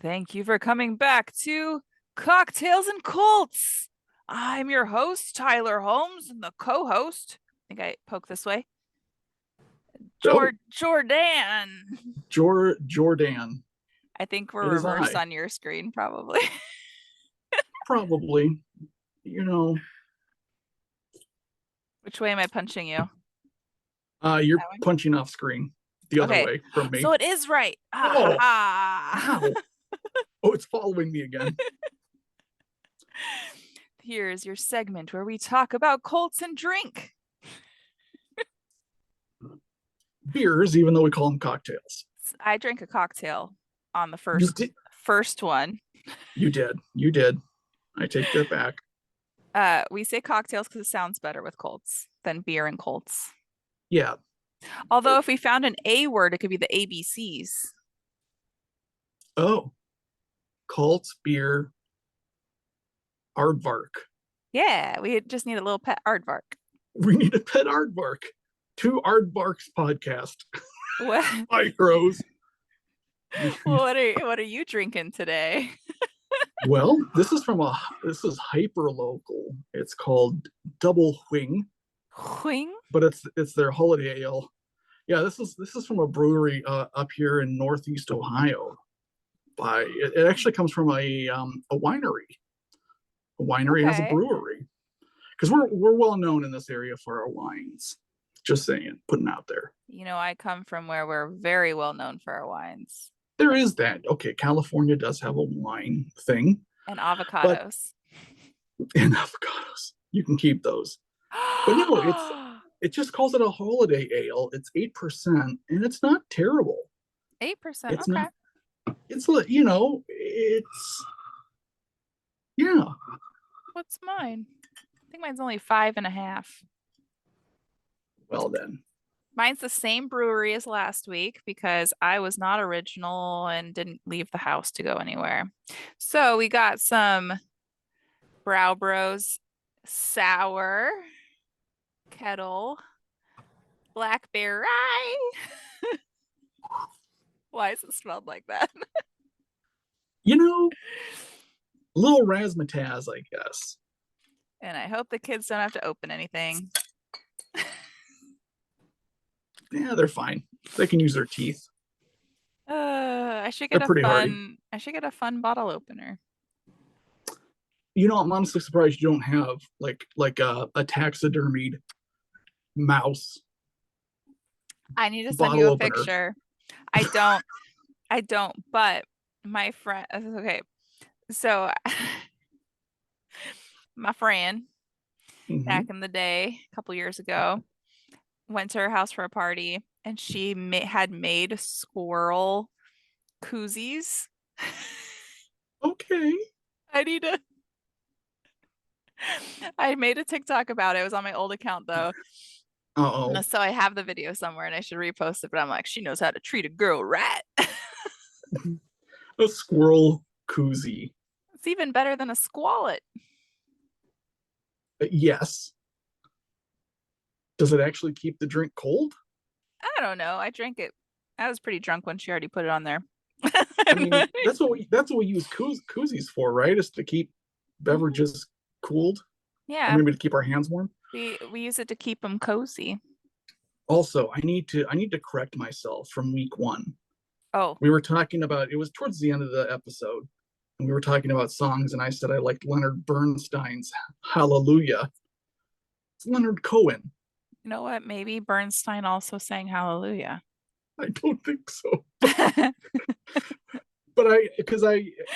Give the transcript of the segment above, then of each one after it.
Thank you for coming back to Cocktails and Colts. I'm your host, Tyler Holmes, and the co-host, I think I poke this way, Oh, Jordan. Jordan. I think we're It is reversed I. on your screen, probably. Probably. You know, Which way am I punching you? you're That way? punching off screen the other Okay. way from So me. it is right. Ha ha Oh, ha. ow. Oh, it's following me again. Here's your segment where we talk about Colts and drink. Beers, even though we call them cocktails. I drank a cocktail on the You first did. first one. You did. You did. I take that back. We say cocktails because it sounds better with Colts than beer and Colts. Yeah. Although if we found an A word, it could be the ABCs. Oh, Colts, beer, aardvark. Yeah, we just need a little pet aardvark. We need a pet aardvark. Two aardvarks podcast. What Hi, crows. what are you drinking today? Well, this is hyper local. It's called Double Wing, Wing? but it's their holiday ale. Yeah, this is from a brewery up here in Northeast Ohio. It actually comes from a winery. A winery has a Okay. brewery because we're well known in this area for our wines. Just saying, putting out there. You know, I come from where we're very well known for our wines There is that. Okay, California does have a wine thing, and but avocados. and avocados, you can keep those. But no, it just calls it a holiday ale. It's 8%, and it's not terrible. 8%. It's Okay. not. It's it's yeah. What's mine? I think mine's only 5.5. Well then, Mine's the same brewery as last week because I was not original and didn't leave the house to go anywhere. So we got some Brow Bros sour kettle blackberry. Why is it smelled like that? you know, little razzmatazz, I guess. And I hope the kids don't have to open anything. Yeah, they're fine. They can use their teeth. I should They're get a pretty hardy. fun I should get a fun bottle opener. I'm honestly surprised you don't have like a taxidermied mouse I need to send you bottle a opener. picture. I don't I don't, but my friend okay. So my friend back Mm-hmm. in the day, a couple years ago, went to her house for a party and she had made squirrel koozies. Okay. I need to. I made a TikTok about it. It was on my old account though. Uh So I have the video somewhere and I should repost it, but I'm like, she knows how to treat a girl right. oh. A squirrel koozie. It's even better than a squallet. Yes. Does it actually keep the drink cold? I don't know. I drank it. I was pretty drunk when she already put it on there. I mean, that's what we use koozies for, right? Is to keep Mhm. beverages cooled, or Yeah, maybe to keep our hands warm. we use it to keep them cozy. Also, I need to correct myself from week one. Oh, We were talking about it was towards the end of the episode, and we were talking about songs, and I said I liked Leonard Bernstein's Hallelujah. It's Leonard Cohen. you know what? Maybe Bernstein also sang Hallelujah. I don't think so, but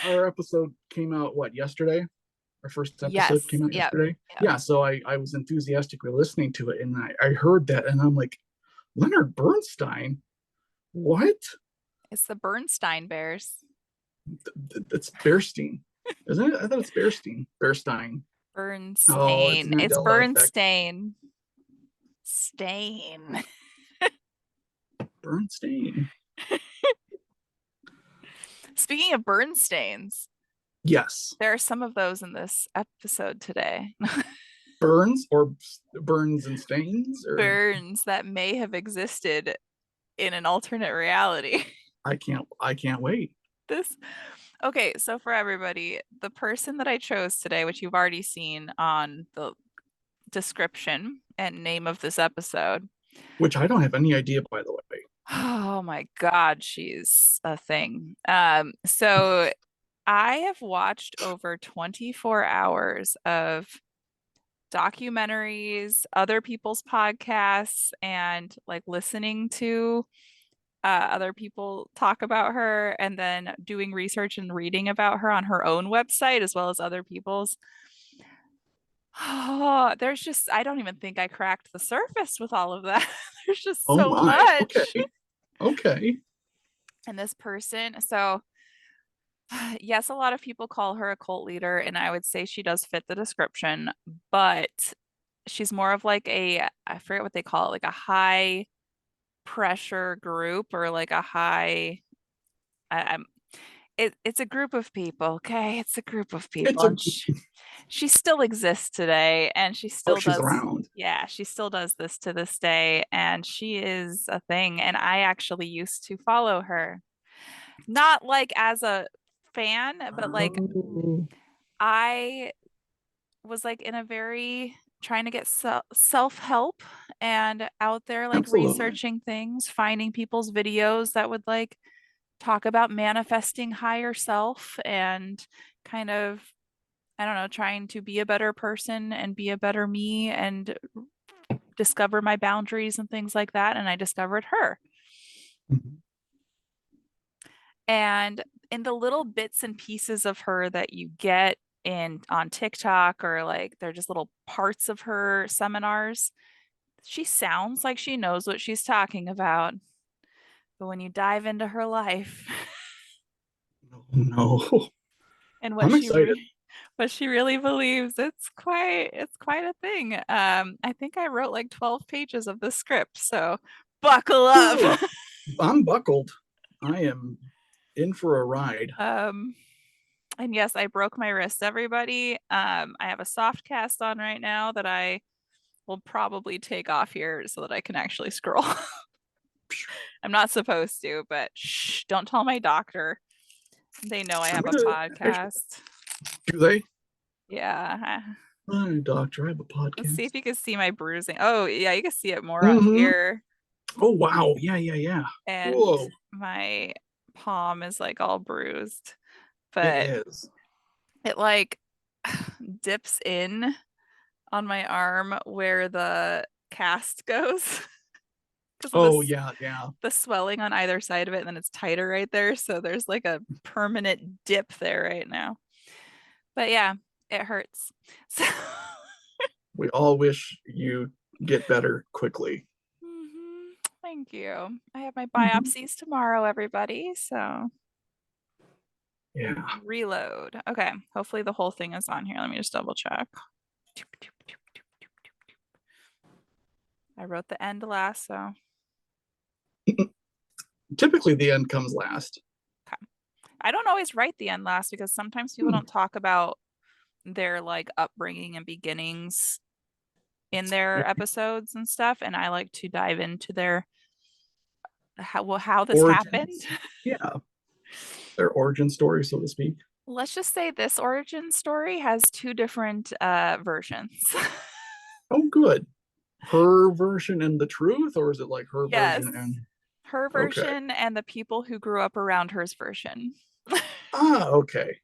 our episode came out what yesterday. Our first episode Yes. came out Yep. yesterday. Yep. Yeah, so I was enthusiastically listening to it, and I heard that, and I'm like, Leonard Bernstein, what? It's the Bernstein Bears. That's Bearstein, isn't it? I thought it's Bearstein. Bearstein. Oh, it's Bernstein. It's Mandela effect. Bernstein. Stain. Bernstein. Speaking of Bernsteins, Yes. there are some of those in this episode today. Burns or burns and stains or Burns that may have existed in an alternate reality. I can't wait. This okay, so for everybody, the person that I chose today, which you've already seen on the description and name of this episode. Which I don't have any idea, by the way. Oh my God, she's a thing. So I have watched over 24 hours of documentaries, other people's podcasts, and like listening to other people talk about her, and then doing research and reading about her on her own website as well as other people's. Oh, there's just, I don't even think I cracked the surface with all of that. There's just Oh so my. much. Okay. Okay. And this person, so yes, a lot of people call her a cult leader, and I would say she does fit the description, but she's more of like a, I forget what they call it, like a high pressure group or like a high, I'm it's a group of people, okay? It's a group of people, It's a and she still exists today, and she oh, still she's does, around. yeah, she still does this to this day, and she is a thing. And I actually used to follow her, not like as a fan, but like Oh, I was like in a very trying to get self-help and out there like absolutely. researching things, finding people's videos that would like talk about manifesting higher self and kind of, I don't know, trying to be a better person and be a better me and discover my boundaries and things like that. And I discovered her. Mhm. And in the little bits and pieces of her that you get in on TikTok, or like they're just little parts of her seminars, she sounds like she knows what she's talking about. But when you dive into her life No, no. and what I'm excited. what she really believes, it's quite a thing. I think I wrote like 12 pages of the script, so buckle up. Ooh, I'm buckled. I am in for a ride. um and yes, I broke my wrist, everybody. I have a soft cast on right now that I will probably take off here so that I can actually scroll. I'm not supposed to, but shh, don't tell my doctor. They know I I'm have a gonna actually podcast. do they? Yeah. Hi, doctor. I have a Let's see podcast. if you can see my bruising. Oh, yeah, you can see it more up Mm-hmm. here. Oh wow. Yeah, yeah, yeah. And Whoa. my palm is like all bruised, It but is. it like dips in on my arm where the cast goes because of Oh this yeah, yeah. the swelling on either side of it, and then it's tighter right there. So there's like a permanent dip there right now. But yeah, it hurts. So We all wish you get better quickly. mhm, thank you. I have my Mhm. biopsies tomorrow, everybody. So Yeah. reload. Okay, hopefully the whole thing is on here. Let me just double check. I wrote the end last, so Typically, the end comes last. okay. I don't always write the end last because sometimes people Hmm. don't talk about their like upbringing and beginnings in their episodes and stuff, and I like to dive into their how this happened. Origins. Yeah, their origin story, so to speak. Let's just say this origin story has two different versions. Oh, good. Her version and the truth, or is it like her Yes, version and her okay? version and the people who grew up around her's version. Ah, okay.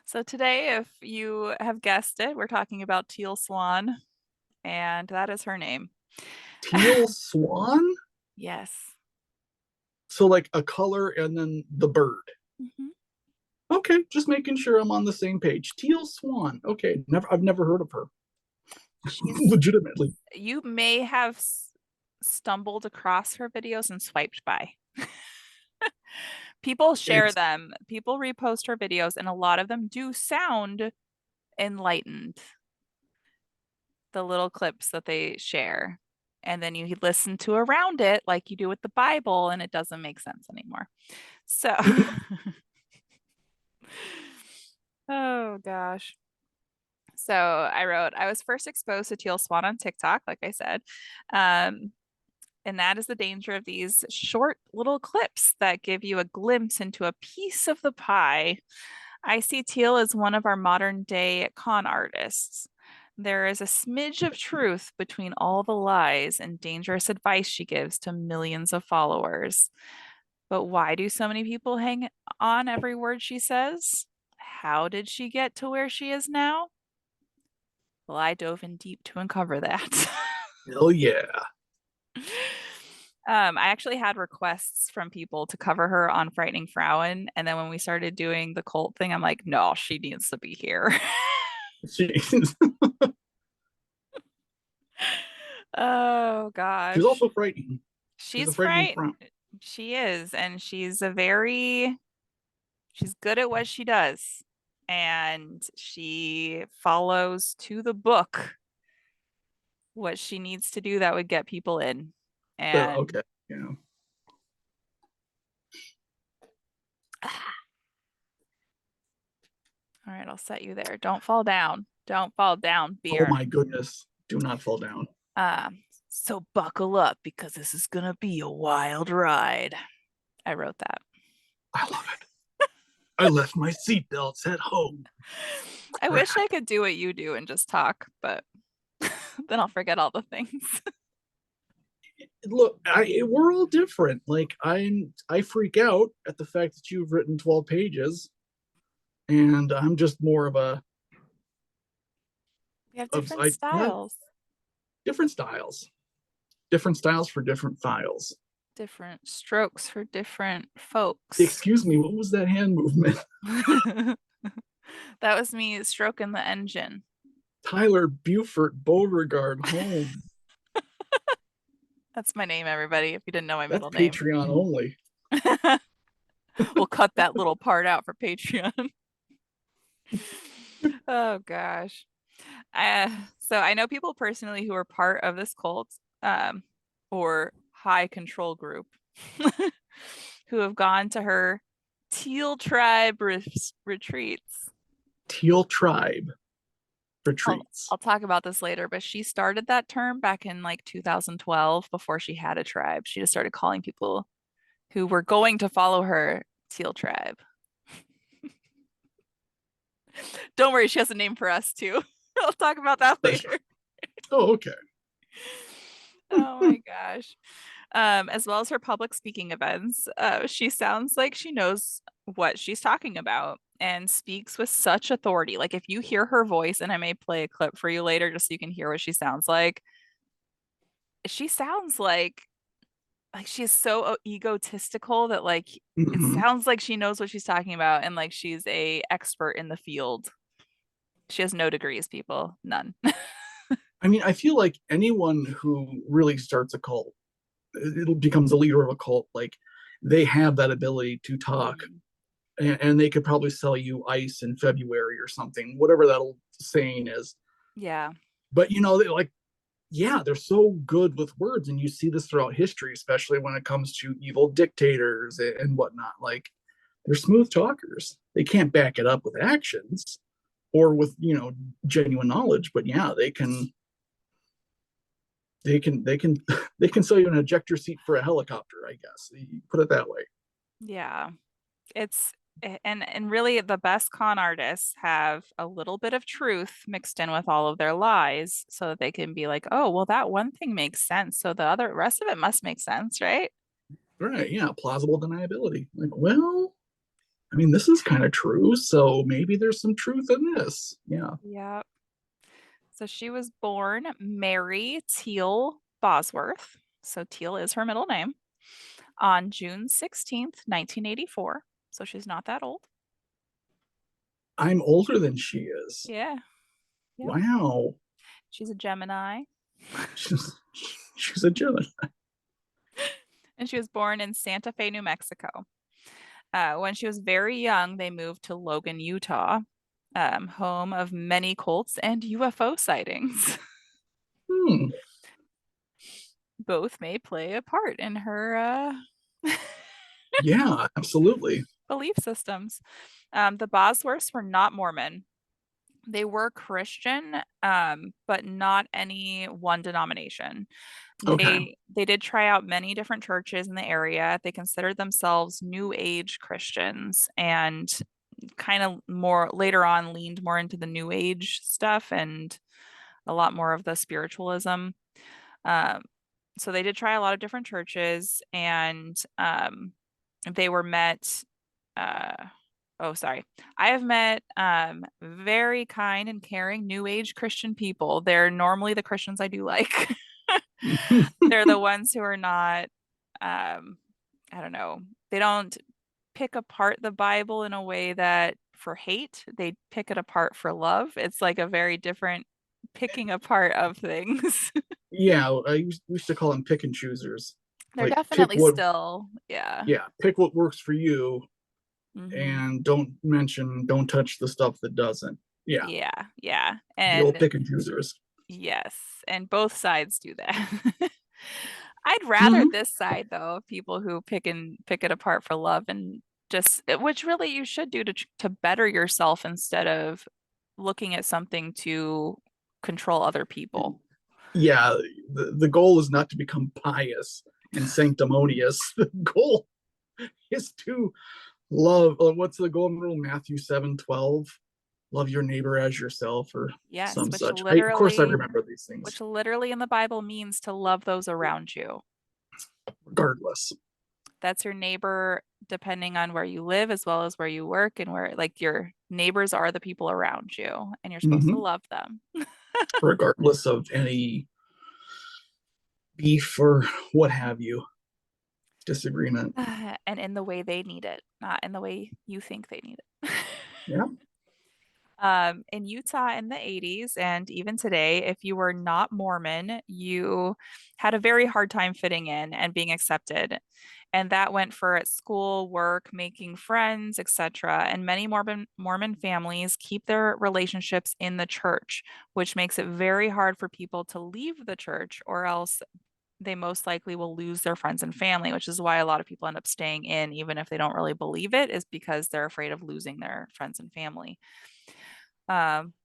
So today, if you have guessed it, we're talking about Teal Swan, and that is her name. Teal Swan. Yes. So like a color and then the bird. Mhm. Okay, just making sure I'm on the same page. Teal Swan. Okay, never. I've never heard of her. She's, Legitimately, you may have stumbled across her videos and swiped by. People share it's them, people repost her videos, and a lot of them do sound enlightened, the little clips that they share. And then you listen to around it like you do with the Bible, and it doesn't make sense anymore. So, oh gosh. So I wrote, I was first exposed to Teal Swan on TikTok, like I said. Um, And that is the danger of these short little clips that give you a glimpse into a piece of the pie. I see Teal as one of our modern day con artists. There is a smidge of truth between all the lies and dangerous advice she gives to millions of followers. But why do so many people hang on every word she says? How did she get to where she is now? Well, I dove in deep to uncover that. Hell yeah. I actually had requests from people to cover her on Frightening Frauen. And then when we started doing the cult thing, I'm like, no, she needs to be here. She's Oh she's gosh. also frightening. She's a She's frightening fright. front. She is, and she's good at what she does. And she follows to the book what she needs to do that would get people in. And Okay. Yeah. all right, I'll set you there. Don't fall down. Don't fall down, Oh Bjorn. my goodness. Do not fall down. So buckle up because this is gonna be a wild ride. I wrote that. I love it. I left my seatbelts at home. I wish Crap. I could do what you do and just talk, but then I'll forget all the things. Look, we're all different. Like I freak out at the fact that you've written 12 pages, and I'm just more of a We have of different I yeah, styles, different styles. Different styles for different files. different strokes for different folks. Excuse me, what was that hand movement? That was me stroking the engine. Tyler Buford Beauregard home. That's my name, everybody, if you didn't know my That's middle name. Patreon only. We'll cut that little part out for Patreon. Oh gosh. So I know people personally who are part of this cult, or high control group, who have gone to her Teal Tribe retreats. Teal Tribe I'll retreats. I'll talk about this later, but she started that term back in like 2012 before she had a tribe. She just started calling people who were going to follow her Teal Tribe. Don't worry, she has a name for us too. I'll talk about that later. Oh, okay. Oh my gosh. As well as her public speaking events, she sounds like she knows what she's talking about and speaks with such authority. Like if you hear her voice, and I may play a clip for you later just so you can hear what she sounds like she is so egotistical that like it Mhm. sounds like she knows what she's talking about and like she's a expert in the field. She has no degrees, people, none. I mean, I feel like anyone who really starts a cult, it becomes a leader of a cult, like they have that ability to talk, Mhm. and they could probably sell you ice in February or something, whatever that old saying is. Yeah. But they like, yeah, they're so good with words, and you see this throughout history, especially when it comes to evil dictators and whatnot. Like they're smooth talkers. They can't back it up with actions or with genuine knowledge, but yeah, they can they can sell you an ejector seat for a helicopter, I guess. You put it that way. Yeah. It's and really the best con artists have a little bit of truth mixed in with all of their lies so that they can be like, "Oh, well that one thing makes sense, so the other rest of it must make sense, right?" Right, yeah, plausible deniability. Like, well, I mean, this is kind of true, so maybe there's some truth in this. Yeah. Yeah. So she was born Mary Teal Bosworth. So Teal is her middle name on June 16th, 1984. So she's not that old. I'm older than she is. Yeah. Yep. Wow. She's a Gemini. she's, she's a Gemini. And she was born in Santa Fe, New Mexico. When she was very young, they moved to Logan, Utah, home of many cults and UFO sightings. Hmm. Both may play a part in her Yeah, absolutely. belief systems. The Bosworths were not Mormon. They were Christian, but not any one denomination. Okay. They did try out many different churches in the area. They considered themselves New Age Christians and kind of more later on leaned more into the New Age stuff and a lot more of the spiritualism. Um, so they did try a lot of different churches and they were met uh oh sorry. I have met very kind and caring New Age Christian people. They're normally the Christians I do like. They're the ones who are not I don't know. They don't pick apart the Bible in a way that for hate, they pick it apart for love. It's like a very different picking apart of things. Yeah, we used to call them pick and choosers. They're Like pick definitely what, still, yeah. yeah, pick what works for you, Hmm. and don't touch the stuff that doesn't. Yeah, Yeah, yeah. the old And pick and choosers. yes, and both sides do that. I'd rather Hmm. this side though, of people who pick it apart for love and just which really you should do to better yourself instead of looking at something to control other people. Yeah, the goal is not to become pious and sanctimonious. The goal is to love. What's the golden rule? Matthew 7:12. Love your neighbor as yourself, or Yes, some such. Of course, I remember these which things, literally in the Bible means to love those around you. regardless. That's your neighbor depending on where you live as well as where you work and where like your neighbors are the people around you and you're supposed to Hmm. love them. Regardless of any beef or what have you, disagreement. And in the way they need it, not in the way you think they need it. Yeah. In Utah in the 80s and even today, if you were not Mormon, you had a very hard time fitting in and being accepted. And that went for at school, work, making friends, etc. And many Mormon families keep their relationships in the church, which makes it very hard for people to leave the church, or else they most likely will lose their friends and family, which is why a lot of people end up staying in, even if they don't really believe it, is because they're afraid of losing their friends and family.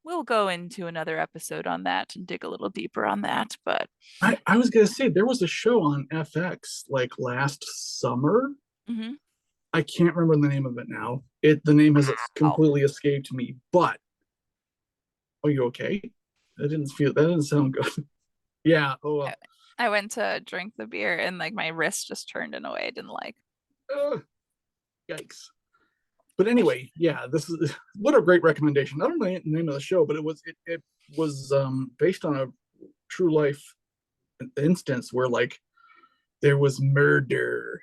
We'll go into another episode on that and dig a little deeper on that. But I was gonna say there was a show on FX like last summer. mhm. I can't remember the name of it now. The name has Wow. completely escaped me. But are you okay? That didn't sound good. Yeah. Oh I, well. I went to drink the beer and like my wrist just turned in a way I didn't like. Yikes. But I sh anyway, yeah, this is what a great recommendation. I don't know the name of the show, but it was based on a true life instance where like there was murder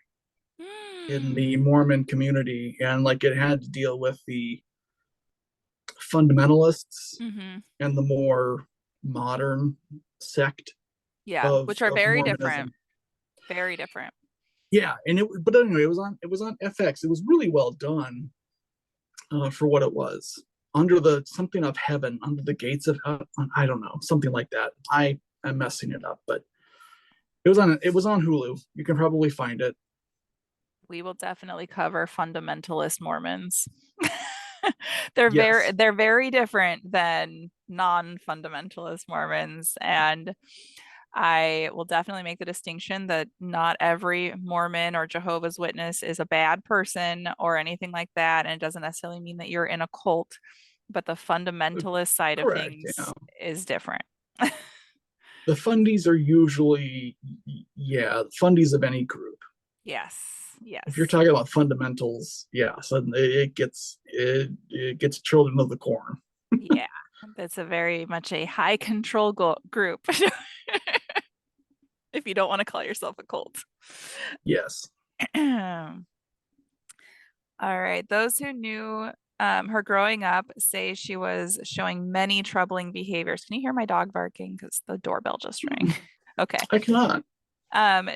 in the Mm. Mormon community, and like it had to deal with the fundamentalists Hmm. and the more modern sect Yeah, of which are of very different. Mormonism. Very different. Yeah, but anyway, it was on FX. It was really well done for what it was. Under the something of heaven, under the gates of heaven. I don't know, something like that. I am messing it up, but it was on Hulu. You can probably find it. We will definitely cover fundamentalist Mormons. Yes. They're very different than non-fundamentalist Mormons, and I will definitely make the distinction that not every Mormon or Jehovah's Witness is a bad person or anything like that, and it doesn't necessarily mean that you're in a cult, but the fundamentalist side of Correct. things Yeah. is different. The fundies are usually, yeah, fundies of any group. Yes, If you're yes. talking about fundamentals, yeah, suddenly it gets children of the corn. Yeah, that's a very much a high control group if you don't want to call yourself a cult. Yes. All right. Those who knew her growing up say she was showing many troubling behaviors. Can you hear my dog barking? Because the doorbell just rang. Okay. I cannot.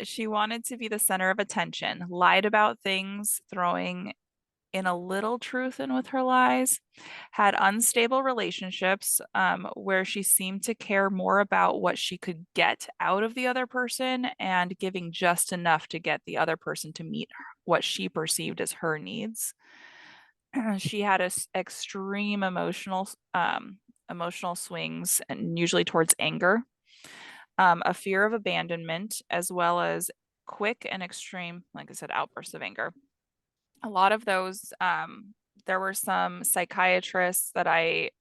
She wanted to be the center of attention, lied about things, throwing in a little truth in with her lies, had unstable relationships where she seemed to care more about what she could get out of the other person and giving just enough to get the other person to meet what she perceived as her needs. She had extreme emotional swings, and usually towards anger, a fear of abandonment, as well as quick and extreme, like I said, outbursts of anger. A lot of those, there were some psychiatrists that I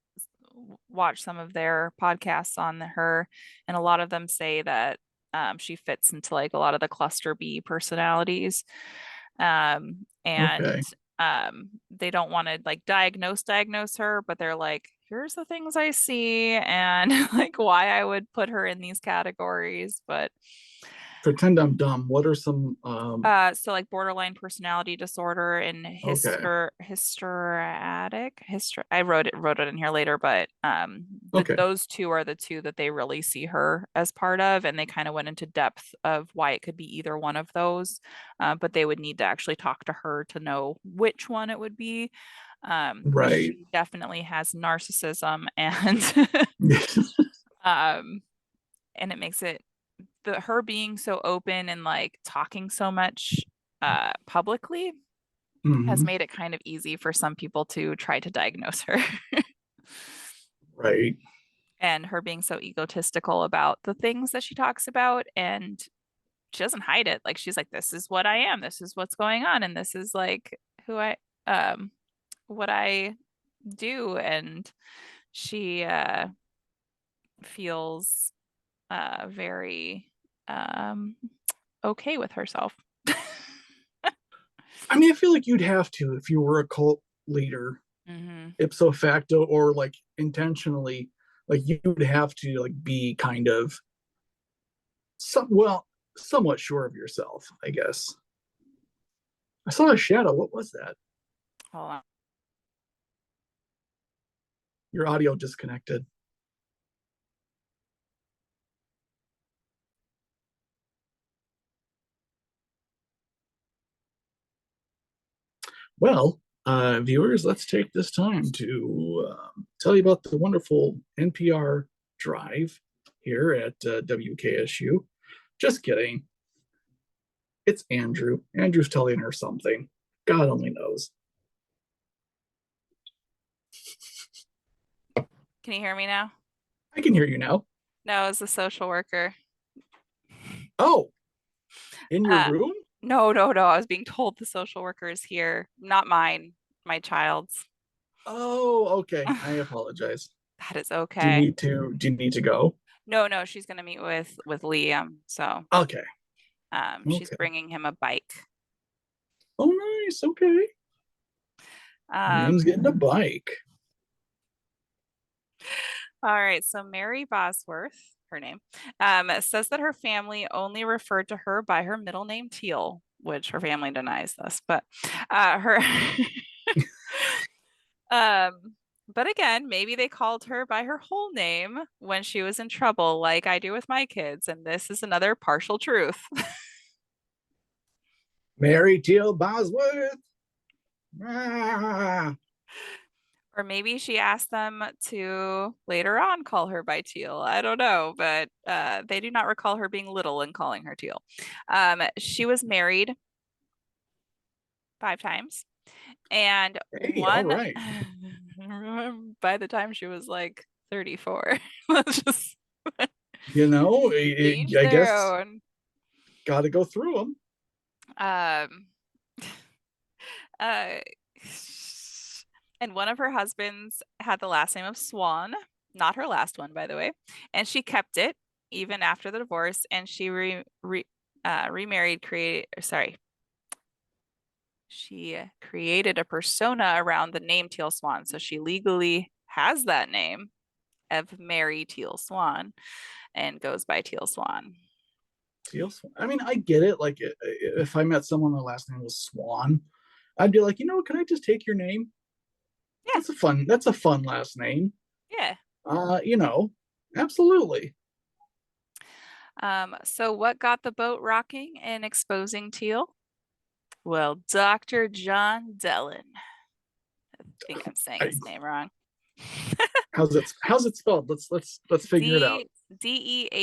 watched some of their podcasts on her, and a lot of them say that she fits into like a lot of the cluster B personalities. And Okay. they don't want to like diagnose her, but they're like, here's the things I see and like why I would put her in these categories. But Pretend I'm dumb. What are some so like borderline personality disorder and okay. I wrote it in here later, but Okay. those two are the two that they really see her as part of, and they kind of went into depth of why it could be either one of those, but they would need to actually talk to her to know which one it would be. But Right. she definitely has narcissism, and um and it makes it, her being so open and like talking so much publicly has Hmm. made it kind of easy for some people to try to diagnose her. Right. And her being so egotistical about the things that she talks about, and she doesn't hide it. Like she's like, this is what I am, this is what's going on, and this is like who I what I do. And she feels very okay with herself. I mean, I feel like you'd have to if you were a cult leader, Hmm. ipso facto, or like intentionally, like you'd have to like be kind of somewhat sure of yourself, I guess. I saw a shadow. What was that? Hold on. Your audio disconnected. Well, viewers, let's take this time to tell you about the wonderful NPR drive here at WKSU. Just kidding. It's Andrew. Andrew's telling her something. God only knows. Can you hear me now? I can hear you now. No, it's a social worker. Oh, in your Uh, room? no, no, no. I was being told the social worker is here, not mine, my child's. Oh, okay. I apologize. That is okay. Do you need to go? No, no, she's gonna meet with Liam, so Okay. she's Okay. bringing him a bike. Oh, nice. Okay. Liam's Um, getting a bike. all right, so Mary Bosworth, her name, says that her family only referred to her by her middle name Teal, which her family denies this, but her Um, but again, maybe they called her by her whole name when she was in trouble, like I do with my kids, and this is another partial truth. Mary Teal Bosworth. Ah. Or maybe she asked them to later on call her by Teal. I don't know, but they do not recall her being little and calling her Teal. She was married 5 times, and Hey, all one right. by the time she was like 34. Let's just You know, each I their guess own. got to go through them. Um, Uh, and one of her husbands had the last name of Swan, not her last one, by the way, and she kept it even after the divorce. And she remarried, she created a persona around the name Teal Swan, so she legally has that name of Mary Teal Swan and goes by Teal Swan. Teal Swan. I mean, I get it. Like, if I met someone, their last name was Swan, I'd be like, can I just take your name? Yeah, That's a fun last name. yeah. Uh, you know, absolutely. So what got the boat rocking and exposing Teal? Well, Dr. John Dellon. I think I'm saying I, his name wrong. how's it spelled? Let's figure it out. Dehlin.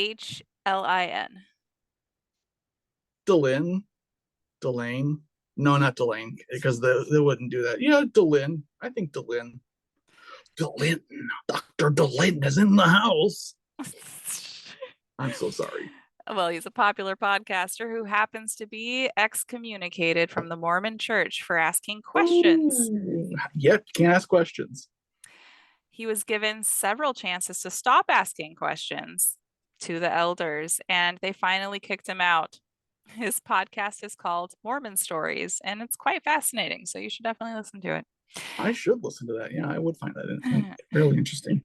Delane, Delane. No, not Delane, because they wouldn't do that. Yeah, Delin. I think Delin. Delin. Dr. Delin is in the house. I'm so sorry. Well, he's a popular podcaster who happens to be excommunicated from the Mormon church for asking questions. Oh, yeah, can't ask questions. He was given several chances to stop asking questions to the elders, and they finally kicked him out. His podcast is called Mormon Stories, and it's quite fascinating. So you should definitely listen to I should listen to that. Yeah, I would find that it. really interesting.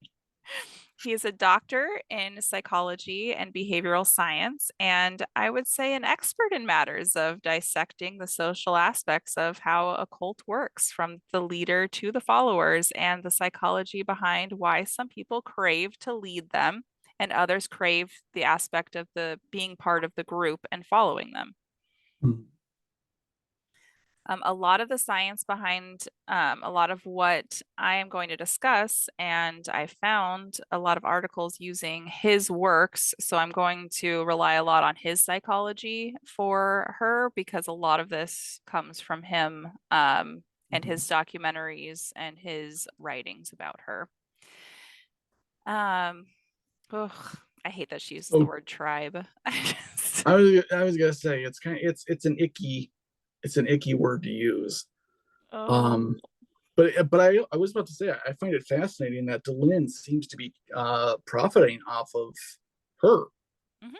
He is a doctor in psychology and behavioral science, and I would say an expert in matters of dissecting the social aspects of how a cult works, from the leader to the followers, and the psychology behind why some people crave to lead them and others crave the aspect of the being part of the group and following them. Hmm. A lot of the science behind a lot of what I am going to discuss, and I found a lot of articles using his works. So I'm going to rely a lot on his psychology for her because a lot of this comes from him and his documentaries and his writings about her. Um, ugh, I hate that she uses the Oh, word tribe. I was gonna say it's an icky word to use. Oh. Um, but I was about to say I find it fascinating that Delin seems to be profiting off of her, Mhm.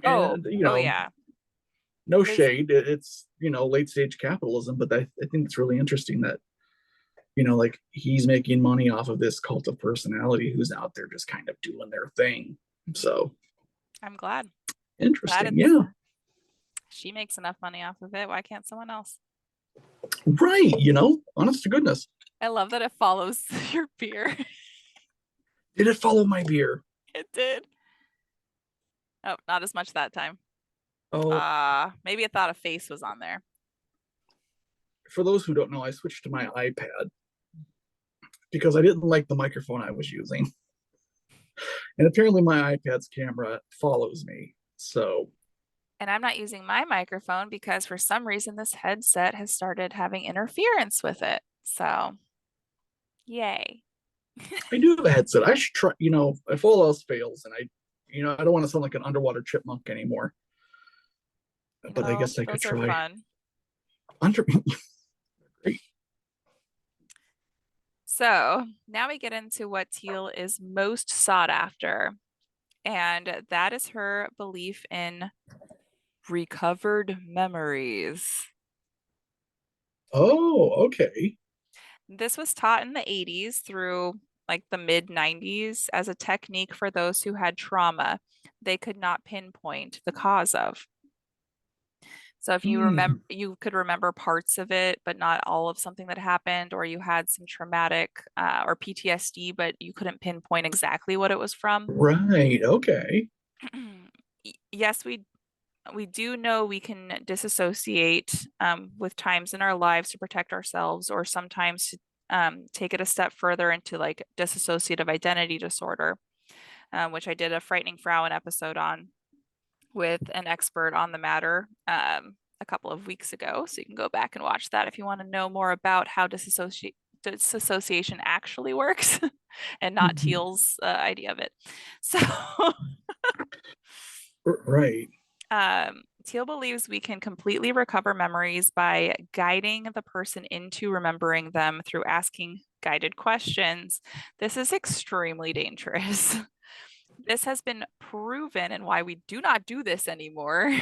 Oh, and oh yeah. no His shade. It's late stage capitalism, but I think it's really interesting that like he's making money off of this cult of personality who's out there just kind of doing their thing. Mhm. So I'm glad. Glad interesting, it's yeah, she makes enough money off of it. Why can't someone else? right. Honest to goodness, I love that it follows your beer. did it follow my beer? It did. Oh, not as much that time. Oh, Maybe it thought a face was on there. for those who don't know, I switched to my iPad because I didn't like the microphone I was using. And apparently my iPad's camera follows me. So, And I'm not using my microphone because for some reason this headset has started having interference with it. So, yay. I do have a headset. I should try, if all else fails and I don't want to sound like an underwater chipmunk anymore, but I guess I could Those are try fun. under. Great. So, now we get into what Teal is most sought after, and that is her belief in recovered memories. Oh, okay. This was taught in the 80s through like the mid 90s as a technique for those who had trauma they could not pinpoint the cause of. So if you remember, Hmm. you could remember parts of it, but not all of something that happened, or you had some traumatic or PTSD, but you couldn't pinpoint exactly what it was from. Right. Okay. Yes, we do know we can disassociate with times in our lives to protect ourselves, or sometimes to take it a step further into like dissociative identity disorder, which I did a Frightening Frown episode on with an expert on the matter a couple of weeks ago. So you can go back and watch that if you want to know more about how disassociation actually works and not Mhm. Teal's idea of it. So Right. Teal believes we can completely recover memories by guiding the person into remembering them through asking guided questions. This is extremely dangerous. This has been proven, and why we do not do this anymore,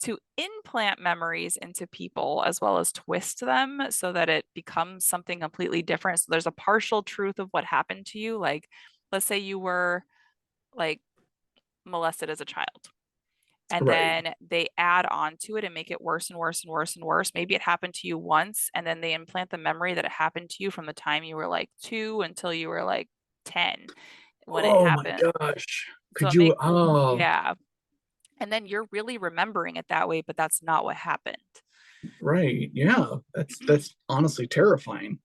to implant memories into people as well as twist them so that it becomes something completely different. So there's a partial truth of what happened to you. Like, let's say you were like molested as a child, and Right. then they add on to it and make it worse and worse and worse and worse. Maybe it happened to you once, and then they implant the memory that it happened to you from the time you were like 2 until you were like 10 when it Oh my happened. gosh. So Could it you? make Oh, yeah. And then you're really remembering it that way, but that's not what happened. right. Yeah. That's honestly terrifying.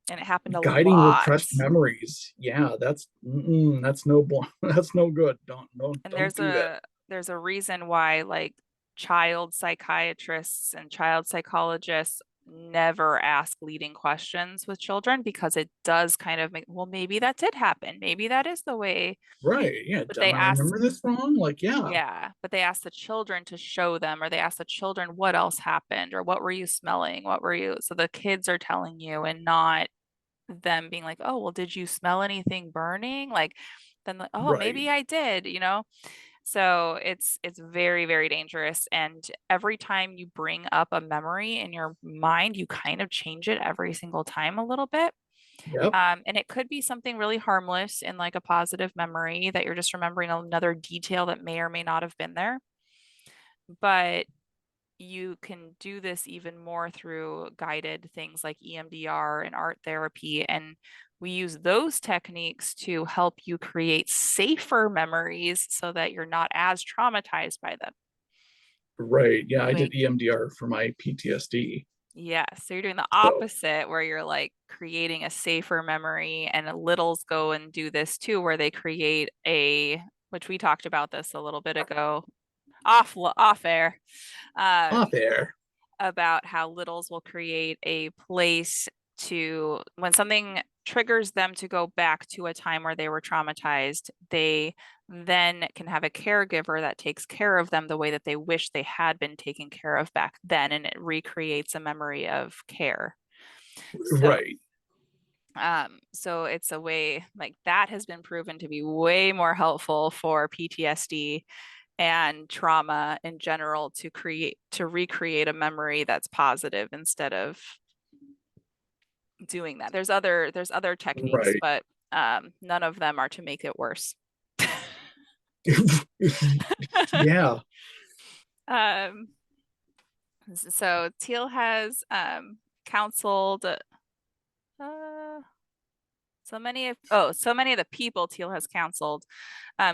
And it happened a Guiding lot. repressed memories. Yeah, that's no that's no good. Don't don't And don't do that. there's a reason why like child psychiatrists and child psychologists never ask leading questions with children because it does kind of make, well, maybe that did happen. Maybe that is the way. Right. Yeah. But Am they I ask, remember this wrong? Like, yeah. yeah, but they ask the children to show them, or they ask the children what else happened, or what were you smelling? What were you? So the kids are telling you and not them being like, oh, well, did you smell anything burning? Like, then, like, oh, Right. maybe I did, you know? So it's very, very dangerous. And every time you bring up a memory in your mind, you kind of change it every single time a little bit. Yep. And it could be something really harmless in like a positive memory that you're just remembering another detail that may or may not have been there. But you can do this even more through guided things like EMDR and art therapy. And we use those techniques to help you create safer memories so that you're not as traumatized by them. Right. Yeah. I did Doing, EMDR for my PTSD. yeah, so you're doing the So, opposite where you're like creating a safer memory, and littles go and do this too, where they create a, which we talked about this a little bit ago, off air. off Um, air. about how littles will create a place to, when something triggers them to go back to a time where they were traumatized, they then can have a caregiver that takes care of them the way that they wish they had been taken care of back then, and it recreates a memory of care. So Right. so it's a way like that has been proven to be way more helpful for PTSD and trauma in general, to recreate a memory that's positive instead of doing that. There's other techniques, Right. but none of them are to make it worse. Yeah. um, so Teal has counseled so many of the people Teal has counseled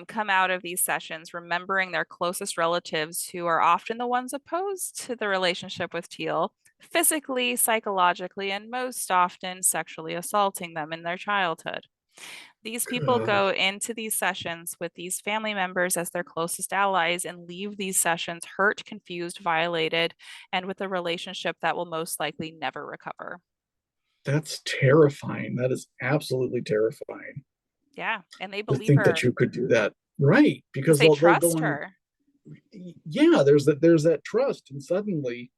come out of these sessions remembering their closest relatives, who are often the ones opposed to the relationship with Teal, physically, psychologically, and most often sexually assaulting them in their childhood. These people Uh, go into these sessions with these family members as their closest allies and leave these sessions hurt, confused, violated, and with a relationship that will most likely never recover. that's terrifying. That is absolutely terrifying Yeah, and they to believe think that her you could do that. Right. because Because they they'll go trust in. her. Yeah. There's that trust, and suddenly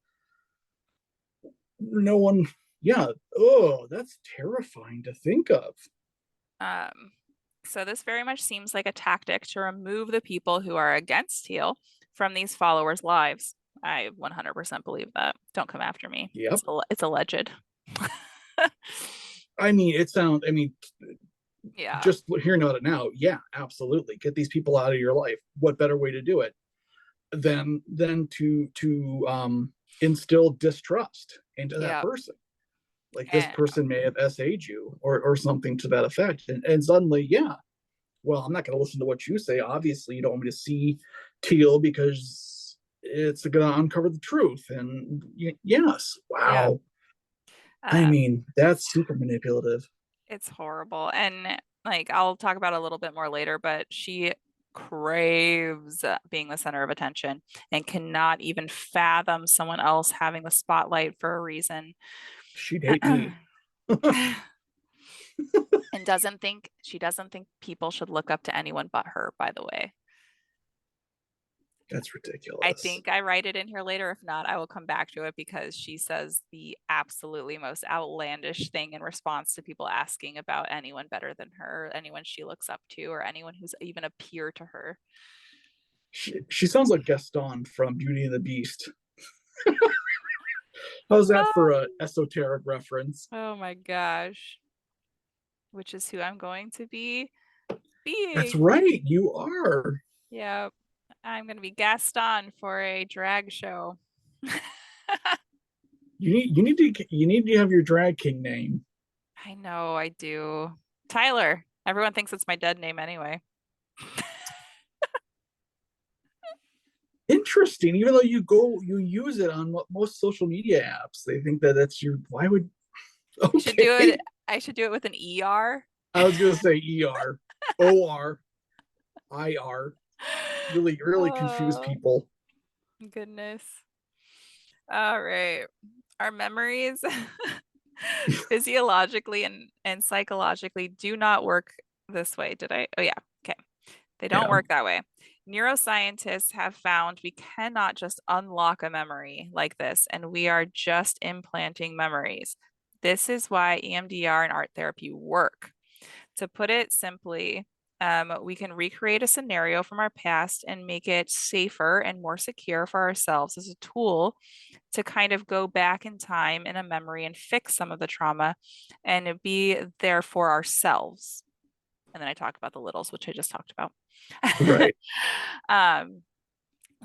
no one. Yeah. Oh, that's terrifying to think of. Um, so this very much seems like a tactic to remove the people who are against Teal from these followers' lives. I 100% believe that. Don't come after me. Yep. It's alleged. I mean, it sounds. I mean, Yeah. just hearing about it now, yeah, absolutely. Get these people out of your life. What better way to do it than to instill distrust into that Yeah. person? Like, this And person may have SA'd you or something to that effect, and suddenly, yeah, well, I'm not going to listen to what you say. Obviously, you don't want me to see Teal because it's going to uncover the truth. And yes, yeah. wow. I Um, mean, that's super manipulative. it's horrible. And like I'll talk about it a little bit more later, but she craves being the center of attention and cannot even fathom someone else having the spotlight for a reason. She'd hate me. And she doesn't think people should look up to anyone but her, by the way. That's I ridiculous. think I write it in here later. If not, I will come back to it because she says the absolutely most outlandish thing in response to people asking about anyone better than her, anyone she looks up to, or anyone who's even a peer to her. She sounds like Gaston from Beauty and the Beast. How's that for a Um, esoteric reference? oh my gosh. Which is who I'm going to be That's being. right, you are. Yep. I'm going to be Gaston for a drag show. You need to have your drag king name. I know I do. Tyler. Everyone thinks it's my dead name anyway. Interesting. Even though you use it on most social media apps, they think that that's your. Why would? I should do it. Okay, I should do it with an ER. I was gonna say ER, OR, IR. Really confuse Oh, people. Goodness. All right. Our memories physiologically and psychologically do not work this way. Did I? Oh, yeah. Okay. They don't Yeah, work that way. Neuroscientists have found we cannot just unlock a memory like this, and we are just implanting memories. This is why EMDR and art therapy work. To put it simply, we can recreate a scenario from our past and make it safer and more secure for ourselves as a tool to kind of go back in time in a memory and fix some of the trauma and be there for ourselves. And then I talk about the littles, which I just talked about. right. um,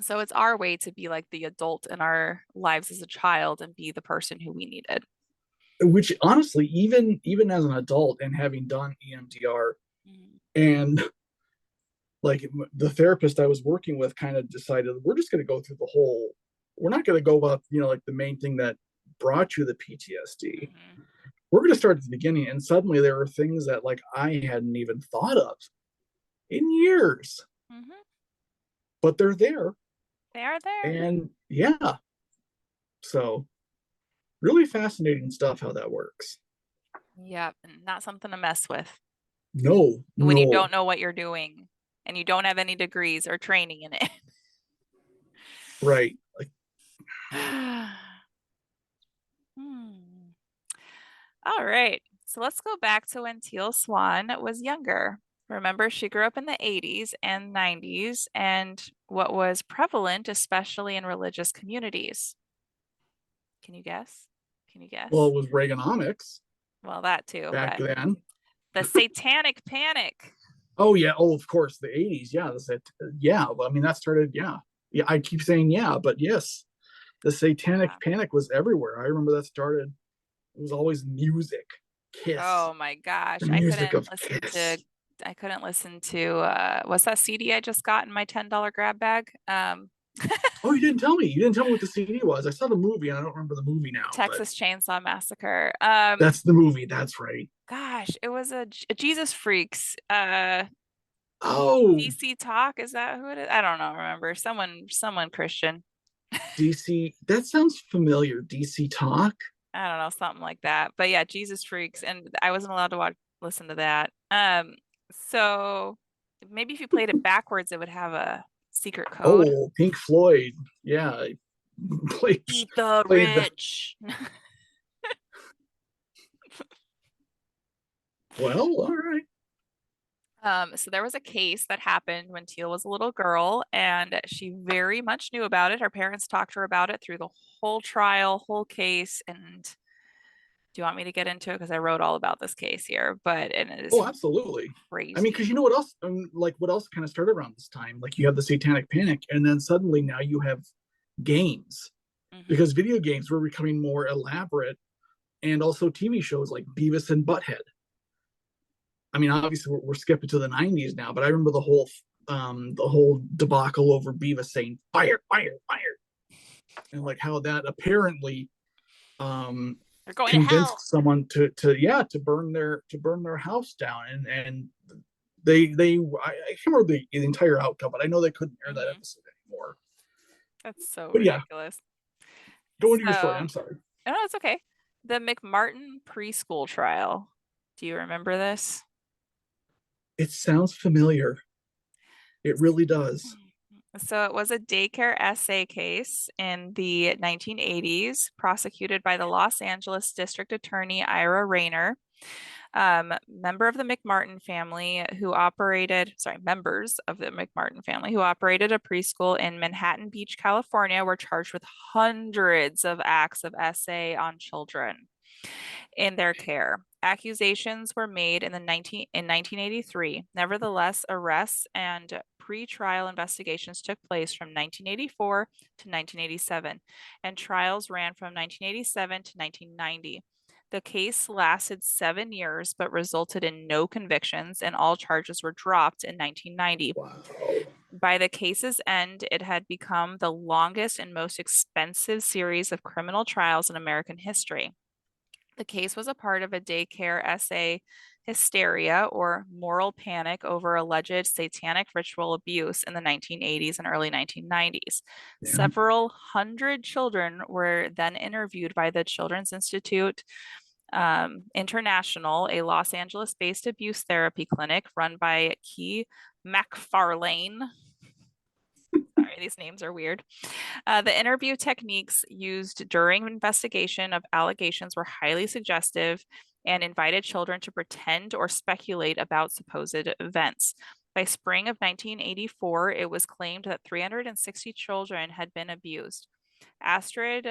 so it's our way to be like the adult in our lives as a child and be the person who we needed. Which honestly, even as an adult and having done EMDR, Mhm. and like the therapist I was working with kind of decided we're just going to go through the whole. We're not going to go about like the main thing that brought you the PTSD. Mhm. We're going to start at the beginning, and suddenly there were things that like I hadn't even thought of in years, Mhm. but they're there. They are there. And yeah, so really fascinating stuff how that works. Yep, and not something to mess with No, when you no, don't know what you're doing and you don't have any degrees or training in it. right. Like, Hmm. All right. So let's go back to when Teal Swan was younger. Remember, she grew up in the 80s and 90s, and what was prevalent, especially in religious communities. Can you guess? Can you well, guess? it was Reaganomics Well, that too, back but then. the Satanic Panic. Oh yeah. Oh, of course, the '80s. Yeah, yeah. Well, I mean, that started. Yeah, yeah. I keep saying yeah, but yes, the Satanic Yeah. Panic was everywhere. I remember that started. It was always music, Kiss, Oh my gosh. the music of To Kiss. I couldn't listen to what's that CD I just got in my $10 grab bag? Oh, you didn't tell me. You didn't tell me what the CD was. I saw the movie, and I don't remember the movie now, but Texas Chainsaw Massacre. that's the movie. That's right. Gosh, it was a Jesus Freaks. Oh, DC Talk, is that who it is? I don't know, remember. Someone Christian. DC. That sounds familiar. DC Talk. I don't know, something like that. But yeah, Jesus Freaks, and I wasn't allowed to listen to that. So maybe if you played it backwards, it would have a secret code. Oh, Pink Floyd. Yeah, I played Eat the played the. rich. Well, all right. So there was a case that happened when Teal was a little girl, and she very much knew about it. Her parents talked to her about it through the whole trial, whole case. And do you want me to get into it? Because I wrote all about this case here, but and it is Oh, absolutely. I mean, because crazy. you know what else? Like what else kind of started around this time? Like you have the Satanic Panic, and then suddenly now you have games Hmm. because video games were becoming more elaborate, and also TV shows like Beavis and Butthead. I mean, obviously we're skipping to the '90s now, but I remember the whole debacle over Beavis saying "fire, fire, fire," and like how that apparently um They're going to hell. convinced someone to burn their house down, and I can't remember the entire outcome, but I know they couldn't air that Hmm. episode anymore. That's so But yeah, ridiculous. go into your story. So, I'm sorry. oh, no, it's okay. The McMartin preschool trial. Do you remember this? It sounds familiar. It really does. So it was a daycare essay case in the 1980s, prosecuted by the Los Angeles District Attorney Ira Rayner, member of the McMartin family who operated, sorry, members of the McMartin family who operated a preschool in Manhattan Beach, California, were charged with hundreds of acts of essay on children in their care. Accusations were made in 1983. Nevertheless, arrests and pre-trial investigations took place from 1984 to 1987, and trials ran from 1987 to 1990. The case lasted 7 years but resulted in no convictions, and all charges were dropped in 1990. Wow. By the case's end, it had become the longest and most expensive series of criminal trials in American history. The case was a part of a daycare essay hysteria or moral panic over alleged satanic ritual abuse in the 1980s and early 1990s. Yeah. Several hundred children were then interviewed by the Children's Institute International, a Los Angeles-based abuse therapy clinic run by Key McFarlane. Sorry, these names are weird. The interview techniques used during investigation of allegations were highly suggestive and invited children to pretend or speculate about supposed events. By spring of 1984, it was claimed that 360 children had been abused. Astrid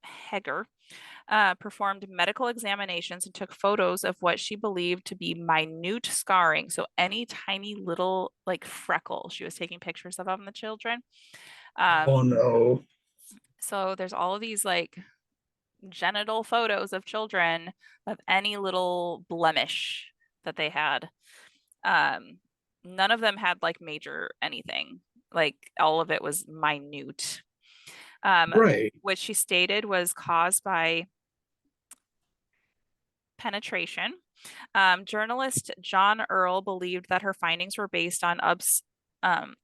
Heger performed medical examinations and took photos of what she believed to be minute scarring. So any tiny little like freckle, she was taking pictures of them, the children. Oh Um, no. so there's all of these like genital photos of children of any little blemish that they had. Um, None of them had like major anything. Like all of it was minute. Um, Right. which she stated was caused by penetration. Journalist John Earl believed that her findings were based on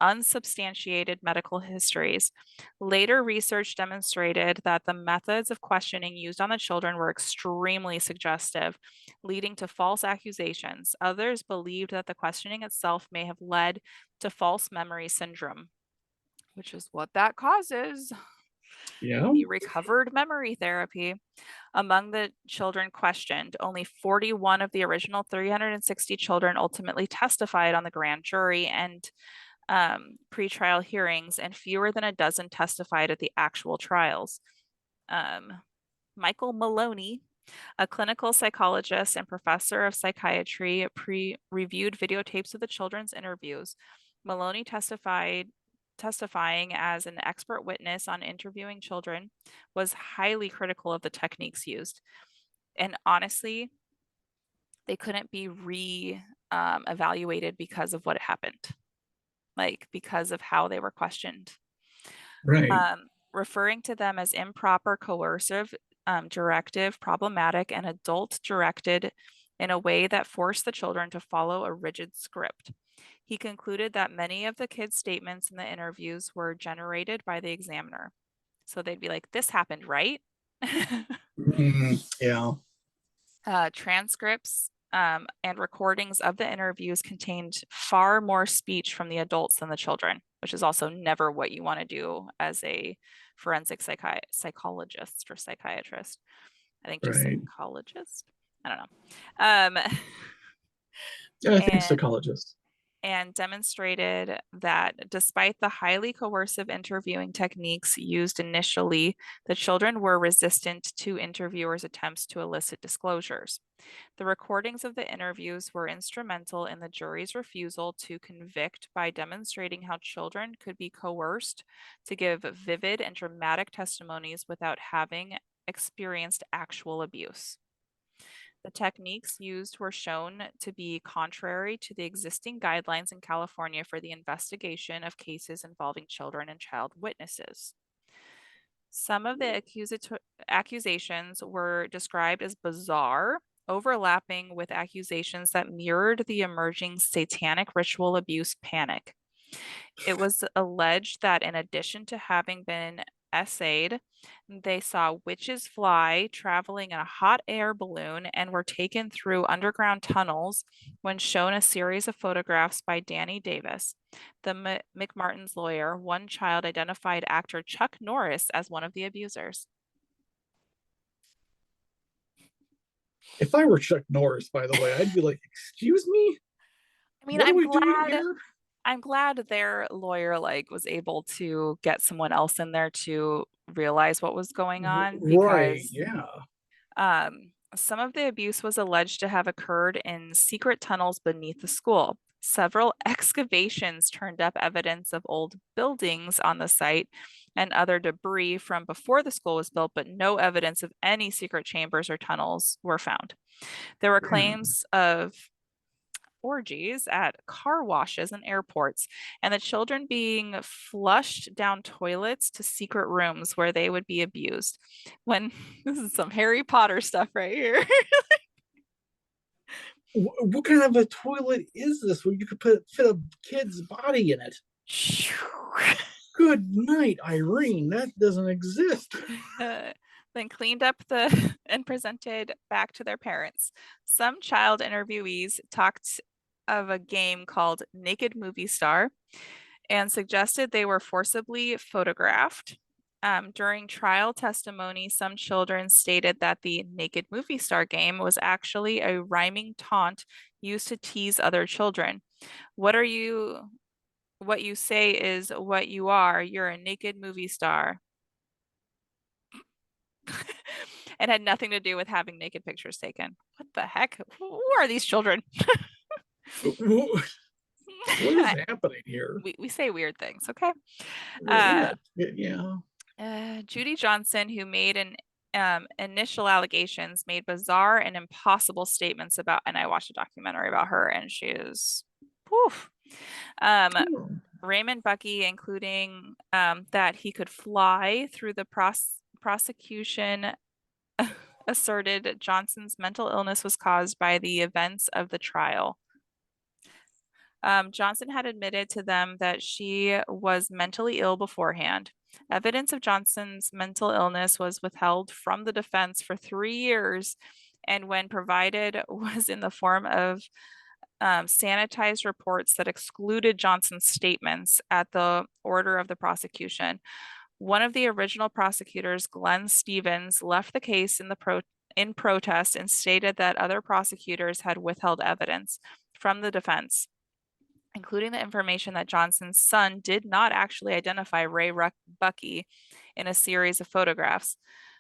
unsubstantiated medical histories. Later research demonstrated that the methods of questioning used on the children were extremely suggestive, leading to false accusations. Others believed that the questioning itself may have led to false memory syndrome, which is what that causes. Yeah. The recovered memory therapy. Among the children questioned, only 41 of the original 360 children ultimately testified on the grand jury and pretrial hearings, and fewer than a dozen testified at the actual trials. Michael Maloney, a clinical psychologist and professor of psychiatry, reviewed videotapes of the children's interviews. Maloney testifying as an expert witness on interviewing children, was highly critical of the techniques used. And honestly, they couldn't be evaluated because of what happened, like because of how they were questioned. Right. Referring to them as improper, coercive, directive, problematic, and adult directed in a way that forced the children to follow a rigid script. He concluded that many of the kids' statements in the interviews were generated by the examiner. So they'd be like, this happened, right? Yeah. Transcripts and recordings of the interviews contained far more speech from the adults than the children, which is also never what you want to do as a forensic psychologist or psychiatrist. I think just Right. psychologist. I don't know. Yeah, I think And psychologists. demonstrated that despite the highly coercive interviewing techniques used initially, the children were resistant to interviewers' attempts to elicit disclosures. The recordings of the interviews were instrumental in the jury's refusal to convict by demonstrating how children could be coerced to give vivid and dramatic testimonies without having experienced actual abuse. The techniques used were shown to be contrary to the existing guidelines in California for the investigation of cases involving children and child witnesses. Some of the accusations were described as bizarre, overlapping with accusations that mirrored the emerging satanic ritual abuse panic. It was alleged that in addition to having been essayed, they saw witches fly traveling in a hot air balloon and were taken through underground tunnels when shown a series of photographs by Danny Davis. The McMartin's lawyer, one child identified actor Chuck Norris as one of the abusers. If I were Chuck Norris, by the way, I'd be like, "Excuse me, I mean, what are we doing here?" I'm glad their lawyer like was able to get someone else in there to realize what was going on Right. because Yeah. some of the abuse was alleged to have occurred in secret tunnels beneath the school. Several excavations turned up evidence of old buildings on the site and other debris from before the school was built, but no evidence of any secret chambers or tunnels were found. There were Yeah. claims of orgies at car washes and airports, and the children being flushed down toilets to secret rooms where they would be abused. When this is some Harry Potter stuff right here. What kind of a toilet is this where you could fit a kid's body in it? Good night, Irene. That doesn't exist. Then cleaned up the and presented back to their parents. Some child interviewees talked of a game called Naked Movie Star and suggested they were forcibly photographed. During trial testimony, some children stated that the Naked Movie Star game was actually a rhyming taunt used to tease other children. What are you? What you say is what you are. You're a naked movie star. It had nothing to do with having naked pictures taken. What the heck? Who are these children? What is happening here? We say weird things, okay? Yeah, yeah. Judy Johnson, who made an initial allegations, made bizarre and impossible statements about, and I watched a documentary about her, and she is, poof. Raymond Bucky, including that he could fly through the prosecution asserted Johnson's mental illness was caused by the events of the trial. Johnson had admitted to them that she was mentally ill beforehand. Evidence of Johnson's mental illness was withheld from the defense for 3 years, and when provided, was in the form of sanitized reports that excluded Johnson's statements at the order of the prosecution. One of the original prosecutors, Glenn Stevens, left the case in protest and stated that other prosecutors had withheld evidence from the defense, including the information that Johnson's son did not actually identify Ray Bucky in a series of photographs.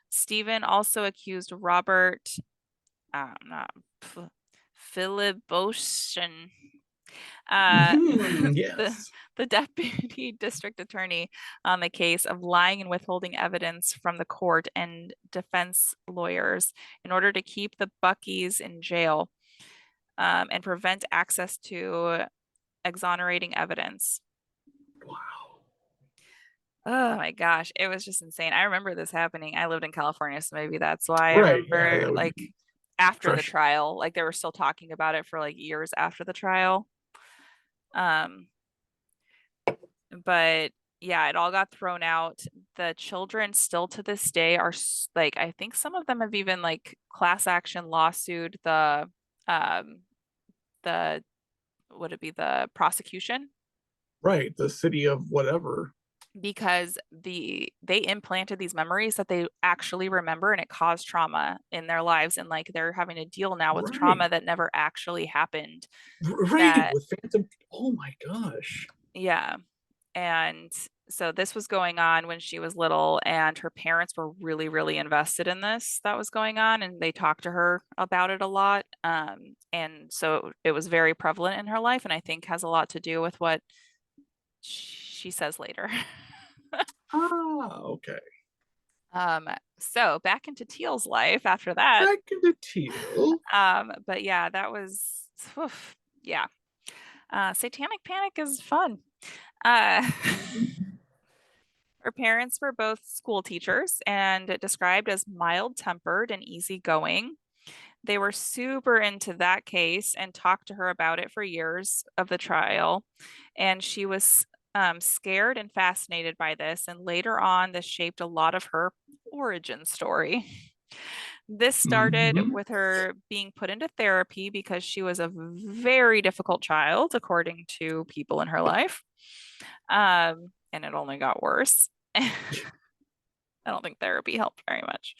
Stephen also accused Robert Philiboshin, Yes. the deputy district attorney on the case, of lying and withholding evidence from the court and defense lawyers in order to keep the Buckys in jail and prevent access to exonerating evidence. Wow. Oh my gosh, it was just insane. I remember this happening. I lived in California, so maybe that's why I Right. Yeah, remember that would like be after the fresh. trial, like they were still talking about it for like years after the trial. Um, but yeah, it all got thrown out. The children still to this day are like, I think some of them have even like class action lawsuit um the would it be the prosecution, Right. The city of whatever. because they implanted these memories that they actually remember, and it caused trauma in their lives, and like they're having to deal now with Right. trauma that never actually happened. Right. That With Phantom. Oh my gosh. Yeah. And so this was going on when she was little, and her parents were really, really invested in this that was going on, and they talked to her about it a lot. And so it was very prevalent in her life, and I think has a lot to do with what she says later. Ah, okay. So back into Teal's life after that. Back into Teal. But yeah, that was, oof, yeah. Satanic Panic is fun. Uh, Her parents were both school teachers and described as mild-tempered and easygoing. They were super into that case and talked to her about it for years of the trial. And she was scared and fascinated by this. And later on, this shaped a lot of her origin story. This started Mm-hmm. with her being put into therapy because she was a very difficult child, according to people in her life. And it only got worse. I don't think therapy helped very much.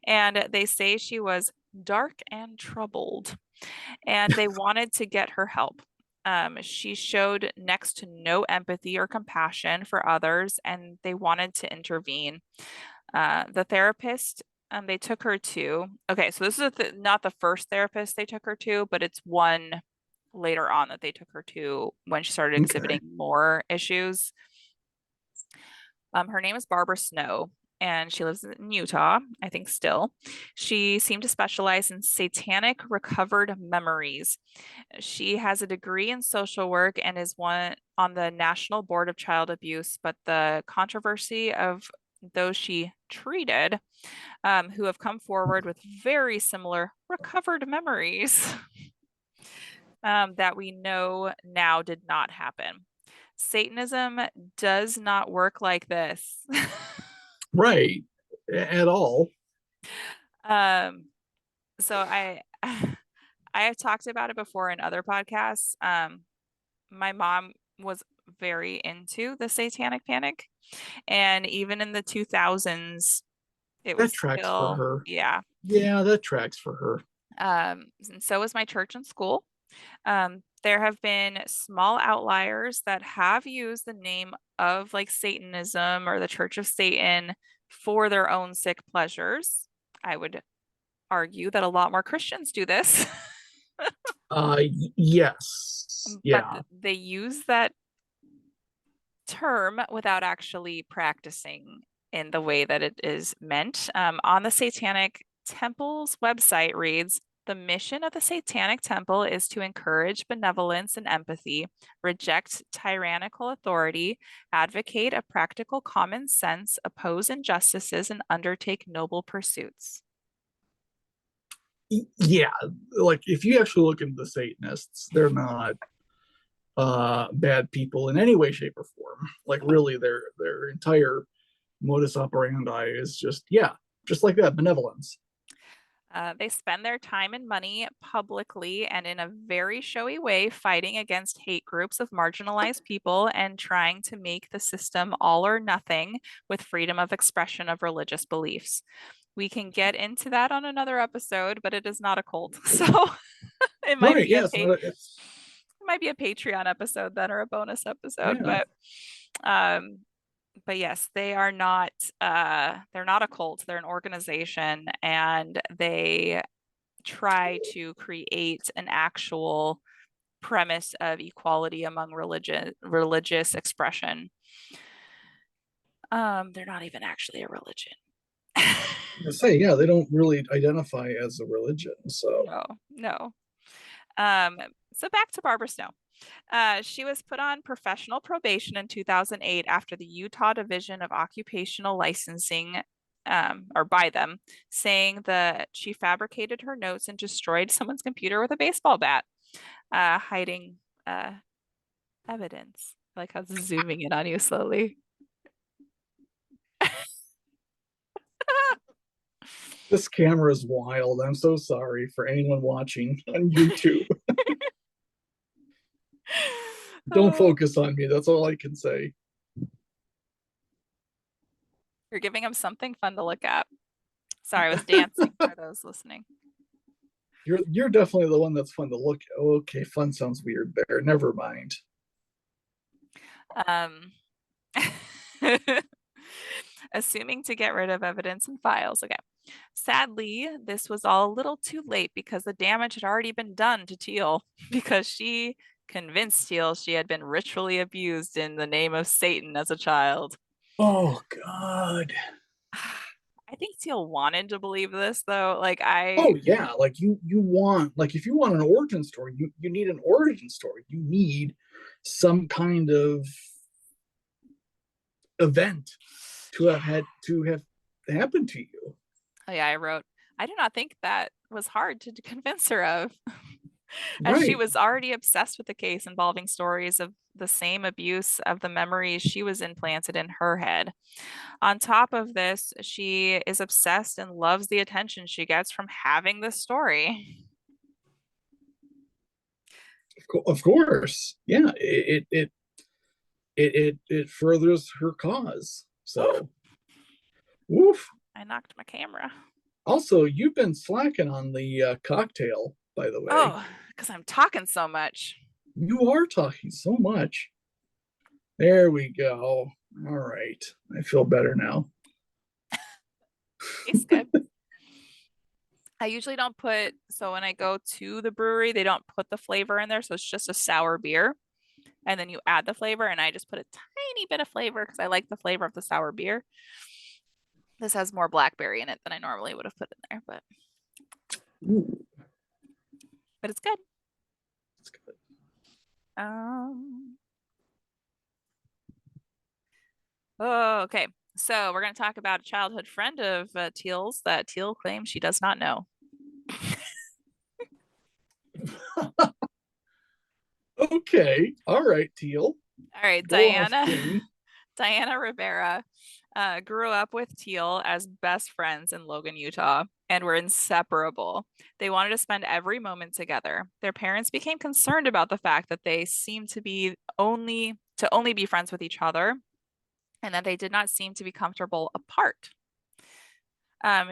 And they say she was dark and troubled, and they wanted to get her help. She showed next to no empathy or compassion for others, and they wanted to intervene. The therapist they took her to, okay, so this is not the first therapist they took her to, but it's one later on that they took her to when she started Okay. exhibiting more issues. Her name is Barbara Snow. and she lives in Utah, I think still. She seemed to specialize in satanic recovered memories. She has a degree in social work and is one on the National Board of Child Abuse, but the controversy of those she treated, who have come forward with very similar recovered memories that we know now did not happen. Satanism does not work like this. Right. At all. um, so I have talked about it before in other podcasts. My mom was very into the Satanic Panic, and even in the 2000s, it That was tracks for still, her. yeah. Yeah, that tracks for her. And so was my church and school. There have been small outliers that have used the name of like Satanism or the Church of Satan for their own sick pleasures. I would argue that a lot more Christians do this, Yes. but Yeah. they use that term without actually practicing in the way that it is meant. On the Satanic Temple's website reads, the mission of the Satanic Temple is to encourage benevolence and empathy, reject tyrannical authority, advocate a practical common sense, oppose injustices, and undertake noble pursuits. Yeah. Like if you actually look into the Satanists, they're not bad people in any way, shape, or form. Like really their entire modus operandi is just, yeah, just like that, benevolence. They spend their time and money publicly and in a very showy way fighting against hate groups of marginalized people and trying to make the system all or nothing with freedom of expression of religious beliefs. We can get into that on another episode, but it is not a cult. So it might Right. be Yeah. a It's not it's it might be a Patreon episode then or a bonus episode, yeah. um but yes, they're not a cult, they're an organization, and they try to create an actual premise of equality among religious expression. They're not even actually a religion. I say, yeah, they don't really identify as a religion. So No, no. Um, so back to Barbara Snow. She was put on professional probation in 2008 after the Utah Division of Occupational Licensing, or by them, saying that she fabricated her notes and destroyed someone's computer with a baseball bat, hiding uh, evidence. I like how it's zooming in on you slowly. this camera is wild. I'm so sorry for anyone watching on YouTube. Don't Oh, focus on me. That's all I can say. you're giving him something fun to look at. Sorry, I was dancing for those listening. You're definitely the one that's fun to look at. Okay, fun sounds weird there. Never mind. Um, assuming to get rid of evidence and files. Okay. Sadly, this was all a little too late because the damage had already been done to Teal because she convinced Teal she had been ritually abused in the name of Satan as a child. Oh God. I think Teal wanted to believe this though. Oh yeah, like you want, like if you want an origin story, you need an origin story. You need some kind of event to have happened to you. Oh yeah, I wrote, I do not think that was hard to convince her of, as she Right. was already obsessed with the case involving stories of the same abuse of the memories she was implanted in her head. On top of this, she is obsessed and loves the attention she gets from having this story. Of course. Yeah. It furthers her cause. Oof, So woof. I knocked my camera. Also, you've been slacking on the cocktail, by the way. Oh, because I'm talking so much. You are talking so much. There we go. All right. I feel better now. Tastes good. I usually don't put, so when I go to the brewery, they don't put the flavor in there. So it's just a sour beer. And then you add the flavor, and I just put a tiny bit of flavor because I like the flavor of the sour beer. This has more blackberry in it than I normally would have put in there, Ooh, but it's good. that's good. Um, oh, okay. So we're going to talk about a childhood friend of Teal's that Teal claims she does not know. Okay. All right, Teal. All right, Go off, Diana. Queen. Diana Rivera grew up with Teal as best friends in Logan, Utah, and were inseparable. They wanted to spend every moment together. Their parents became concerned about the fact that they seemed to only be friends with each other, and that they did not seem to be comfortable apart.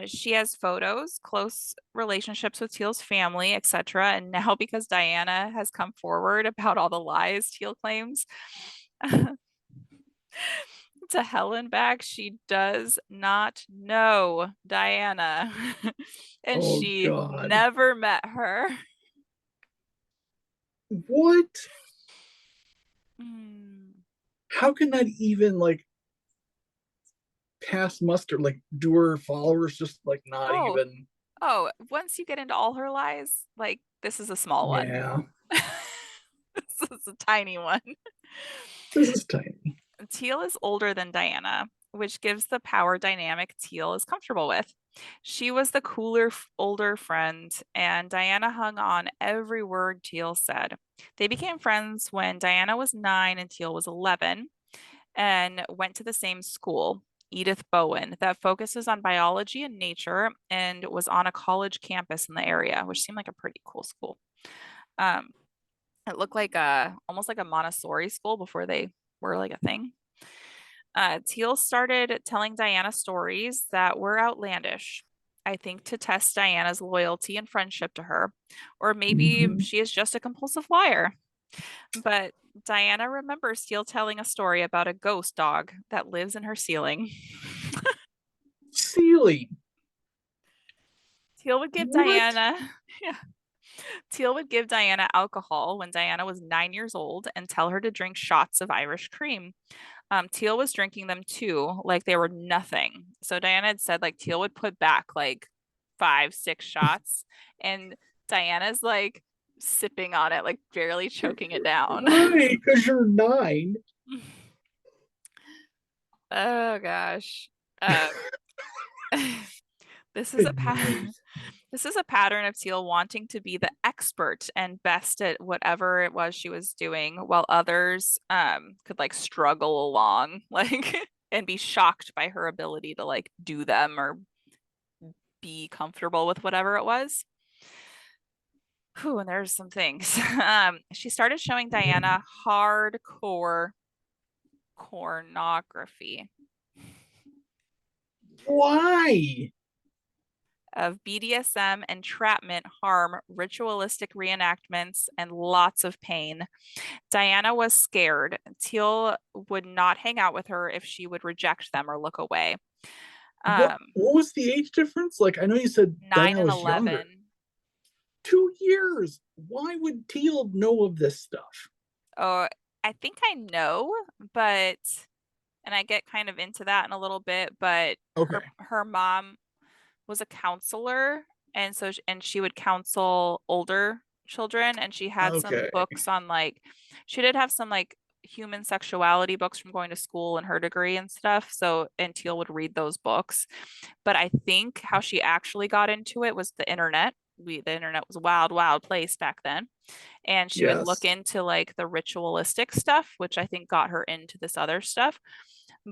She has photos, close relationships with Teal's family, etc. And now, because Diana has come forward about all the lies Teal claims to hell and back, she does not know Diana. And Oh she God. never met her. What? Hmm. How can that even like pass muster? Like, do her followers just like not Oh, even? oh, once you get into all her lies, like this is a small one. Yeah, This is a tiny one. this is tiny. Teal is older than Diana, which gives the power dynamic Teal is comfortable with. She was the cooler, older friend, and Diana hung on every word Teal said. They became friends when Diana was 9 and Teal was 11, and went to the same school, Edith Bowen, that focuses on biology and nature and was on a college campus in the area, which seemed like a pretty cool school. Um, it looked like almost like a Montessori school before they were like a thing. Teal started telling Diana stories that were outlandish. I think to test Diana's loyalty and friendship to her, or maybe Mhm. she is just a compulsive liar. But Diana remembers Teal telling a story about a ghost dog that lives in her ceiling. Ceiling. Teal would give What? Diana, yeah, Teal would give Diana alcohol when Diana was 9 years old and tell her to drink shots of Irish cream. Teal was drinking them too, like they were nothing. So Diana had said like Teal would put back like 5, 6 shots, and Diana's like sipping on it, like barely choking it down. Right, because you're 9. Oh gosh. Um, this is a Good pattern. night. This is a pattern of Teal wanting to be the expert and best at whatever it was she was doing, while others could like struggle along, like and be shocked by her ability to like do them or be comfortable with whatever it was. Whew, and there's some things. She started showing Diana hardcore pornography Why? of BDSM, entrapment, harm, ritualistic reenactments, and lots of pain. Diana was scared. Teal would not hang out with her if she would reject them or look away. What? Um, What was the age difference? Like, I know you said nine Diana and was younger. 11. 2 years. Why would Teal know of this stuff? Oh, I think I know, but and I get kind of into that in a little bit, but Okay. her mom was a counselor, and so and she would counsel older children, and she had some Okay. books on like she did have some like human sexuality books from going to school and her degree and stuff. So and Teal would read those books. But I think how she actually got into it was the internet. The internet was a wild, wild place back then. And she would look Yes. into like the ritualistic stuff, which I think got her into this other stuff.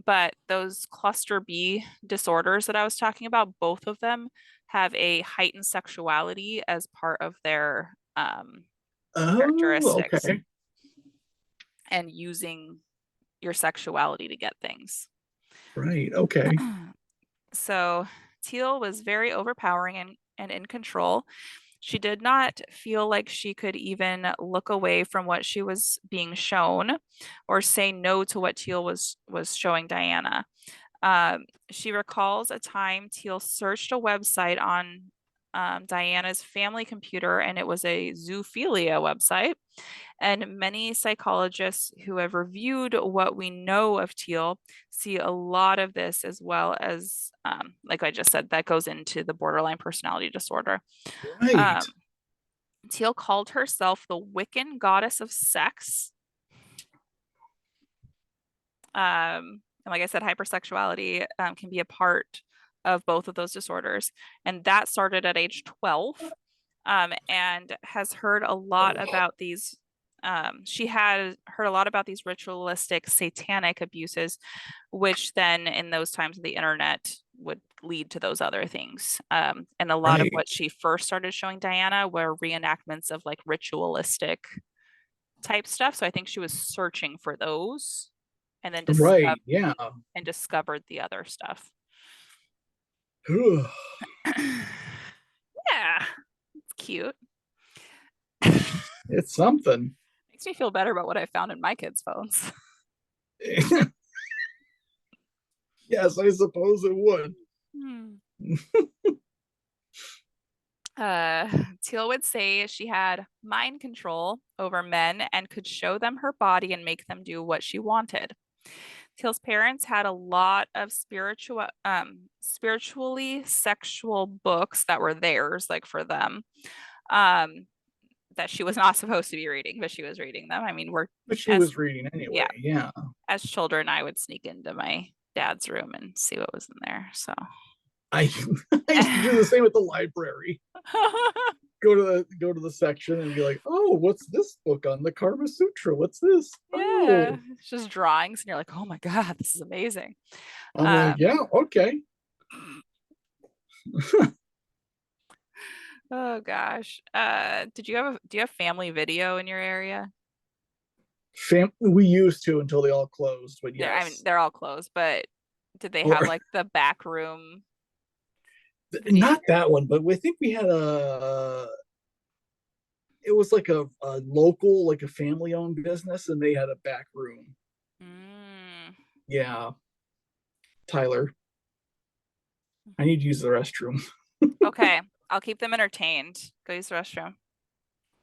But those cluster B disorders that I was talking about, both of them have a heightened sexuality as part of their Oh, characteristics, okay. and using your sexuality to get things. Right. Okay. So Teal was very overpowering and in control. She did not feel like she could even look away from what she was being shown or say no to what Teal was showing Diana. She recalls a time Teal searched a website on Diana's family computer, and it was a zoophilia website. And many psychologists who have reviewed what we know of Teal see a lot of this, as well as, like I just said, that goes into the borderline personality disorder. Right. Um, Teal called herself the Wiccan goddess of sex. And like I said, hypersexuality can be a part of both of those disorders. And that started at age 12, and has heard a lot about these. She had heard a lot about these ritualistic satanic abuses, which then in those times of the internet would lead to those other things. And a lot of what Right. she first started showing Diana were reenactments of like ritualistic type stuff. So I think she was searching for those and then Right. Yeah. discovered the other stuff. Ugh. Yeah, it's cute. It's something. Makes me feel better about what I found in my kids' phones. Yes, I suppose it would. Hmm. Uh, Teal would say she had mind control over men and could show them her body and make them do what she wanted. Teal's parents had a lot of spiritually sexual books that were theirs, like for them, um, that she was not supposed to be reading, but she was reading them. I mean, we're But she as was reading yeah, anyway. Yeah. as children, I would sneak into my dad's room and see what was in there. So I I used to do the same at the library. Go to the section and be like, oh, what's this book on the Karma Sutra? What's this? yeah, Oh, it's just drawings, and you're like, oh my God, this is amazing. I'm like, Um, yeah, okay. oh gosh. Do you have family video in your area? We used to until they all closed, but I mean, yes. they're all closed, but did they have Or like the back room video? not that one, but I think we had a it was like a local, like a family owned business, and they had a back room. Mm. Yeah, Tyler, I need to use the restroom. Okay, I'll keep them entertained. Go use the restroom.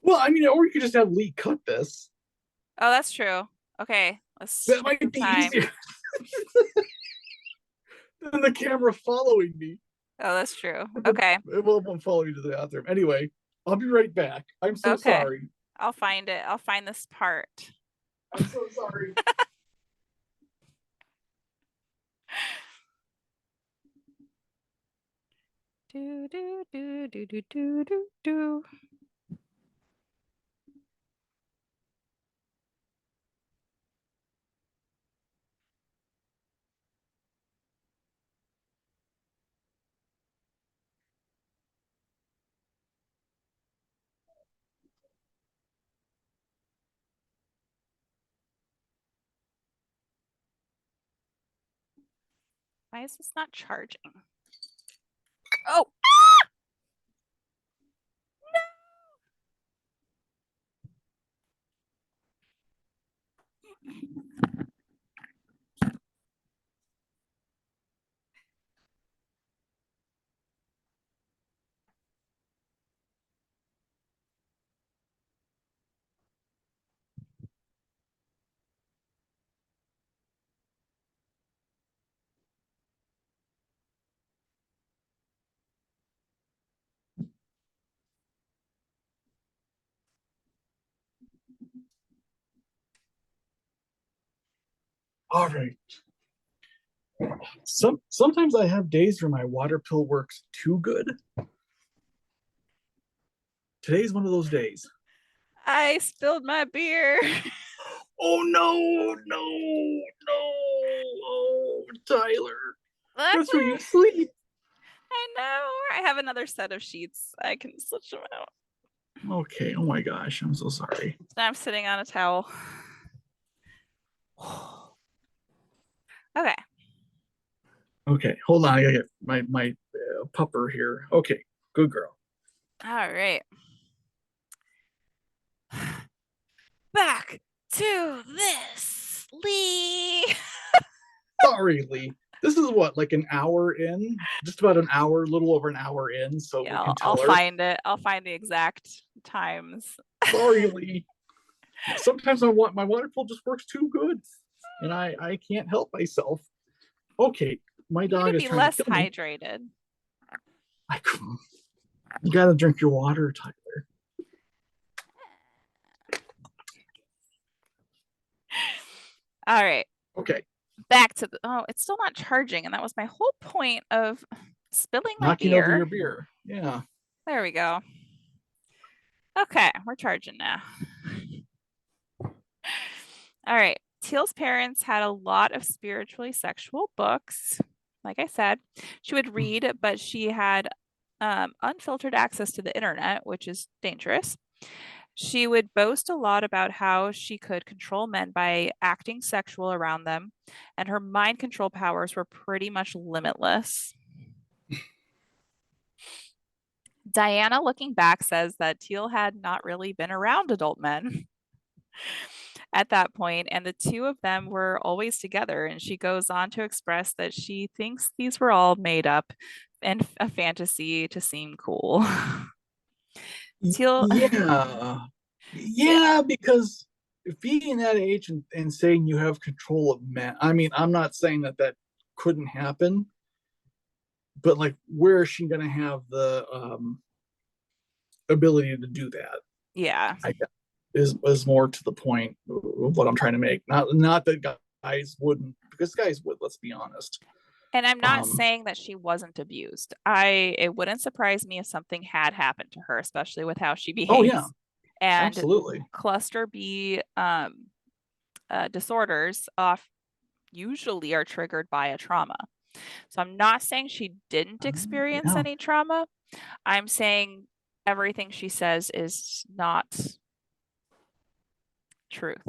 Well, I mean, or you could just have Lee cut this. Oh, that's true. Okay, let's That check the might be time. easier than the camera following me. Oh, that's true. It Okay. won't follow you to the bathroom. Anyway, I'll be right back. I'm so Okay. sorry. I'll find it. I'll find this part. I'm so sorry. Do do do do do do do do. Why is this not charging? Oh, All right. Sometimes I have days where my water pill works too good. Today's one of those days. I spilled my beer. Oh no, no, no. Oh, Tyler. That's That's where you right. sleep. I know. I have another set of sheets. I can switch them out. Okay. Oh my gosh. I'm so sorry. Now I'm sitting on a towel. Okay. Okay. Hold on. I gotta get my pupper here. Okay. Good girl. All right. Back to this, Lee. Sorry, Lee. This is what, like an hour in, just about an hour, a little over an hour in, so we Yeah, can I'll tell her. find it. I'll find the exact times. Sorry, Lee. Sometimes my water pool just works too good, and I can't help myself. Okay, my You need dog to is be trying to less kill me. hydrated. I, you gotta drink your water, Tyler. All right, Okay, back to the, oh, it's still not charging, and that was my whole point of spilling my knocking over beer. your beer. Yeah. There we go. Okay, we're charging now. All right. Teal's parents had a lot of spiritually sexual books. Like I said, she would read, but she had unfiltered access to the internet, which is dangerous. She would boast a lot about how she could control men by acting sexual around them, and her mind control powers were pretty much limitless. Diana, looking back, says that Teal had not really been around adult men at that point, and the two of them were always together. And she goes on to express that she thinks these were all made up and a fantasy to seem cool. Teal, Yeah. yeah, Yeah, because being that age and saying you have control of men, I mean, I'm not saying that that couldn't happen, but like, where is she going to have the ability to do that? yeah. I guess is more to the point of what I'm trying to make. Not that guys wouldn't, because guys would. Let's be honest. And I'm not Um. saying that she wasn't abused. It wouldn't surprise me if something had happened to her, especially with how she Oh yeah, behaves. And absolutely. cluster B disorders off usually are triggered by a trauma. So I'm not saying she didn't experience Yeah. any trauma. I'm saying everything she says is not truth.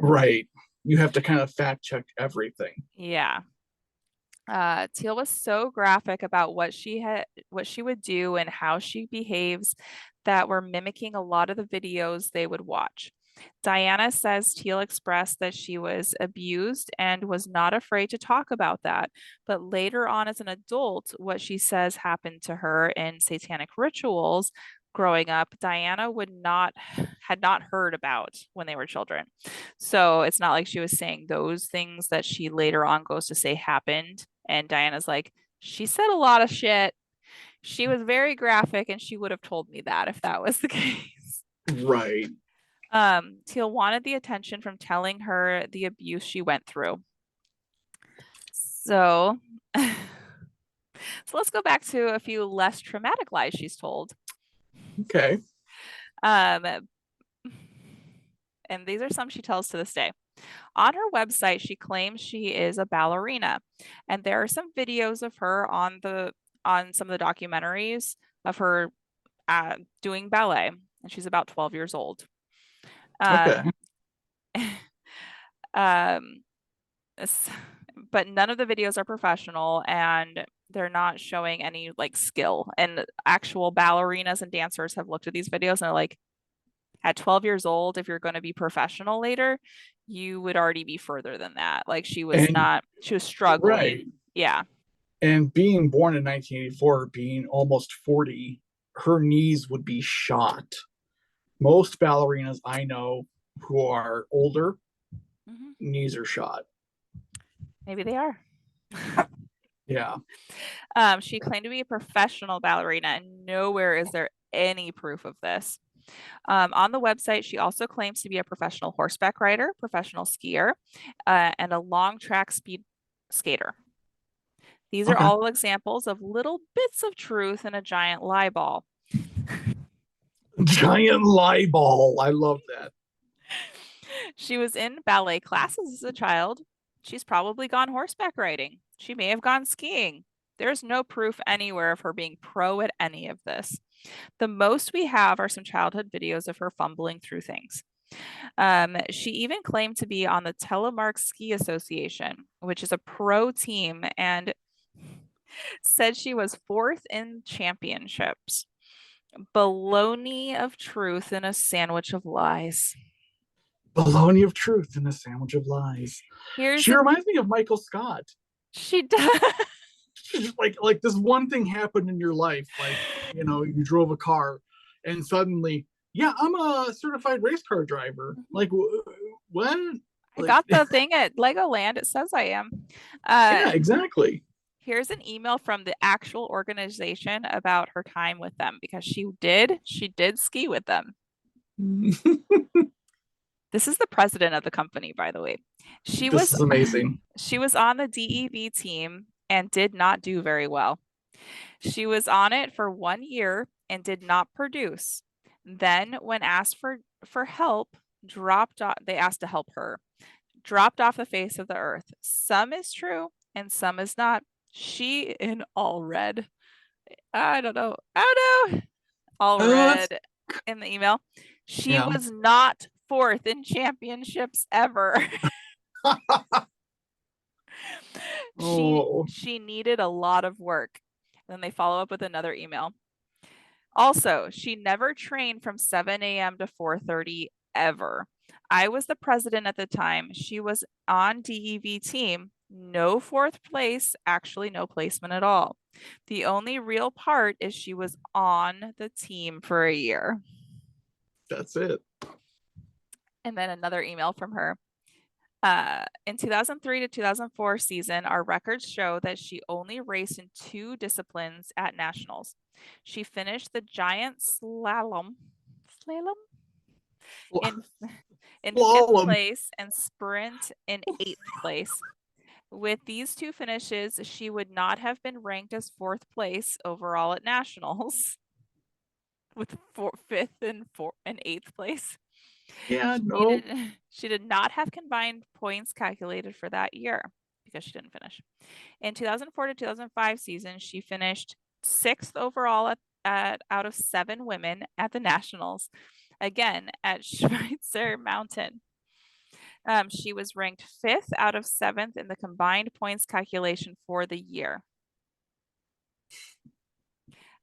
Right. You have to kind of fact check everything. Yeah. Teal was so graphic about what she would do and how she behaves that were mimicking a lot of the videos they would watch. Diana says Teal expressed that she was abused and was not afraid to talk about that. But later on, as an adult, what she says happened to her in satanic rituals growing up, Diana would not had not heard about when they were children. So it's not like she was saying those things that she later on goes to say happened. And Diana's like, she said a lot of shit. She was very graphic and she would have told me that if that was the case. Right. Teal wanted the attention from telling her the abuse she went through. So, so let's go back to a few less traumatic lies she's told. Okay. Um, and these are some she tells to this day. On her website, she claims she is a ballerina, and there are some videos of her on some of the documentaries of her doing ballet, and she's about 12 years old. Okay. Um, um, but none of the videos are professional, and they're not showing any like skill. And actual ballerinas and dancers have looked at these videos and they're like, at 12 years old, if you're going to be professional later, you would already be further than that. Like And she was right. struggling. Yeah. And being born in 1984, being almost 40, her knees would be shot. Most ballerinas I know who are older, Mhm. knees are shot. Maybe they are. Yeah. She claimed to be a professional ballerina, and nowhere is there any proof of this. On the website, she also claims to be a professional horseback rider, professional skier, and a long track speed skater. These are Okay. all examples of little bits of truth in a giant lie ball. Giant lie ball. I love that. She was in ballet classes as a child. She's probably gone horseback riding. She may have gone skiing. There's no proof anywhere of her being pro at any of this. The most we have are some childhood videos of her fumbling through things. She even claimed to be on the Telemark Ski Association, which is a pro team, and said she was fourth in championships. Baloney of truth in a sandwich of lies. Bologna of truth in a sandwich of lies. Here's She a reminds me of Michael Scott. She does. Like this one thing happened in your life, like you drove a car, and suddenly, yeah, I'm a certified race car driver. Like what? I Like got the thing at Legoland. It says I am. Uh, yeah, exactly. Here's an email from the actual organization about her time with them because she did ski with them. This is the president of the company, by the way. She This was is amazing. she was on the DEV team and did not do very well. She was on it for 1 year and did not produce. Then, when asked for help, dropped off. They asked to help her. Dropped off the face of the earth. Some is true and some is not. She in all red. I don't know. I don't know. All That's red in the email. She yeah. was not fourth in championships ever. she Oh she needed a lot of work. Then they follow up with another email. Also, she never trained from 7 a.m. to 4:30 ever. I was the president at the time. She was on DEV team. No fourth place, actually no placement at all. The only real part is she was on the team for a year. that's it. And then another email from her. In 2003 to 2004 season, our records show that she only raced in two disciplines at nationals. She finished the giant slalom in in fifth Slalom. place and sprint in eighth place. With these two finishes, she would not have been ranked as fourth place overall at nationals, with fifth and eighth place. Yeah, She no. did she did not have combined points calculated for that year because she didn't finish. In 2004 to 2005 season, she finished sixth overall at out of seven women at the nationals, again at Schweitzer Mountain. She was ranked fifth out of seventh in the combined points calculation for the year.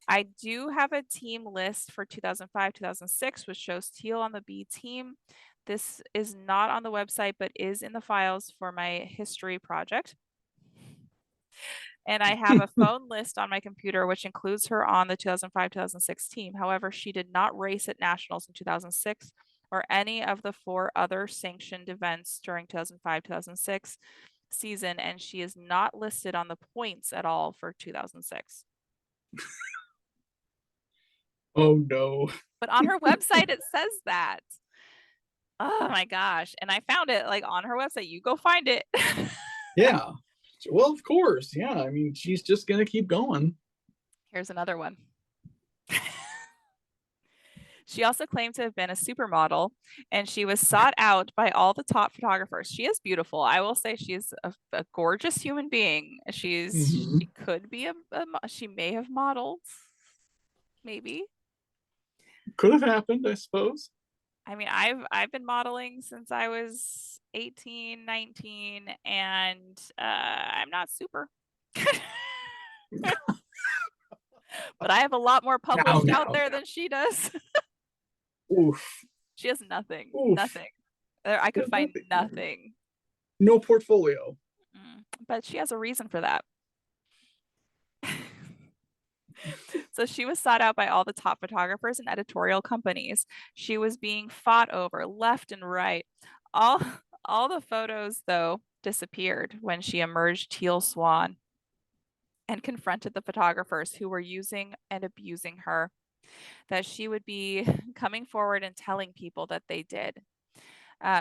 I do have a team list for 2005, 2006, which shows Teal on the B team. This is not on the website, but is in the files for my history project. And I have a phone list on my computer, which includes her on the 2005, 2006 team. However, she did not race at nationals in 2006 or any of the four other sanctioned events during 2005, 2006 season, and she is not listed on the points at all for 2006. Oh no. But on her website, it says that. Oh my gosh. And I found it like on her website. You go find it. Yeah. Well, of course. Yeah. I mean, she's just gonna keep going. Here's another one. She also claimed to have been a supermodel and she was sought out by all the top photographers. She is beautiful. I will say she is a gorgeous human being. She Hmm. could be she may have modeled, maybe. Could have happened, I suppose. I mean, I've been modeling since I was 18, 19, and I'm not super. But I have a lot more Now, published out now, there now. than she does. Oof. She has nothing, Oof. nothing. I could find nothing. No portfolio. But she has a reason for that. So she was sought out by all the top photographers and editorial companies. She was being fought over left and right. All all the photos though disappeared when she emerged Teal Swan and confronted the photographers who were using and abusing her, that she would be coming forward and telling people that they did.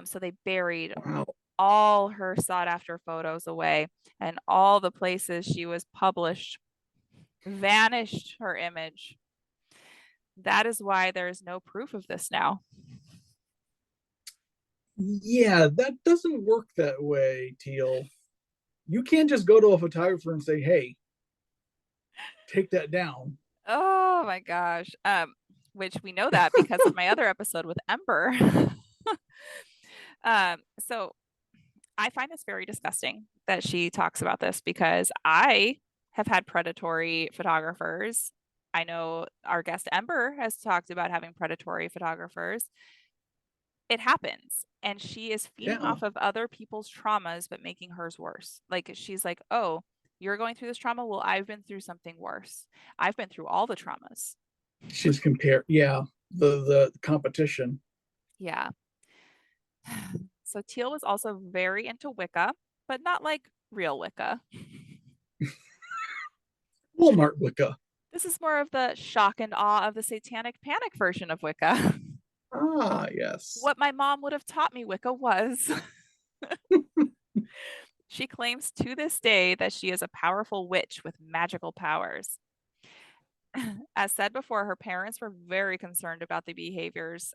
So they buried Wow. all her sought after photos away, and all the places she was published vanished her image. That is why there is no proof of this now. Yeah, that doesn't work that way, Teal. You can't just go to a photographer and say, "Hey, take that down." Oh my gosh. Which we know that because of my other episode with Ember. So I find this very disgusting that she talks about this because I have had predatory photographers. I know our guest Ember has talked about having predatory photographers. it happens. And she is feeding Yeah, off of other people's traumas, but making hers worse. Like she's like, oh, you're going through this trauma. Well, I've been through something worse. I've been through all the traumas. she's compared. Yeah, the competition. Yeah. So Teal was also very into Wicca, but not like real Wicca. Walmart Wicca. This is more of the shock and awe of the satanic panic version of Wicca. Ah, yes. What my mom would have taught me Wicca was. She claims to this day that she is a powerful witch with magical powers. As said before, her parents were very concerned about the behaviors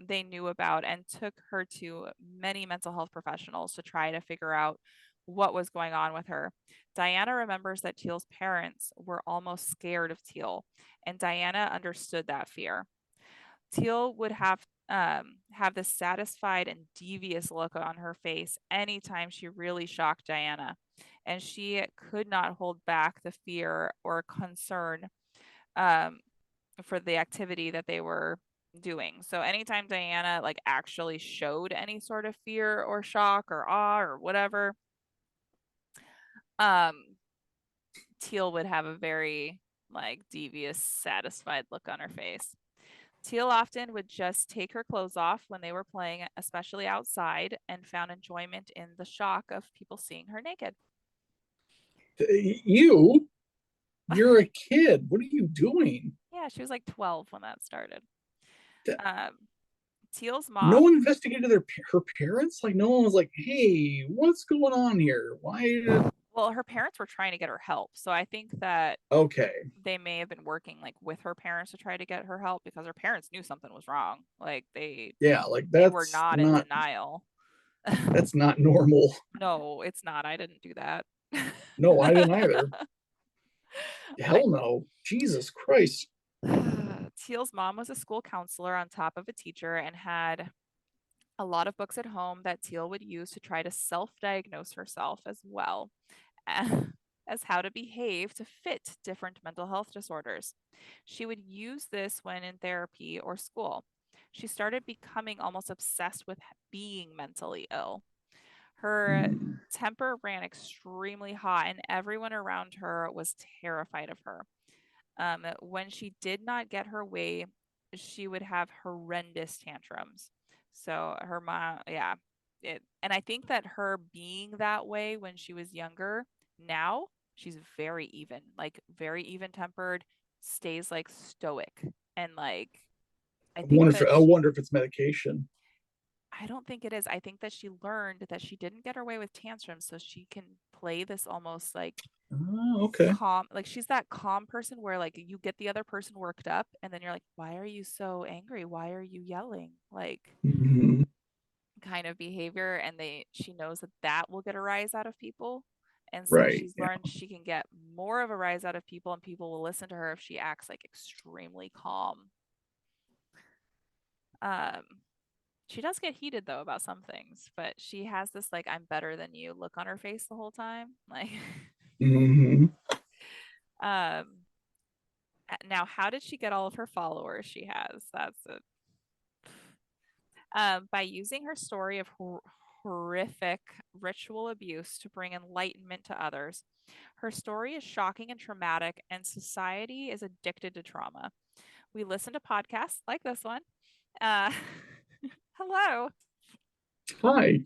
they knew about and took her to many mental health professionals to try to figure out what was going on with her. Diana remembers that Teal's parents were almost scared of Teal, and Diana understood that fear. Teal would have this satisfied and devious look on her face anytime she really shocked Diana, and she could not hold back the fear or concern um, for the activity that they were doing. So anytime Diana like actually showed any sort of fear or shock or awe or whatever, um, Teal would have a very like devious, satisfied look on her face. Teal often would just take her clothes off when they were playing, especially outside, and found enjoyment in the shock of people seeing her naked. You, you're a kid. What are you doing? Yeah, she was like 12 when that started. Um, Teal's No mom, one investigated her parents. Like no one was like, "Hey, what's going on here? Why?" well, her parents were trying to get her help. So I think that Okay, they may have been working like with her parents to try to get her help because her parents knew something was wrong. Like yeah, like they were not in denial. that's not normal. No, it's not. I didn't do that. No, I didn't either. I Hell no. Jesus Christ. Teal's mom was a school counselor on top of a teacher and had a lot of books at home that Teal would use to try to self-diagnose herself as well as how to behave to fit different mental health disorders. She would use this when in therapy or school. She started becoming almost obsessed with being mentally ill. Her Mm. temper ran extremely hot, and everyone around her was terrified of her. When she did not get her way, she would have horrendous tantrums. So her mom, yeah, and I think that her being that way when she was younger, now she's very even, like very even tempered, stays like stoic, and like I think that I wonder if it's medication. I don't think it is. I think that she learned that she didn't get her way with tantrums, so she can play this almost like Oh, okay. calm, like she's that calm person where like you get the other person worked up and then you're like, why are you so angry, why are you yelling, like Mhm. kind of behavior, and she knows that that will get a rise out of people, and so Right. she's Yeah. learned she can get more of a rise out of people and people will listen to her if she acts like extremely calm. um she does get heated though about some things, but she has this like I'm better than you look on her face the whole time, like Hmm. um now, how did she get all of her followers she has? That's it. By using her story of horrific ritual abuse to bring enlightenment to others. Her story is shocking and traumatic, and society is addicted to trauma. We listen to podcasts like this one. Uh, hello. Hi.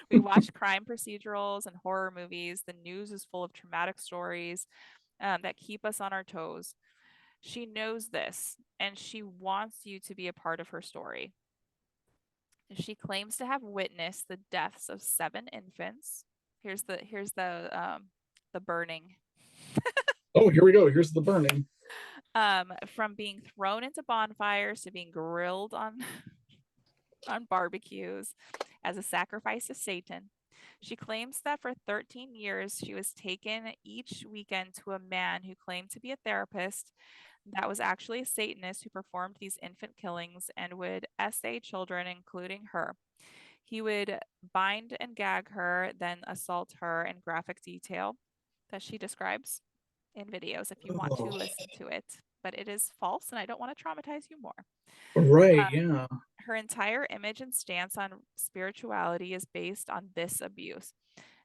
We watch crime procedurals and horror movies. The news is full of traumatic stories that keep us on our toes. She knows this, and she wants you to be a part of her story. She claims to have witnessed the deaths of 7 infants. Here's the burning. Oh, here we go. Here's the burning. From being thrown into bonfires to being grilled on on barbecues as a sacrifice to Satan. She claims that for 13 years she was taken each weekend to a man who claimed to be a therapist that was actually a Satanist who performed these infant killings and would essay children, including her. He would bind and gag her, then assault her in graphic detail that she describes in videos if you want to Oh, listen to it. But it is false, and I don't want to traumatize you more. right. Um, Yeah. Her entire image and stance on spirituality is based on this abuse.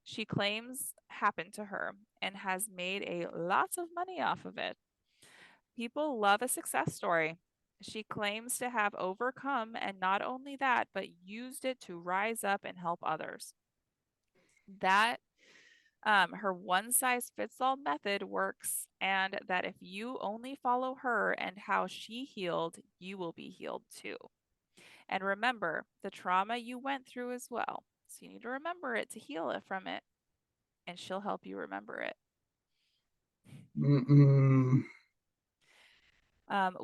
She claims happened to her and has made a lots of money off of it. People love a success story. She claims to have overcome, and not only that, but used it to rise up and help others. That her one size fits all method works, and that if you only follow her and how she healed, you will be healed too. And remember the trauma you went through as well. So you need to remember it to heal it from it, and she'll help you remember it. Mm-mm.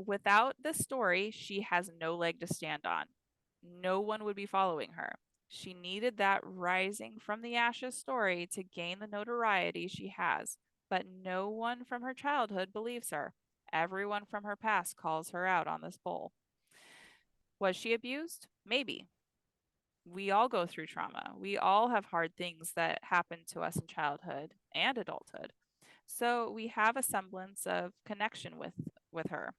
Without the story, she has no leg to stand on. No one would be following her. She needed that rising from the ashes story to gain the notoriety she has, but no one from her childhood believes her. Everyone from her past calls her out on this bull. Was she abused? Maybe. We all go through trauma. We all have hard things that happen to us in childhood and adulthood. So we have a semblance of connection with her.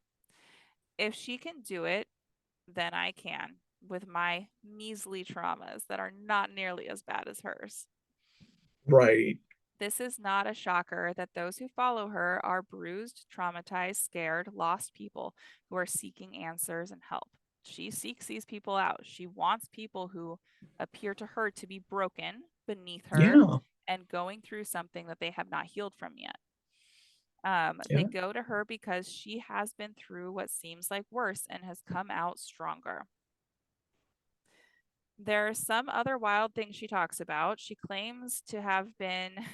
If she can do it, then I can with my measly traumas that are not nearly as bad as hers. Right. This is not a shocker that those who follow her are bruised, traumatized, scared, lost people who are seeking answers and help. She seeks these people out. She wants people who appear to her to be broken beneath her Yeah. and going through something that they have not healed from yet. They Yeah. go to her because she has been through what seems like worse and has come out stronger. There are some other wild things she talks about. She claims to have been,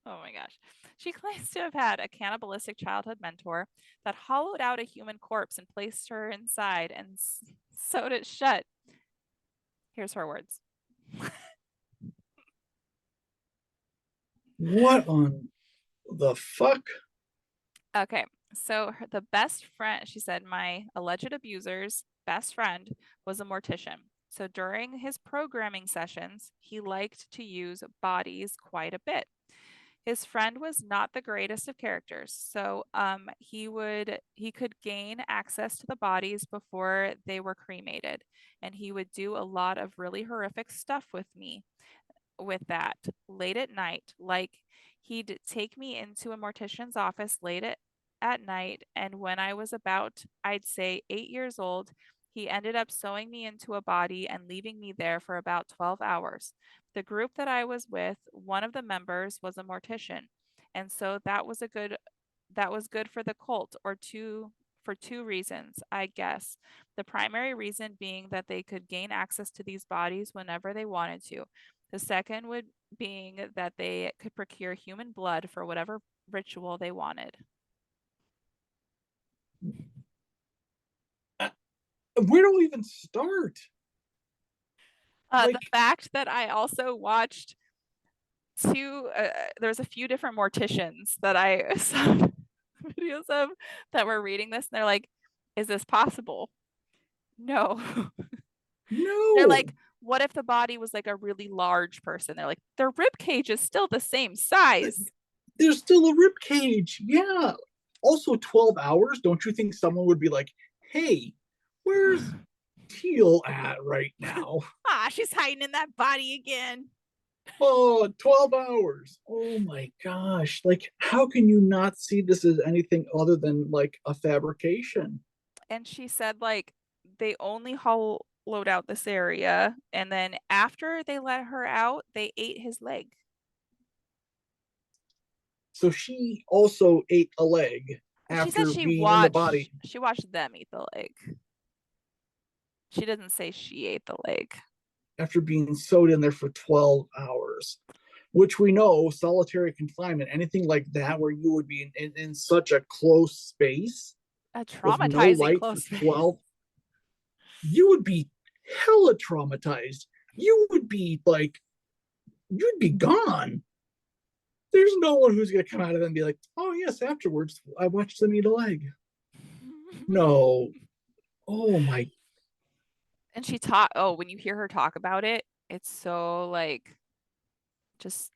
oh my gosh, she claims to have had a cannibalistic childhood mentor that hollowed out a human corpse and placed her inside and sewed it shut. Here's her words. What on the fuck? Okay, so the best friend, she said, my alleged abuser's best friend was a mortician. So during his programming sessions, he liked to use bodies quite a bit. His friend was not the greatest of characters, so he could gain access to the bodies before they were cremated, and he would do a lot of really horrific stuff with me with that late at night. Like he'd take me into a mortician's office at night, and when I was about, I'd say 8 years old, he ended up sewing me into a body and leaving me there for about 12 hours. The group that I was with, one of the members was a mortician, and so that was good for the cult or two for two reasons, I guess. The primary reason being that they could gain access to these bodies whenever they wanted to. The second would being that they could procure human blood for whatever ritual they wanted. Uh, Where do we even start? The Like, fact that I also watched there's a few different morticians that I saw videos of that were reading this, and they're like, is this possible? No. They're no, like, what if the body was like a really large person? They're like, their rib cage is still the same size. there's still a rib cage. Yeah. Also, 12 hours. Don't you think someone would be like, hey, where's Teal at right now? Ah, she's hiding in that body again. Oh, 12 hours. Oh my gosh. Like, how can you not see this as anything other than like a fabrication? And she said like they only hollowed out this area, and then after they let her out, they ate his leg. So she also ate a leg She said after being in the body, she watched them eat the leg. She doesn't say she ate the leg. after being sewed in there for 12 hours, which we know solitary confinement, anything like that, where you would be in such a close space A with no traumatizing light for close space. 12, you would be hella traumatized. You would be like, you'd be gone. There's no one who's going to come out of it and be like, oh, yes, afterwards, I watched them eat a leg. No. Oh, my. And she taught, oh, when you hear her talk about it, it's so like, just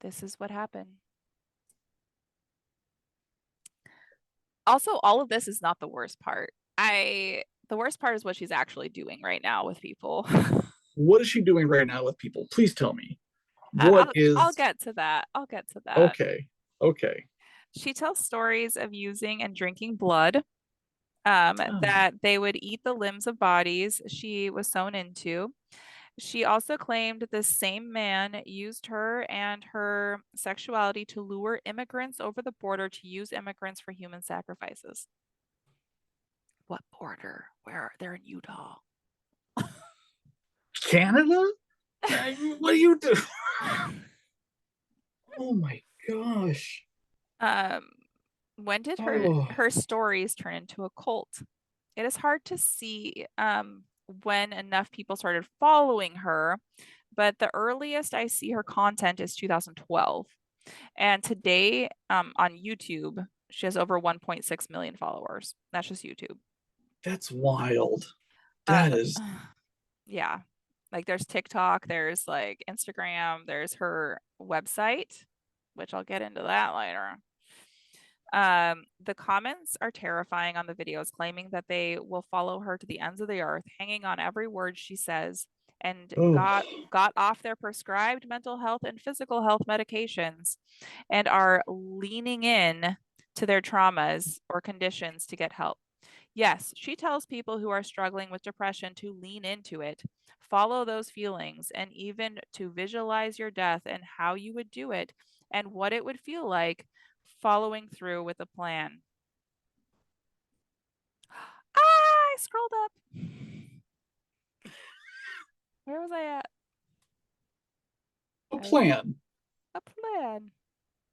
this is what happened. Also, all of this is not the worst part. The worst part is what she's actually doing right now with people. What is she doing right now with people? Please tell me. I'll What I'll is get to that. I'll get to that. okay? Okay. She tells stories of using and drinking blood, Oh, that they would eat the limbs of bodies she was sewn into. She also claimed this same man used her and her sexuality to lure immigrants over the border to use immigrants for human sacrifices. What border? Where? They're in Utah. Canada? What do you do? Oh my gosh. Um, when did Oh, her stories turn into a cult? It is hard to see when enough people started following her, but the earliest I see her content is 2012. And today, on YouTube, she has over 1.6 million followers. That's just YouTube. that's wild. Uh, That is yeah. Like there's TikTok, there's like Instagram, there's her website, which I'll get into that later. The comments are terrifying on the videos, claiming that they will follow her to the ends of the earth, hanging on every word she says, and oh, got off their prescribed mental health and physical health medications and are leaning in to their traumas or conditions to get help. Yes, she tells people who are struggling with depression to lean into it, follow those feelings, and even to visualize your death and how you would do it and what it would feel like following through with a plan. I scrolled up. Where was I at? a I was plan. a plan.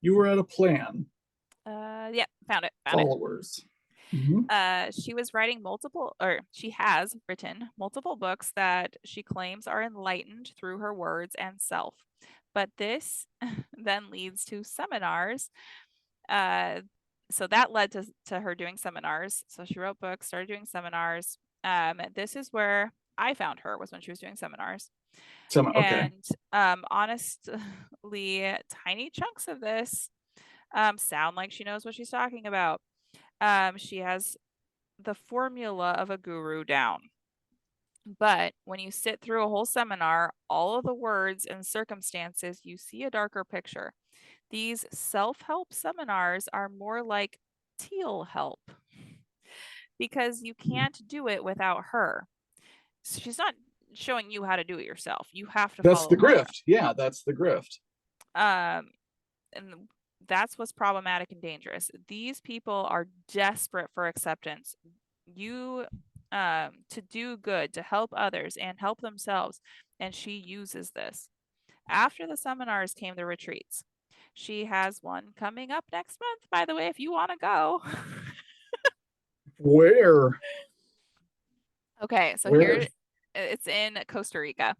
You were at a plan. Yeah, found it. Found it. Followers. Hmm. She was writing multiple, or she has written multiple books that she claims are enlightened through her words and self. But this then leads to seminars. Uh, so that led to her doing seminars. So she wrote books, started doing seminars. This is where I found her, was when she was doing seminars. Okay. And honestly, tiny chunks of this sound like she knows what she's talking about. She has the formula of a guru down. But when you sit through a whole seminar, all of the words and circumstances, you see a darker picture. These self help seminars are more like teal help because you can't do it without her. So she's not showing you how to do it yourself. You have to That's follow the her. grift. Yeah, that's the grift. Um, and that's what's problematic and dangerous. These people are desperate for acceptance. You to do good, to help others and help themselves, and she uses this. After the seminars came the retreats. She has one coming up next month, by the way, if you want to go. Where? Okay, so Where? here it's in Costa Rica.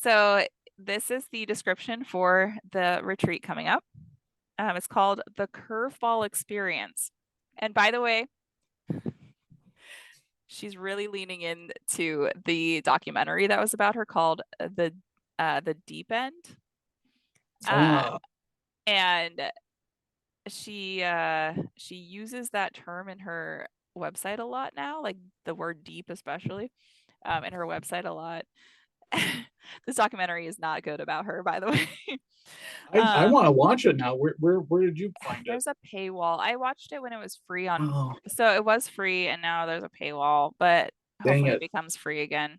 So this is the description for the retreat coming up. It's called the Curveball Experience. And by the way, she's really leaning into the documentary that was about her called the Deep End. Uh, Ah, and she uses that term in her website a lot now, like the word deep especially, in her website a lot. This documentary is not good about her, by the way. I um, want to watch it now. Where did you find it? there's a paywall. I watched it when it was free on, Oh, so it was free, and now there's a paywall, but dang hopefully it it. becomes free again.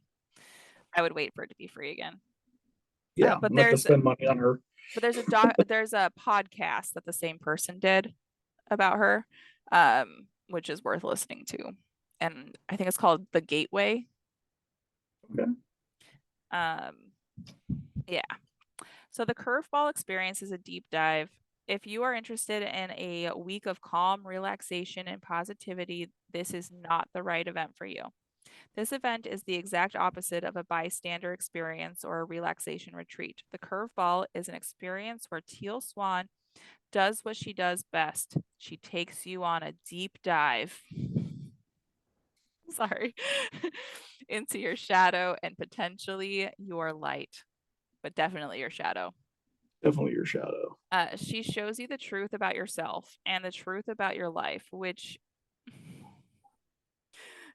I would wait for it to be free again. Yeah, I'm But gonna have to spend money on her. there's a podcast that the same person did about her, which is worth listening to. And I think it's called The Gateway. Okay. Um, yeah. So the curveball experience is a deep dive. If you are interested in a week of calm, relaxation, and positivity, this is not the right event for you. This event is the exact opposite of a bystander experience or a relaxation retreat. The curveball is an experience where Teal Swan does what she does best. She takes you on a deep dive. Sorry. Into your shadow and potentially your light, but definitely your shadow. Definitely your shadow. She shows you the truth about yourself and the truth about your life, which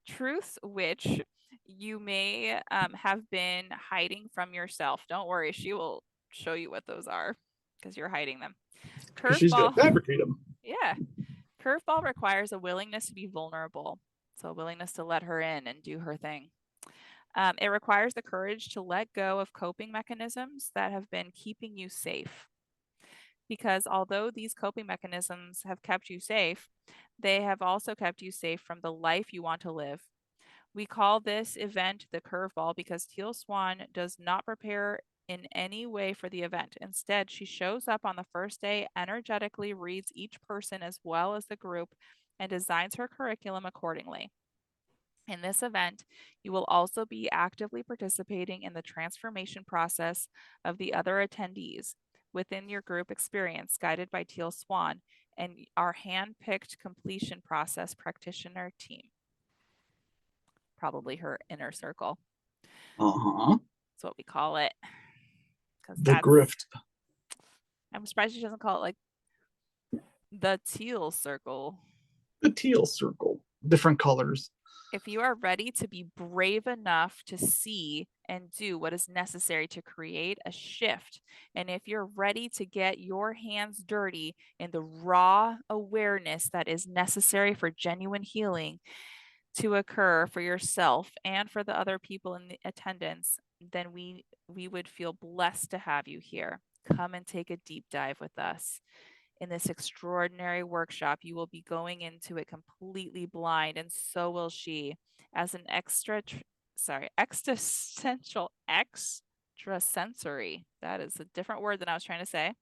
Truths which you may have been hiding from yourself. Don't worry, she will show you what those are because you're hiding them. Because she's gonna Curveball, fabricate them. yeah. Curveball requires a willingness to be vulnerable. So, a willingness to let her in and do her thing. It requires the courage to let go of coping mechanisms that have been keeping you safe. Because although these coping mechanisms have kept you safe, they have also kept you safe from the life you want to live. We call this event the curveball because Teal Swan does not prepare in any way for the event. Instead, she shows up on the first day, energetically reads each person as well as the group, and designs her curriculum accordingly. In this event, you will also be actively participating in the transformation process of the other attendees within your group experience, guided by Teal Swan and our hand-picked completion process practitioner team, probably her inner circle. Uh-huh. That's what we call it. Because The that's, grift. I'm surprised she doesn't call it like the teal circle. The teal circle. Different colors. If you are ready to be brave enough to see and do what is necessary to create a shift, and if you're ready to get your hands dirty in the raw awareness that is necessary for genuine healing to occur for yourself and for the other people in the attendance, then we would feel blessed to have you here. Come and take a deep dive with us. In this extraordinary workshop, you will be going into it completely blind, and so will she, as an extrasensory. That is a different word than I was trying to say.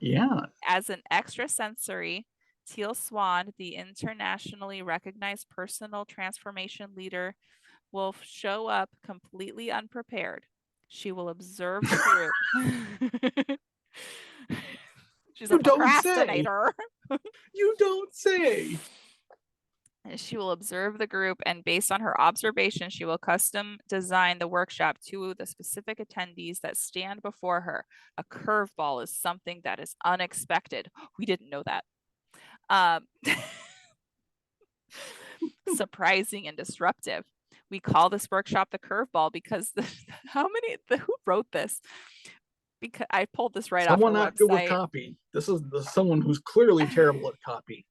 Yeah. As an extrasensory, Teal Swan, the internationally recognized personal transformation leader, will show up completely unprepared. She will observe the group. She's a You don't say. procrastinator. You don't say. She will observe the group, and based on her observation, she will custom design the workshop to the specific attendees that stand before her. A curveball is something that is unexpected. We didn't know that. Um, surprising and disruptive. We call this workshop the curveball because who wrote this? Because I pulled this right off her Someone not good with website. copy. This is someone who's clearly terrible at copy.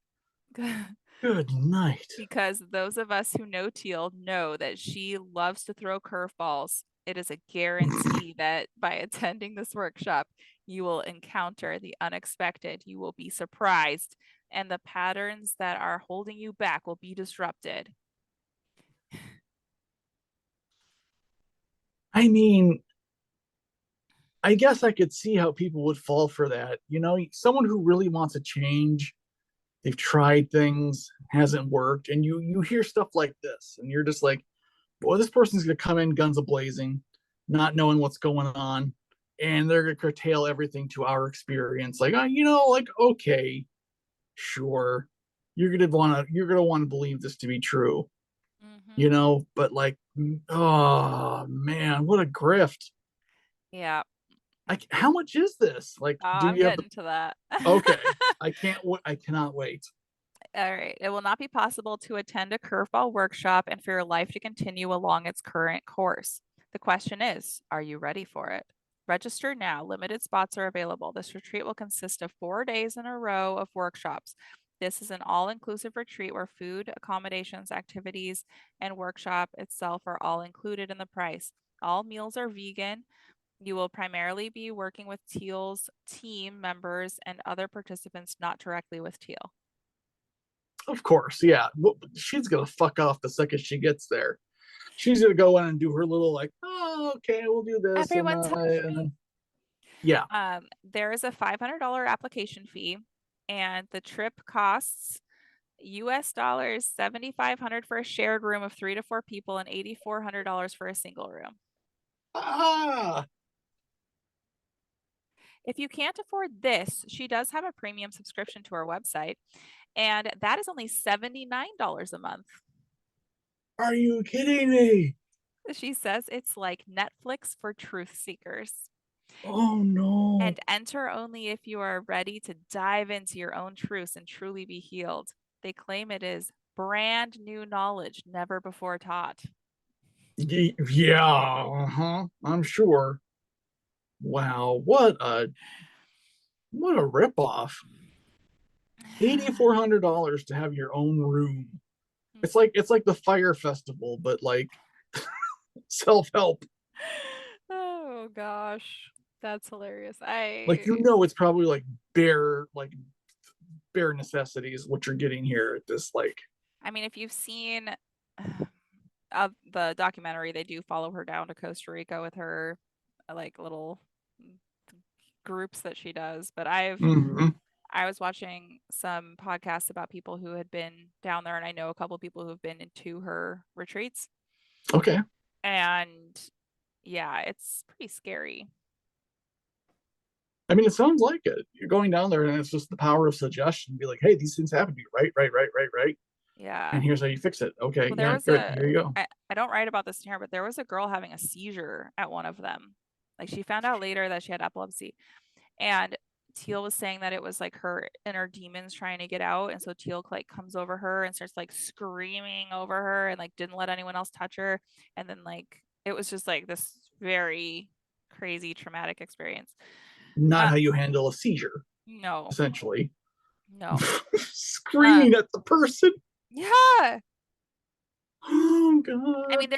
Good night. Because those of us who know Teal know that she loves to throw curveballs. It is a guarantee that by attending this workshop, you will encounter the unexpected. You will be surprised, and the patterns that are holding you back will be disrupted. I mean, I guess I could see how people would fall for that. Someone who really wants a change, they've tried things, hasn't worked, and you hear stuff like this, and you're just like, boy, this person's gonna come in guns a blazing, not knowing what's going on, and they're gonna curtail everything to our experience. Like, like okay, sure, you're gonna want to believe this to be true, Mm-hmm. but like, oh man, what a grift. Yeah. Like, how much is this? Like, do I'm you have the getting to that. okay? I cannot wait. All right. It will not be possible to attend a curveball workshop and for your life to continue along its current course. The question is, are you ready for it? Register now. Limited spots are available. This retreat will consist of 4 days in a row of workshops. This is an all inclusive retreat where food, accommodations, activities, and workshop itself are all included in the price. All meals are vegan. You will primarily be working with Teal's team members and other participants not directly with Teal. Of course, yeah. Well, she's gonna fuck off the second she gets there. She's gonna go in and do her little like, oh, okay, we'll do this, Everyone touch and me. yeah. There is a $500 application fee, and the trip costs US dollars 7,500 for a shared room of 3 to 4 people and $8,400 for a single room. Ah, If you can't afford this, she does have a premium subscription to her website, and that is only $79 a month. are you kidding me? She says it's like Netflix for truth seekers. Oh no. And enter only if you are ready to dive into your own truths and truly be healed. They claim it is brand new knowledge never before taught. Yeah, uh-huh, I'm sure. Wow, what a ripoff. $8,400 to have your own room. It's like the fire festival, but like self-help. Oh gosh, that's hilarious. Like it's probably bare necessities what you're getting here at this like I mean, if you've seen of the documentary, they do follow her down to Costa Rica with her like little groups that she does. But mhm. I was watching some podcasts about people who had been down there, and I know a couple of people who have been into her retreats. Okay. And yeah, it's pretty scary. I mean, it sounds like it. You're going down there and it's just the power of suggestion. Be like, hey, these things happen to you, right, right, right, right, right. And Yeah. here's how you fix it. Okay, Well, there yeah, was good. Here you go. I don't write about this in here, but there was a girl having a seizure at one of them. Like she found out later that she had epilepsy. And Teal was saying that it was like her inner demons trying to get out. And so Teal like comes over her and starts like screaming over her and like didn't let anyone else touch her. And then like it was just like this very crazy traumatic experience. Not Uh how you handle a seizure, no, essentially. no. Uh Screaming at the person. yeah. Oh I God. mean,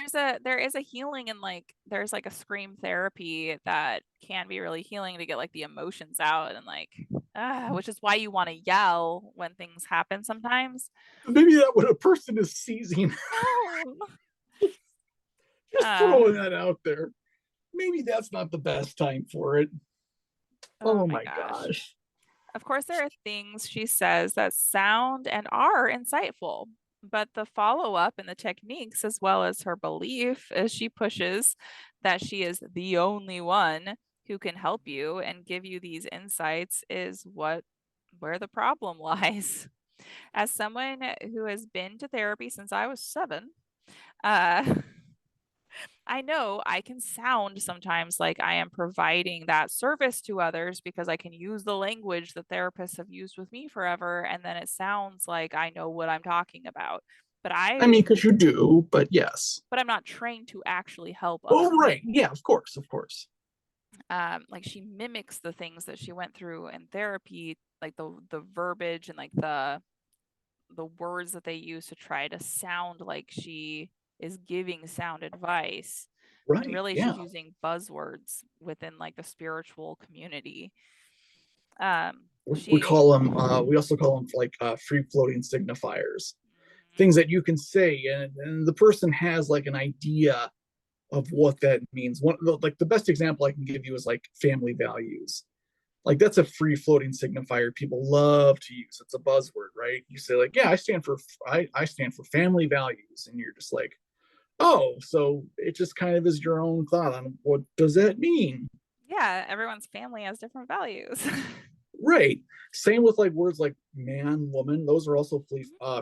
there is a healing and like there's like a scream therapy that can be really healing to get like the emotions out and like which is why you want to yell when things happen sometimes. Maybe that when a person is seizing, No. just Uh throwing that out there. Maybe that's not the best time for it. oh Oh my my gosh. gosh. Of course there are things she says that sound and are insightful, but the follow-up and the techniques as well as her belief as she pushes that she is the only one who can help you and give you these insights is where the problem lies. As someone who has been to therapy since I was 7, uh, I know I can sound sometimes like I am providing that service to others because I can use the language that therapists have used with me forever, and then it sounds like I know what I'm talking about. But I mean, because you do, but yes. I'm not trained to actually help other Oh, right. people. Yeah, of course, of course. Like she mimics the things that she went through in therapy, like the verbiage and like the words that they use to try to sound like she is giving sound advice when Right. really Yeah. she's using buzzwords within like the spiritual community. We She call them, we also call them like free floating signifiers, Mhm. things that you can say, and the person has like an idea of what that means. Like the best example I can give you is like family values. Like that's a free floating signifier people love to use. It's a buzzword, right? You say like, yeah, I stand for family values, and you're just like, oh, so it just kind of is your own thought on what does that mean. Yeah, everyone's family has different values. Right. Same with like words like man, woman. Those are also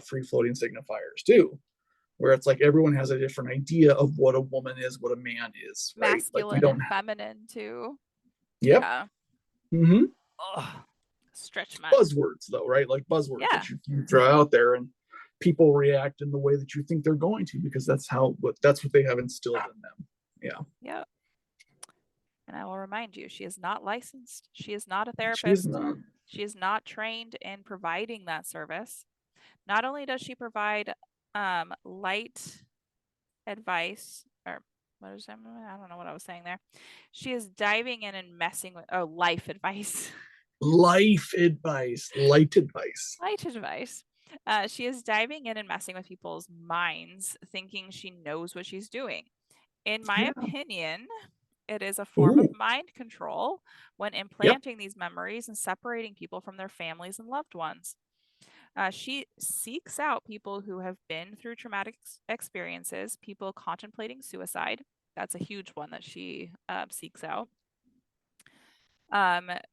free floating signifiers too, where it's like everyone has a different idea of what a woman is, what a man is, right? Like we Masculine don't. and feminine too. Yep. Yeah. Mm-hmm. Ugh. Stretch marks. Buzzwords though, right? Like buzzwords Yeah. that you throw out there, and people react in the way that you think they're going to because that's what they have instilled in them. Yeah. Yeah. And I will remind you, she is not licensed. She is not a She's therapist. not. She is not trained in providing that service. Not only does she provide light advice, or what is that? I don't know what I was saying there. She is diving in and messing with, life advice. Life advice, light advice. Light advice. She is diving in and messing with people's minds, thinking she knows what she's doing. In my Yeah. opinion, it is a form of Ooh. mind control when Yep. implanting these memories and separating people from their families and loved ones. She seeks out people who have been through traumatic experiences, people contemplating suicide. That's a huge one that she seeks out.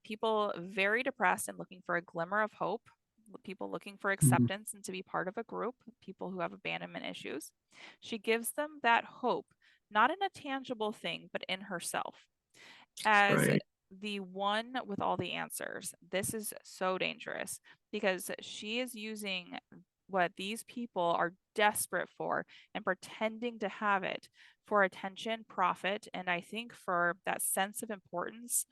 People very depressed and looking for a glimmer of hope, people looking for Mhm. acceptance and to be part of a group, people who have abandonment issues. She gives them that hope, not in a tangible thing, but in herself as Right. the one with all the answers. This is so dangerous because she is using what these people are desperate for and pretending to have it for attention, profit, and I think for that sense of importance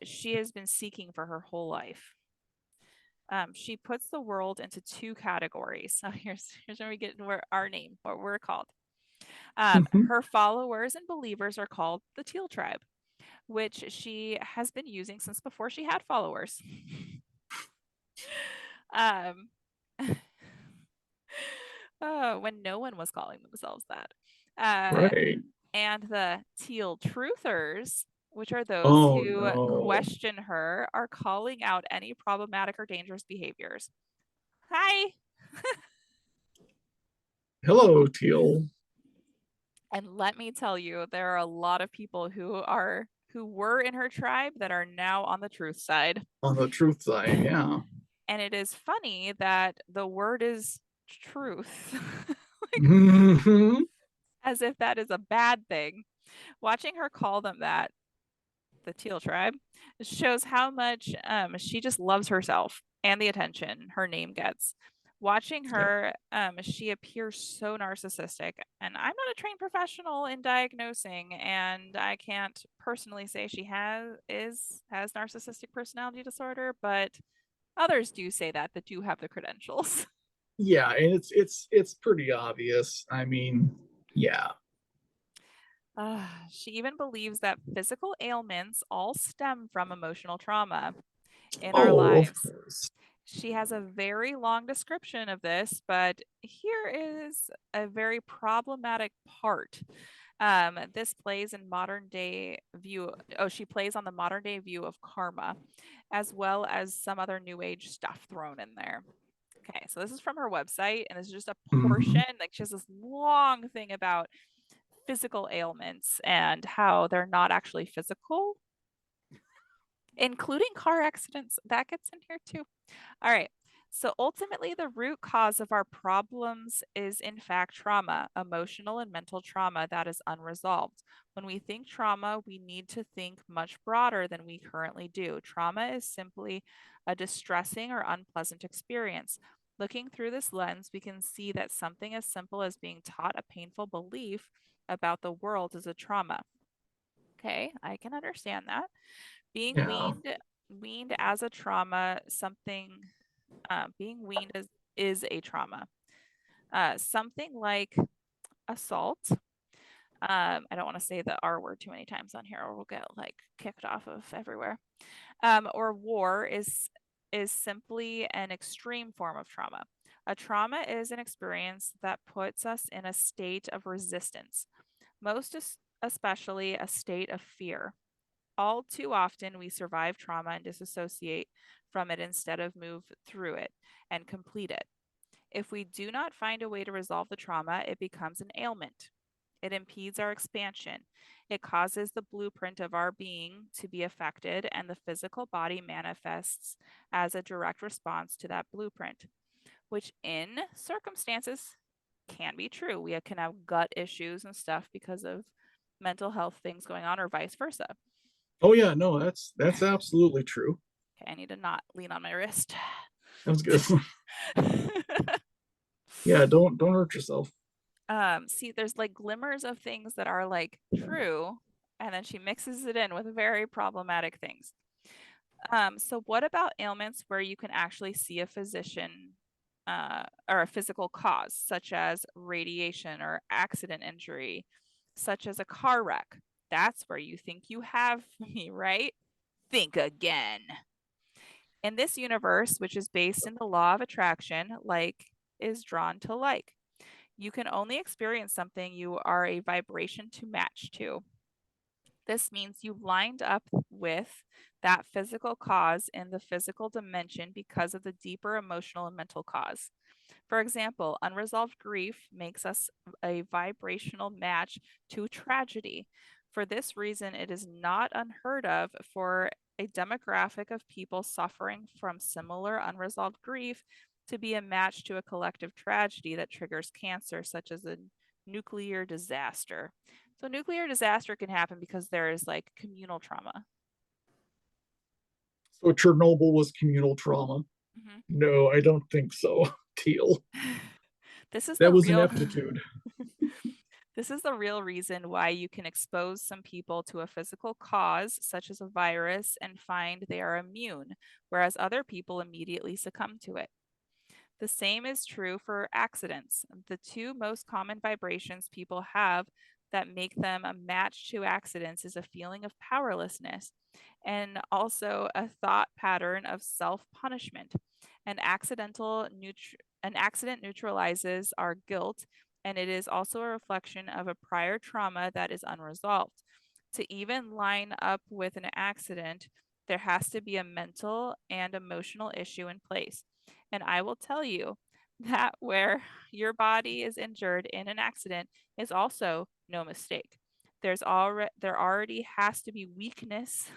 she has been seeking for her whole life. She puts the world into two categories. So here's where we get where our name, what we're called. Mhm. Her followers and believers are called the Teal Tribe, which she has been using since before she had followers. um, when no one was calling themselves that. Uh, Right. and the Teal Truthers, which are those Oh who no. question her, are calling out any problematic or dangerous behaviors. Hi. Hello, Teal. And let me tell you, there are a lot of people who were in her tribe that are now on the truth side. On the truth side, yeah. And it is funny that the word is truth. Like Mhm. as if that is a bad thing. Watching her call them that, the Teal tribe, shows how much she just loves herself and the attention her name gets. Watching Yep. her, she appears so narcissistic, and I'm not a trained professional in diagnosing, and I can't personally say she has narcissistic personality disorder, but others do say that do have the credentials. Yeah, and it's pretty obvious. I mean, yeah. She even believes that physical ailments all stem from emotional trauma in our Oh, of lives. course. She has a very long description of this, but here is a very problematic part. This plays in modern day view. Oh, she plays on the modern day view of karma, as well as some other new age stuff thrown in there. Okay, so this is from her website, and this is just a portion. Mhm. Like she has this long thing about physical ailments and how they're not actually physical, including car accidents. That gets in here too. All right. So ultimately, the root cause of our problems is, in fact, trauma, emotional and mental trauma that is unresolved. When we think trauma, we need to think much broader than we currently do. Trauma is simply a distressing or unpleasant experience. Looking through this lens, we can see that something as simple as being taught a painful belief about the world is a trauma. Okay, I can understand that. Being Yeah. weaned as a trauma, something being weaned is a trauma. Something like assault. I don't want to say the R word too many times on here, or we'll get like kicked off of everywhere. Or war is simply an extreme form of trauma. A trauma is an experience that puts us in a state of resistance, most especially a state of fear. All too often, we survive trauma and disassociate from it instead of move through it and complete it. If we do not find a way to resolve the trauma, it becomes an ailment. It impedes our expansion. It causes the blueprint of our being to be affected, and the physical body manifests as a direct response to that blueprint, which in circumstances can be true. We can have gut issues and stuff because of mental health things going on, or vice versa. Oh yeah, no, that's absolutely true. Okay, I need to not lean on my wrist. That was good. Yeah, don't hurt yourself. See, there's like glimmers of things that are like true, and then she mixes it in with very problematic things. So what about ailments where you can actually see a physician or a physical cause, such as radiation or accident injury, such as a car wreck? That's where you think you have me, right? Think again. In this universe, which is based in the law of attraction, like is drawn to like. You can only experience something you are a vibration to match to. This means you lined up with that physical cause in the physical dimension because of the deeper emotional and mental cause. For example, unresolved grief makes us a vibrational match to tragedy. For this reason, it is not unheard of for a demographic of people suffering from similar unresolved grief to be a match to a collective tragedy that triggers cancer, such as a nuclear disaster. So, nuclear disaster can happen because there is like communal trauma. So Chernobyl was communal trauma. Mhm. No, I don't think so. Teal. This is the That was real ineptitude. this is the real reason why you can expose some people to a physical cause, such as a virus, and find they are immune, whereas other people immediately succumb to it. The same is true for accidents. The two most common vibrations people have that make them a match to accidents is a feeling of powerlessness and also a thought pattern of self-punishment. An an accident neutralizes our guilt, and it is also a reflection of a prior trauma that is unresolved. To even line up with an accident, there has to be a mental and emotional issue in place. And I will tell you that where your body is injured in an accident is also no mistake. There already has to be weakness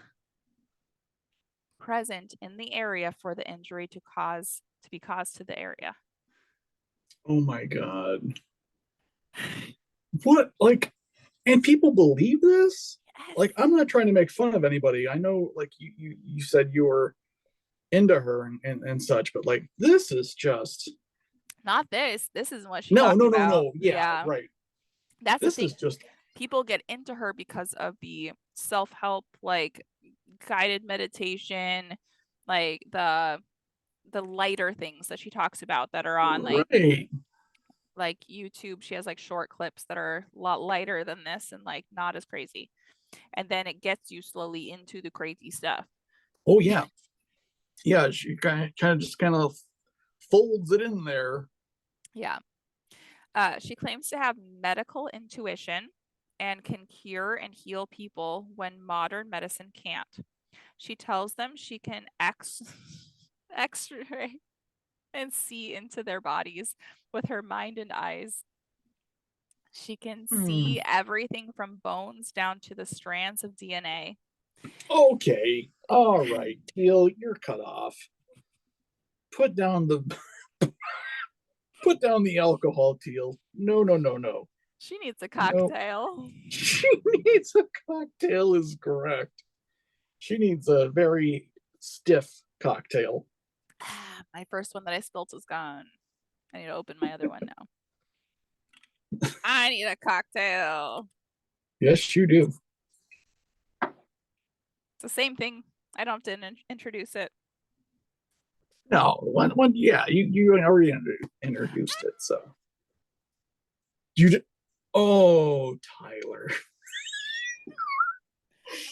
present in the area for the injury to be caused to the area. Oh my God. What? Like, and people believe this? Yes. Like, I'm not trying to make fun of anybody. I know, like, you said you were into her and such, but like, this is just, Not this. This isn't what she no, talked no, no, about. no. Yeah, Yeah. right. That's the This thing. is just, People get into her because of the self-help, like guided meditation, like the lighter things that she talks about that are on right. like YouTube. She has like short clips that are a lot lighter than this and like not as crazy. And then it gets you slowly into the crazy stuff. Oh, yeah. Yeah. She kind of folds it in there. Yeah. She claims to have medical intuition and can cure and heal people when modern medicine can't. She tells them she can x-ray and see into their bodies with her mind and eyes. She can Hmm. see everything from bones down to the strands of DNA. Okay. All right. Teal, you're cut off. Put down the put down the alcohol, Teal. No, no, no, no. She needs a No. cocktail. She needs a cocktail is correct. She needs a very stiff cocktail. My first one that I spilt is gone. I need to open my other one now. I need a cocktail. Yes, you do. It's the same thing. I don't have to introduce it. No, one, yeah, you already introduced it, so you. Oh, Tyler. I'm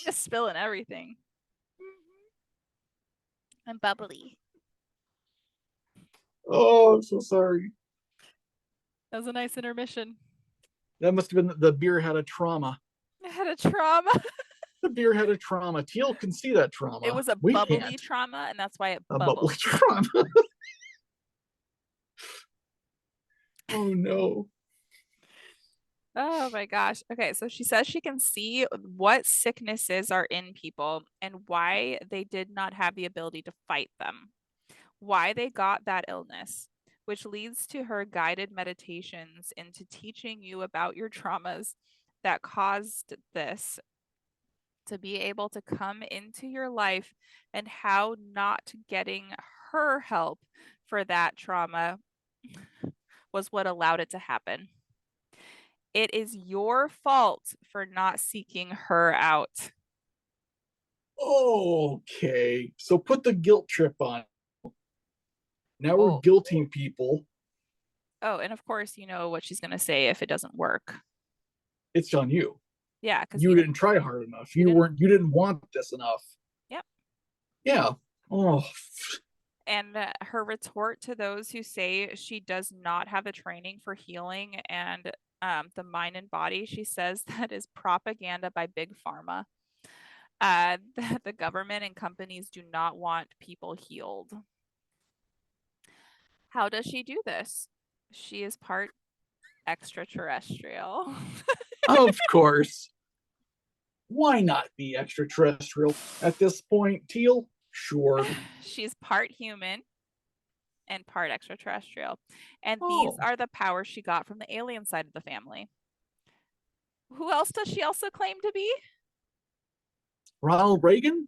just spilling everything. I'm bubbly. Oh, I'm so sorry. That was a nice intermission. That must have been the beer had a trauma. I had a trauma. The beer had a trauma. Teal can see that It trauma. was a We bubbly can't. trauma, and that's why it A bubbly bubbled. trauma. Oh no. Oh my gosh. Okay, so she says she can see what sicknesses are in people and why they did not have the ability to fight them, why they got that illness, which leads to her guided meditations into teaching you about your traumas that caused this to be able to come into your life and how not getting her help for that trauma was what allowed it to happen. It is your fault for not seeking her out. Okay. So put the guilt trip on. Now we're Oh, guilting people. oh, and of course, you know what she's going to say if it doesn't work. It's on you. Yeah, because You didn't try hard enough. he didn't. You didn't want this enough. Yep. Yeah. Oh, And her retort to those who say she does not have the training for healing and the mind and body, she says that is propaganda by big pharma. That the government and companies do not want people healed. How does she do this? She is part extraterrestrial. of course. Why not be extraterrestrial at this point, Teal? Sure. She's part human and part extraterrestrial. And these Oh, are the powers she got from the alien side of the family. Who else does she also claim to be? Ronald Reagan?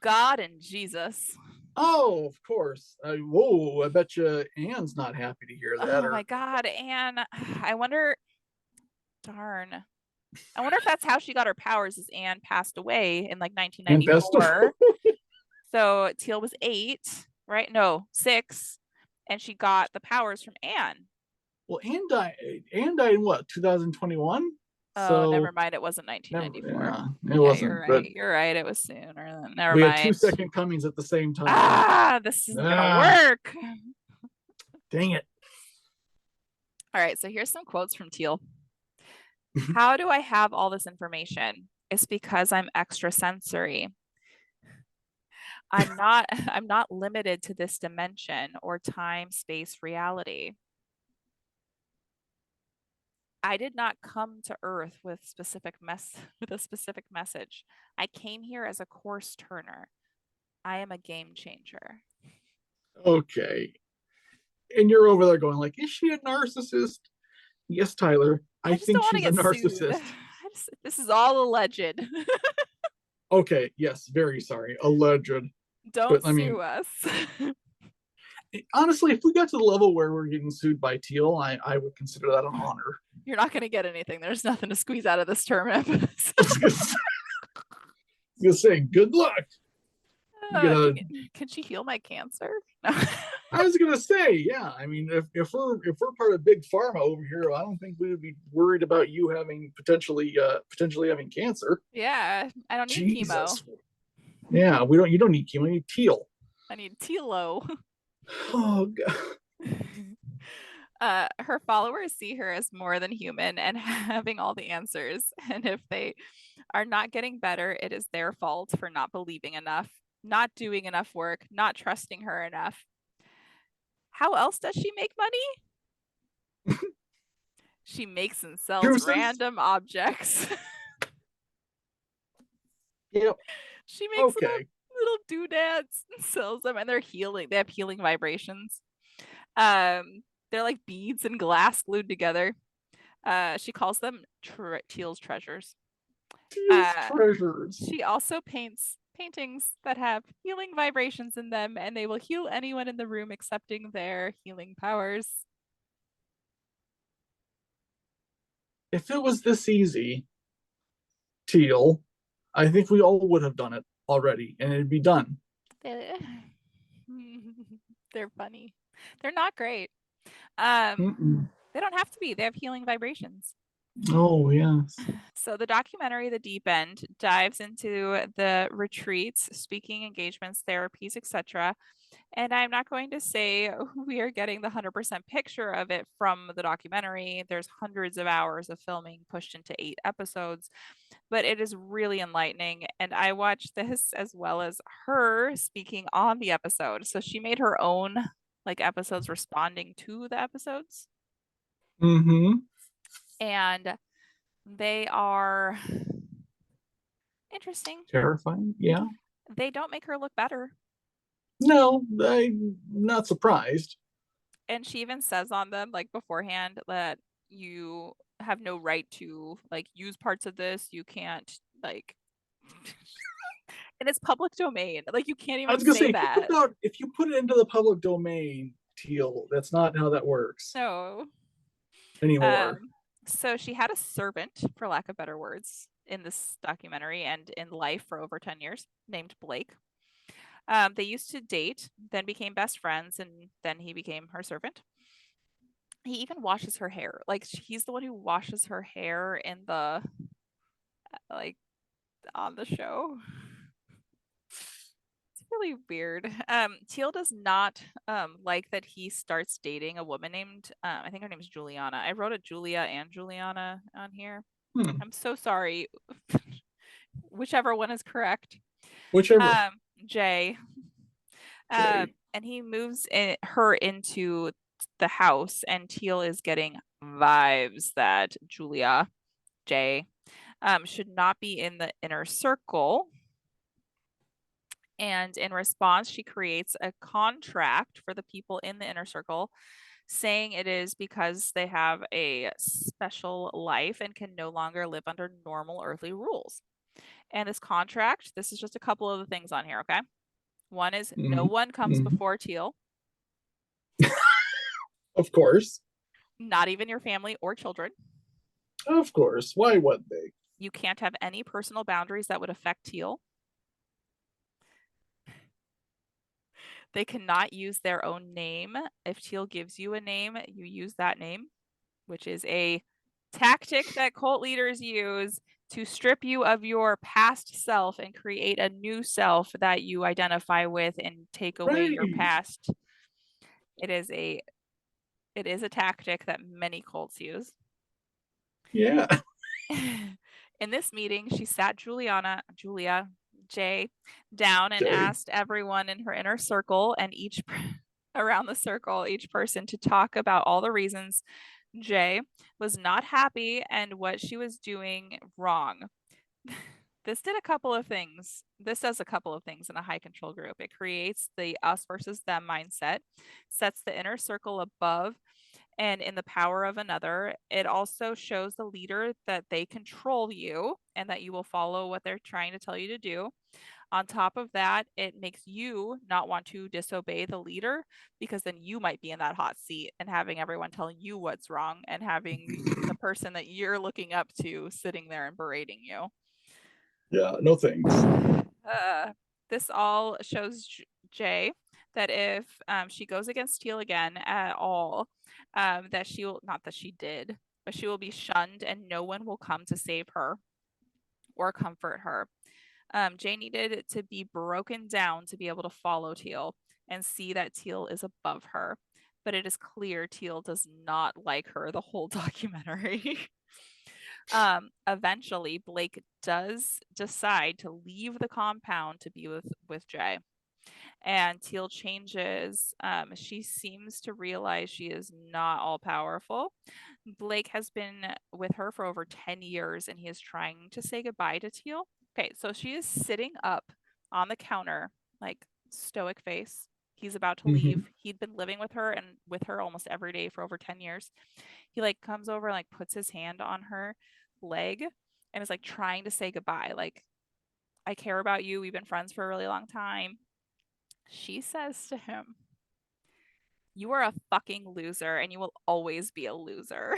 God and Jesus. Oh, of course. Whoa, I bet you Anne's not happy to hear that. Oh my Or God, Anne. I wonder, darn. I wonder if that's how she got her powers, is Anne passed away in like Anne Best. 1994. So Teal was 8, right? No, 6. And she got the powers from Anne. Well, Anne died. Anne died in what, 2021? Oh, never So mind. It wasn't never. 1994. Yeah, it Yeah, you're wasn't. But right. You're right. It was sooner than, never we had two mind. second comings at the same time. Ah, this isn't gonna Ah, work. dang it. All right, so here's some quotes from Teal. How do I have all this information? It's because I'm extrasensory. I'm not limited to this dimension or time, space, reality. I did not come to Earth with with a specific message. I came here as a course turner. I am a game changer. Okay. And you're over there going like, is she a narcissist? Yes, Tyler. I I just don't think want to she's a get sued. narcissist. This is all alleged. Okay, yes, very sorry. Alleged. Don't But I sue mean, us. honestly, if we got to the level where we're getting sued by Teal, I would consider that an honor. You're not going to get anything. There's nothing to squeeze out of this term. I was gonna say, good luck. You uh, gonna can she heal my cancer? No. I was gonna say, yeah. I mean, if we're part of big pharma over here, I don't think we would be worried about you having potentially having cancer. Yeah, I don't need chemo. Jesus. Yeah, we don't. You don't need chemo. You need Teal. I need Tilo. Oh God. Her followers see her as more than human and having all the answers. And if they are not getting better, it is their fault for not believing enough, not doing enough work, not trusting her enough. How else does she make money? She makes and sells Juices. random objects. Yep. She makes Okay. little doodads and sells them, and they're healing. They have healing vibrations. They're like beads and glass glued together. She calls them Teal's treasures. Teal's Uh, treasures. she also paints paintings that have healing vibrations in them, and they will heal anyone in the room accepting their healing powers. If it was this easy, Teal, I think we all would have done it already, and it'd be done. They, they're funny. They're not great. Um, Mm-mm. they don't have to be. They have healing vibrations. Oh yes. So the documentary, The Deep End, dives into the retreats, speaking engagements, therapies, etc. And I'm not going to say we are getting the 100% picture of it from the documentary. There's hundreds of hours of filming pushed into 8 episodes, but it is really enlightening. And I watched this as well as her speaking on the episode. So she made her own like episodes responding to the episodes. Mm-hmm. And they are interesting. Terrifying. Yeah. They don't make her look better. No, I'm not surprised. And she even says on them like beforehand that you have no right to like use parts of this. You can't like and it's public domain. Like you can't I even was gonna say, say that. if you put it into the public domain, Teal, that's not how that works No. anymore. Um so she had a servant, for lack of better words, in this documentary and in life for over 10 years named Blake. They used to date, then became best friends, and then he became her servant. He even washes her hair. Like he's the one who washes her hair in the like on the show. It's really weird. Teal does not like that he starts dating a woman named I think her name is Juliana. I wrote a Julia and Juliana on here. Hmm. I'm so sorry. Whichever one is correct. Whichever. Um, Jay. Jay. And he moves her into the house, and Teal is getting vibes that Julia, Jay, should not be in the inner circle. And in response, she creates a contract for the people in the inner circle, saying it is because they have a special life and can no longer live under normal earthly rules. And this contract, this is just a couple of the things on here, okay? One is no Mm, one comes mm. before Teal, Of course. not even your family or children. Of course. Why would they? You can't have any personal boundaries that would affect Teal. They cannot use their own name. If Teal gives you a name, you use that name, which is a tactic that cult leaders use to strip you of your past self and create a new self that you identify with and take away your Right. past. It is a it is a tactic that many cults use. Yeah. In this meeting, she sat Julia, Jay, down and Jay. asked everyone in her inner circle and around the circle, each person to talk about all the reasons Jay was not happy and what she was doing wrong. This did a couple of things. This does a couple of things in a high control group. It creates the us versus them mindset, sets the inner circle above and in the power of another. It also shows the leader that they control you and that you will follow what they're trying to tell you to do. On top of that, it makes you not want to disobey the leader because then you might be in that hot seat and having everyone telling you what's wrong and having the person that you're looking up to sitting there and berating you. Yeah, no thanks. Uh, this all shows Jay that if she goes against Teal again at all, that she will, not that she did, but she will be shunned and no one will come to save her or comfort her. Jay needed to be broken down to be able to follow Teal and see that Teal is above her. But it is clear Teal does not like her the whole documentary. Eventually, Blake does decide to leave the compound to be with Jay. And Teal changes. She seems to realize she is not all powerful. Blake has been with her for over 10 years and he is trying to say goodbye to Teal. Okay, so she is sitting up on the counter, like stoic face. He's about to leave. Hmm. He'd been living with her and with her almost every day for over 10 years. He like comes over and like puts his hand on her leg and is like trying to say goodbye. Like, I care about you. We've been friends for a really long time. She says to him, "You are a fucking loser and you will always be a loser."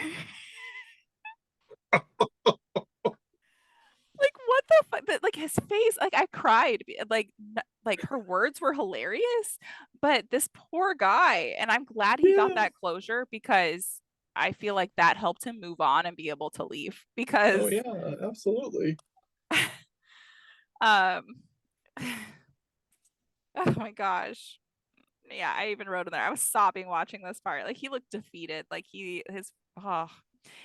Like what the fuck? Like his face, like I cried. Like her words were hilarious, but this poor guy, and I'm glad he got Yeah. that closure because I feel like that helped him move on and be able to leave Oh because yeah, absolutely. um oh my gosh. Yeah, I even wrote in there. I was sobbing watching this part. Like he looked defeated. Like he his oh.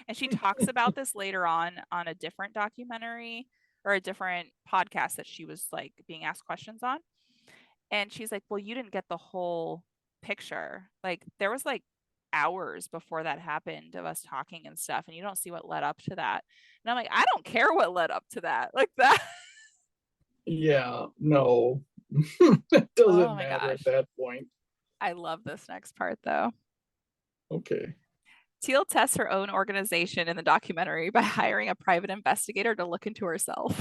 And she talks about this later on a different documentary or a different podcast that she was like being asked questions on. And she's like, "Well, you didn't get the whole picture. Like there was like hours before that happened of us talking and stuff and you don't see what led up to that." And I'm like, "I don't care what led up to that." Like that. Yeah, no. It Oh doesn't my matter at gosh. that point. I love this next part though. Okay. Teal tests her own organization in the documentary by hiring a private investigator to look into herself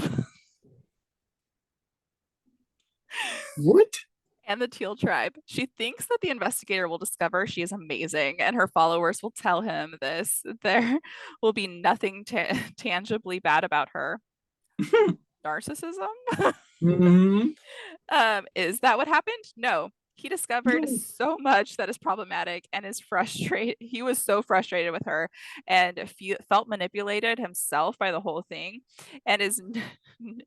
What? and the Teal tribe. She thinks that the investigator will discover she is amazing and her followers will tell him this. There will be nothing tangibly bad about her. Narcissism? Hmm. Is that what happened? No. He discovered No. so much that is problematic and is frustrated. He was so frustrated with her and felt manipulated himself by the whole thing and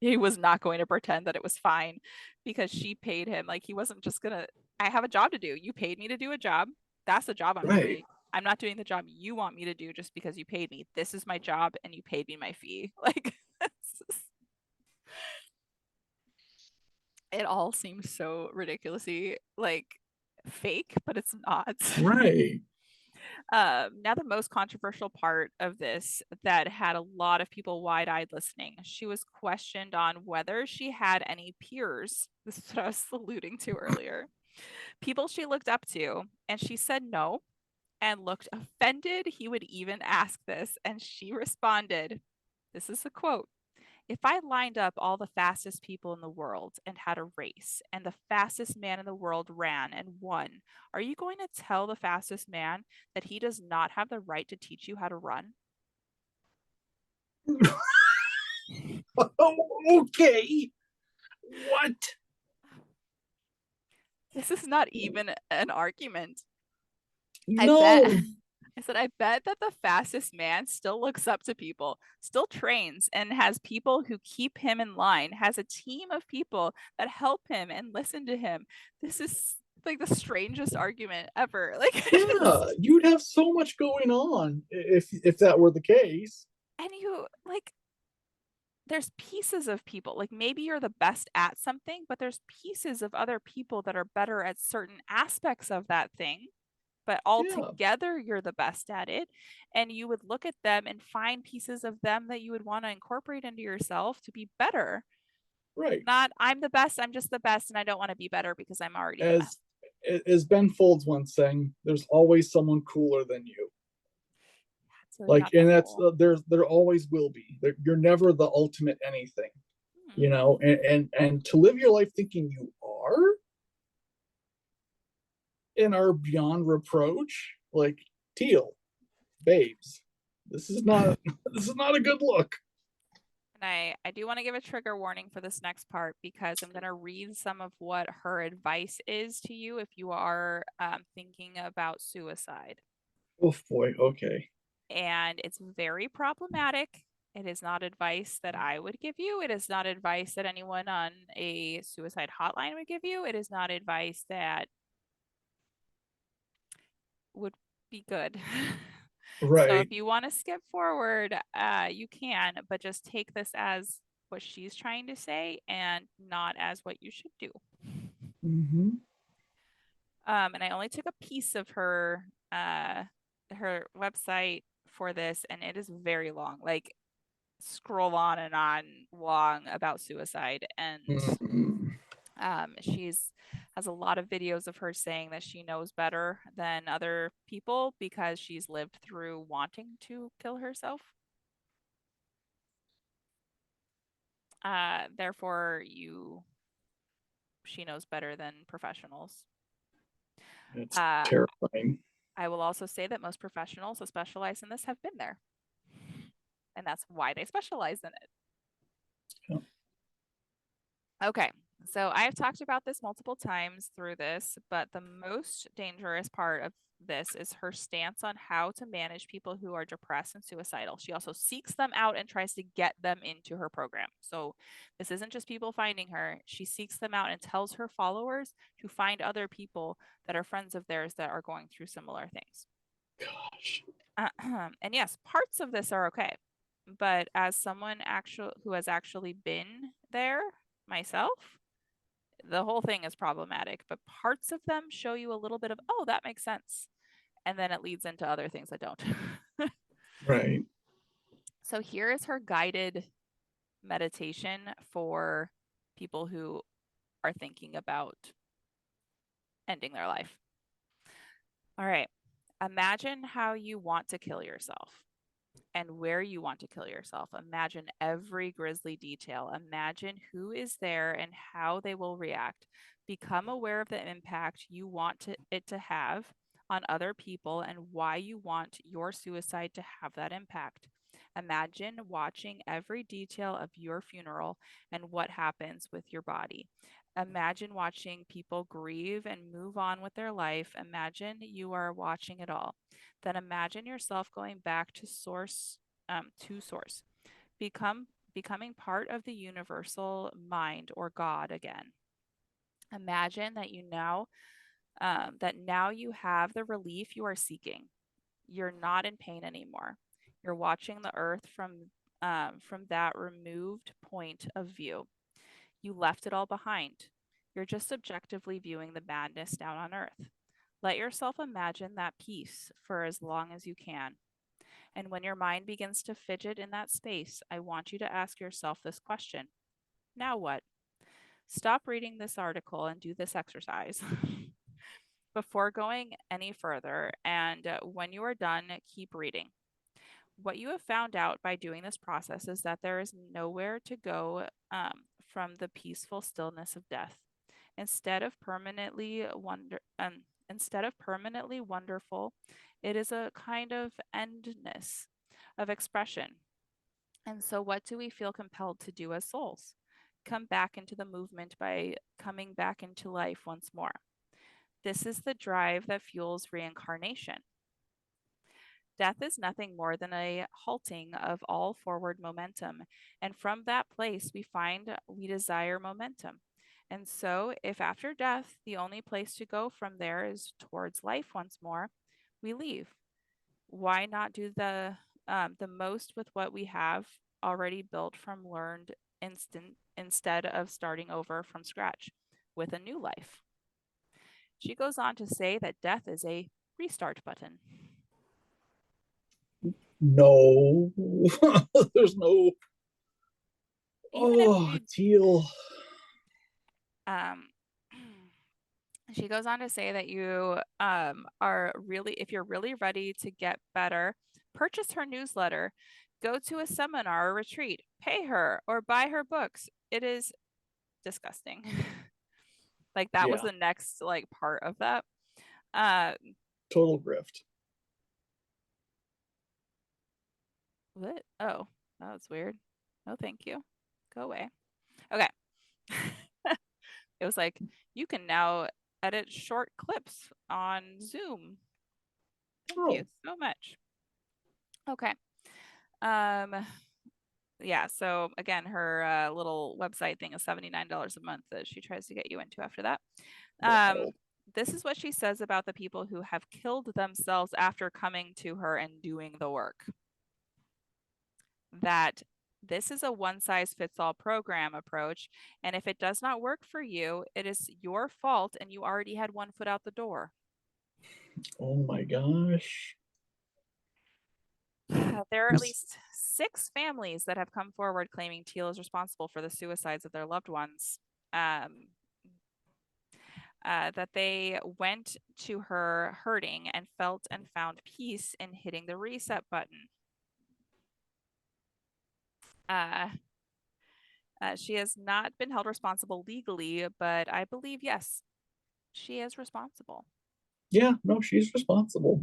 he was not going to pretend that it was fine because she paid him. Like he wasn't just gonna, I have a job to do. You paid me to do a job. That's the job I'm Right. doing. I'm not doing the job you want me to do just because you paid me. This is my job and you paid me my fee. Like it all seems so ridiculously like fake, but it's not. Right. Now, the most controversial part of this that had a lot of people wide eyed listening, she was questioned on whether she had any peers. This is what I was alluding to earlier. People she looked up to, and she said no and looked offended he would even ask this. And she responded, this is a quote: If I lined up all the fastest people in the world and had a race, and the fastest man in the world ran and won, are you going to tell the fastest man that he does not have the right to teach you how to run? Oh, okay. What? This is not even an argument. I bet. No. I said, I bet that the fastest man still looks up to people, still trains, and has people who keep him in line, has a team of people that help him and listen to him. This is like the strangest argument ever. Like, I Yeah, just, you'd have so much going on if that were the case. and you like, there's pieces of people. Like, maybe you're the best at something, but there's pieces of other people that are better at certain aspects of that thing, but Yeah, altogether you're the best at it. And you would look at them and find pieces of them that you would want to incorporate into yourself to be better. right. Not, I'm the best, I'm just the best, and I don't want to be better because I'm already the As best. as Ben Folds once sang, "There's always someone cooler than you." It's really Like, not that and that's cool. there always will be. You're never the ultimate anything, Hmm. and to live your life thinking you are and are beyond reproach, like Teal, babes, this is not this is not a good look. And I do want to give a trigger warning for this next part because I'm going to read some of what her advice is to you if you are thinking about suicide. Oh boy, okay. And it's very problematic. It is not advice that I would give you. It is not advice that anyone on a suicide hotline would give you. It is not advice that would be good. So if Right. you want to skip forward, you can, but just take this as what she's trying to say and not as what you should do. Mm-hmm. And I only took a piece of her website for this, and it is very long. Like, scroll on long about suicide, and Mm-hmm. she's has a lot of videos of her saying that she knows better than other people because she's lived through wanting to kill herself. Therefore, you she knows better than professionals. It's Uh, terrifying. I will also say that most professionals who specialize in this have been there, and that's why they specialize in it. Yeah. Okay, so I have talked about this multiple times through this, but the most dangerous part of this is her stance on how to manage people who are depressed and suicidal. She also seeks them out and tries to get them into her program. So this isn't just people finding her, she seeks them out and tells her followers to find other people that are friends of theirs that are going through similar things. Gosh. And yes, parts of this are okay. But as someone actual who has actually been there myself, the whole thing is problematic, but parts of them show you a little bit of, oh, that makes sense. And then it leads into other things that don't. Right. So here is her guided meditation for people who are thinking about ending their life. All right. Imagine how you want to kill yourself and where you want to kill yourself. Imagine every grisly detail. Imagine who is there and how they will react. Become aware of the impact you want it to have on other people and why you want your suicide to have that impact. Imagine watching every detail of your funeral and what happens with your body. Imagine watching people grieve and move on with their life. Imagine you are watching it all. Then imagine yourself going back to source, becoming part of the universal mind or God again. Imagine that now you have the relief you are seeking. You're not in pain anymore. You're watching the earth from that removed point of view. You left it all behind. You're just subjectively viewing the madness down on earth. Let yourself imagine that peace for as long as you can. And when your mind begins to fidget in that space, I want you to ask yourself this question: now what? Stop reading this article and do this exercise before going any further. And when you are done, keep reading. What you have found out by doing this process is that there is nowhere to go from the peaceful stillness of death. Instead of permanently instead of permanently wonderful, it is a kind of endness of expression. And so, what do we feel compelled to do as souls? Come back into the movement by coming back into life once more. This is the drive that fuels reincarnation. Death is nothing more than a halting of all forward momentum. And from that place, we find we desire momentum. And so, if after death, the only place to go from there is towards life once more, we leave. Why not do the most with what we have already built from learned instant instead of starting over from scratch with a new life? She goes on to say that death is a restart button. No, there's no. Even if Oh, you Teal. um she goes on to say that you are really, if you're really ready to get better, purchase her newsletter, go to a seminar or retreat, pay her or buy her books. It is disgusting. Like that was Yeah, the next like part of that. Uh total grift. what? Oh, that was weird. No, thank you. Go away. Okay. It was like you can now edit short clips on Zoom. Thank you Oh, so much. Okay. Um yeah, so again, her little website thing is $79 a month that she tries to get you into after that. Um, wow. this is what she says about the people who have killed themselves after coming to her and doing the work. That this is a one size fits all program approach. And if it does not work for you, it is your fault and you already had one foot out the door. Oh my gosh. There are at least 6 families that have come forward claiming Teal is responsible for the suicides of their loved ones. Um, that they went to her hurting and felt and found peace in hitting the reset button. Uh, she has not been held responsible legally, but I believe, yes, she is responsible. Yeah, no, she's responsible.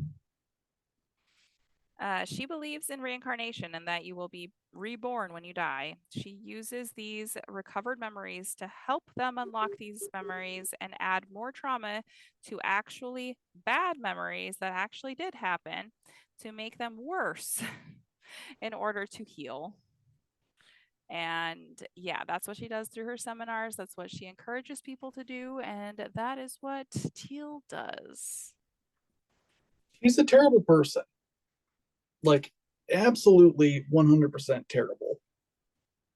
She believes in reincarnation and that you will be reborn when you die. She uses these recovered memories to help them unlock these memories and add more trauma to actually bad memories that actually did happen to make them worse in order to heal. And yeah, that's what she does through her seminars. That's what she encourages people to do. And that is what Teal does. She's a terrible person. Like, absolutely 100% terrible.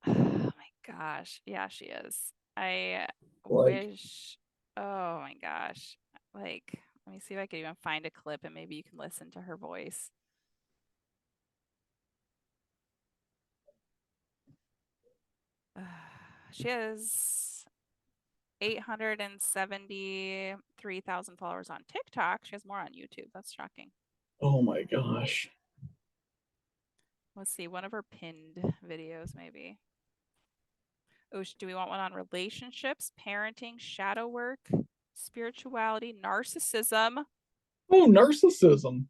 Oh my gosh. Yeah, she is. I Like, wish, oh my gosh. Like, let me see if I could even find a clip and maybe you can listen to her voice. She has 873,000 followers on TikTok. She has more on YouTube. That's shocking. oh my gosh. Let's see, one of her pinned videos, maybe. Oh, do we want one on relationships, parenting, shadow work, spirituality, narcissism, Oh, narcissism.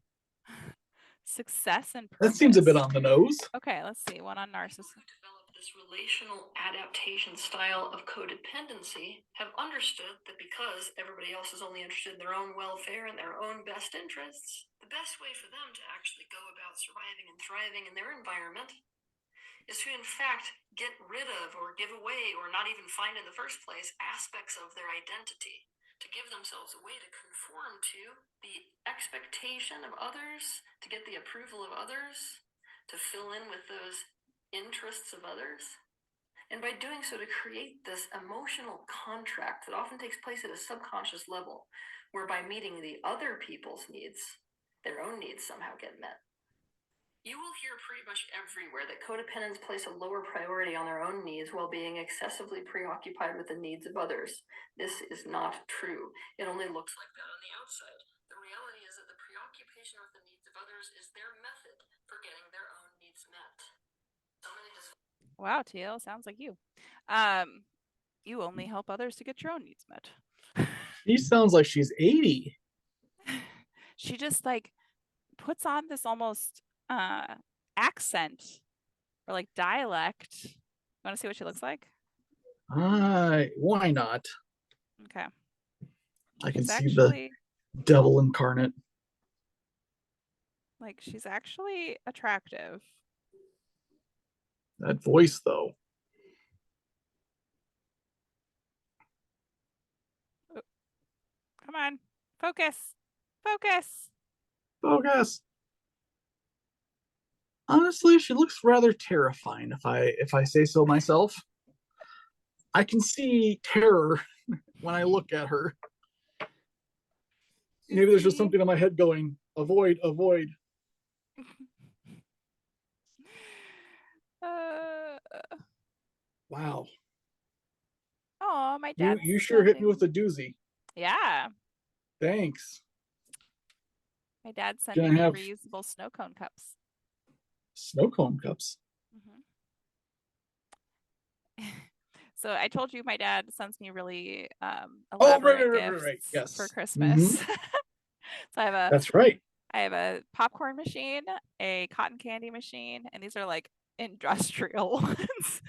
success, and That seems a bit purpose? on the nose. Okay, let's see, one on narcissism. Developed this relational adaptation style of codependency have understood that because everybody else is only interested in their own welfare and their own best interests, the best way for them to actually go about surviving and thriving in their environment is to in fact get rid of or give away or not even find in the first place aspects of their identity, to give themselves a way to conform to the expectation of others, to get the approval of others, to fill in with those interests of others. And by doing so, to create this emotional contract that often takes place at a subconscious level, whereby meeting the other people's needs, their own needs somehow get met. You will hear pretty much everywhere that codependents place a lower priority on their own needs while being excessively preoccupied with the needs of others. This is not true. It only looks like that on the outside. The reality is that the preoccupation with the needs of others is their method for getting their own Wow, Teal, sounds like you. Um, you only help others to get your own needs met. She sounds like she's 80. She just like puts on this almost accent or like dialect. You want to see what she looks like? Why not? Okay. I can She's see the actually devil incarnate. like she's actually attractive. That voice, though. Oh, come on. Focus. Focus. Focus. Honestly, she looks rather terrifying. If I say so myself, I can see terror when I look at her. Maybe there's just something in my head going, avoid, avoid. Uh, Wow. oh, my You dad's you sure hit me sending. with a doozy. Yeah, Thanks. my dad's Can sending I me have reusable snow cone cups. snow cone cups? Mhm. So I told you my dad sends me really Oh, right, elaborate right, right, right, right. gifts for Yes. Christmas. So That's right. I have a popcorn machine, a cotton candy machine, and these are like industrial ones.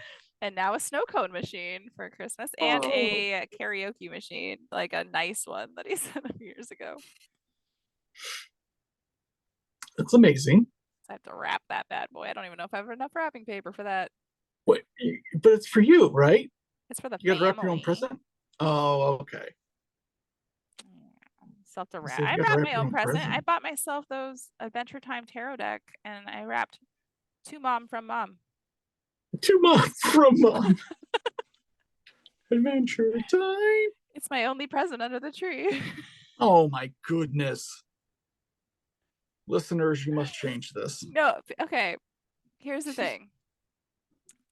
And now a snow cone machine for Christmas and Oh, a karaoke machine, like a nice one that he sent a few years ago. that's amazing. So I have to wrap that bad boy. I don't even know if I have enough wrapping paper for that. Wait, but it's for you, right? It's for the You got to wrap your own family. present. Oh, okay. Still have to I wrap. said I you got to wrapped wrap my your own own present. I present. bought myself those Adventure Time tarot deck, and I wrapped to mom from mom. To mom from mom. Adventure time. It's my only present under the tree. Oh my goodness. Listeners, you must change this. No, okay. Here's the thing.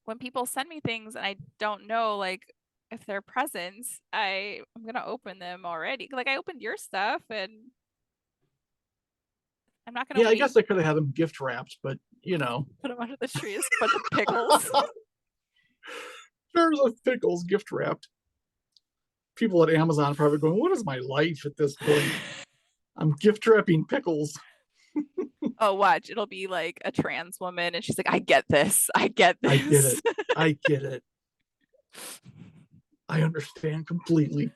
When people send me things and I don't know like if they're presents, I'm gonna open them already. Like I opened your stuff and I'm not gonna Yeah, I wait guess I could have had them gift wrapped, but put them under the tree as a bunch of pickles. jars of pickles gift wrapped. People at Amazon are probably going, "What is my life at this point? I'm gift wrapping pickles." Oh, watch. It'll be like a trans woman and she's like, I get this. I get I get this. it. I get it. I understand completely.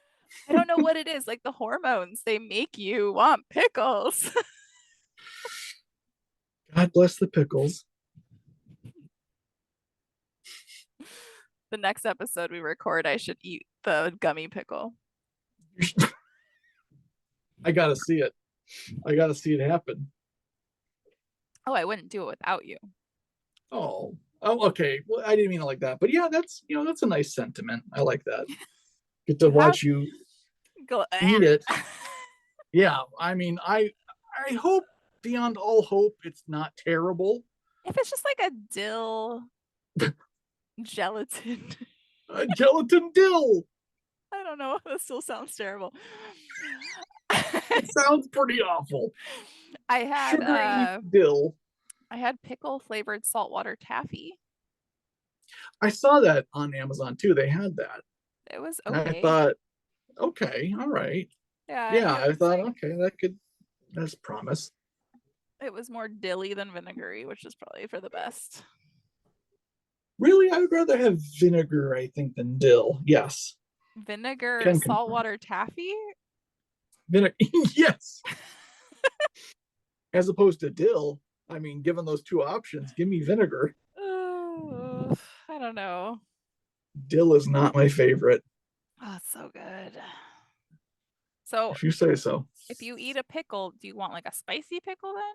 I don't know what it is. Like the hormones, they make you want pickles. God bless the pickles. The next episode we record, I should eat the gummy pickle. I gotta see it. I gotta see it happen. Oh, I wouldn't do it without you. Oh, okay. Well, I didn't mean it like that, but yeah, that's a nice sentiment. I like that. Get to You have watch you go. eat it. Yeah, I mean, I hope beyond all hope it's not terrible. If it's just like a dill gelatin. Gelatin dill. I don't know. That still sounds terrible. It sounds pretty awful. I had Sugary dill. I had pickle flavored saltwater taffy. I saw that on Amazon too. They had that, It was and I okay. thought, okay, all right, Yeah, yeah. it I was thought, like okay, that's promise. it was more dilly than vinegary, which is probably for the best. Really, I would rather have vinegar, I think, than dill. Yes, Vinegar can confirm. saltwater taffy? Vinegar, yes, as opposed to dill. I mean, given those two options, give me vinegar. Oh, I don't know. Dill is not my favorite, Oh, it's so good. So, if you say so. if you eat a pickle, do you want like a spicy pickle then?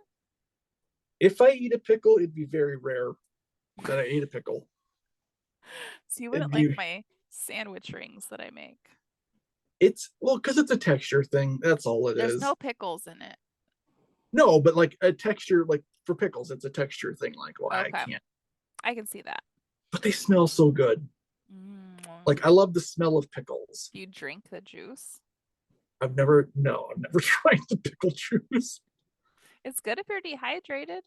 If I eat a pickle, it'd be very rare that I ate a pickle. So you It'd wouldn't like be my sandwich rings that I make. it's well because it's a texture thing. That's all it There's is. no pickles in it. No, but like a texture, like for pickles, it's a texture thing. Like, well, I Okay, can't. I can see that. But they smell so good. Mm. Like I love the smell of pickles. Do you drink the juice? I've never tried the pickle juice. It's good if you're dehydrated.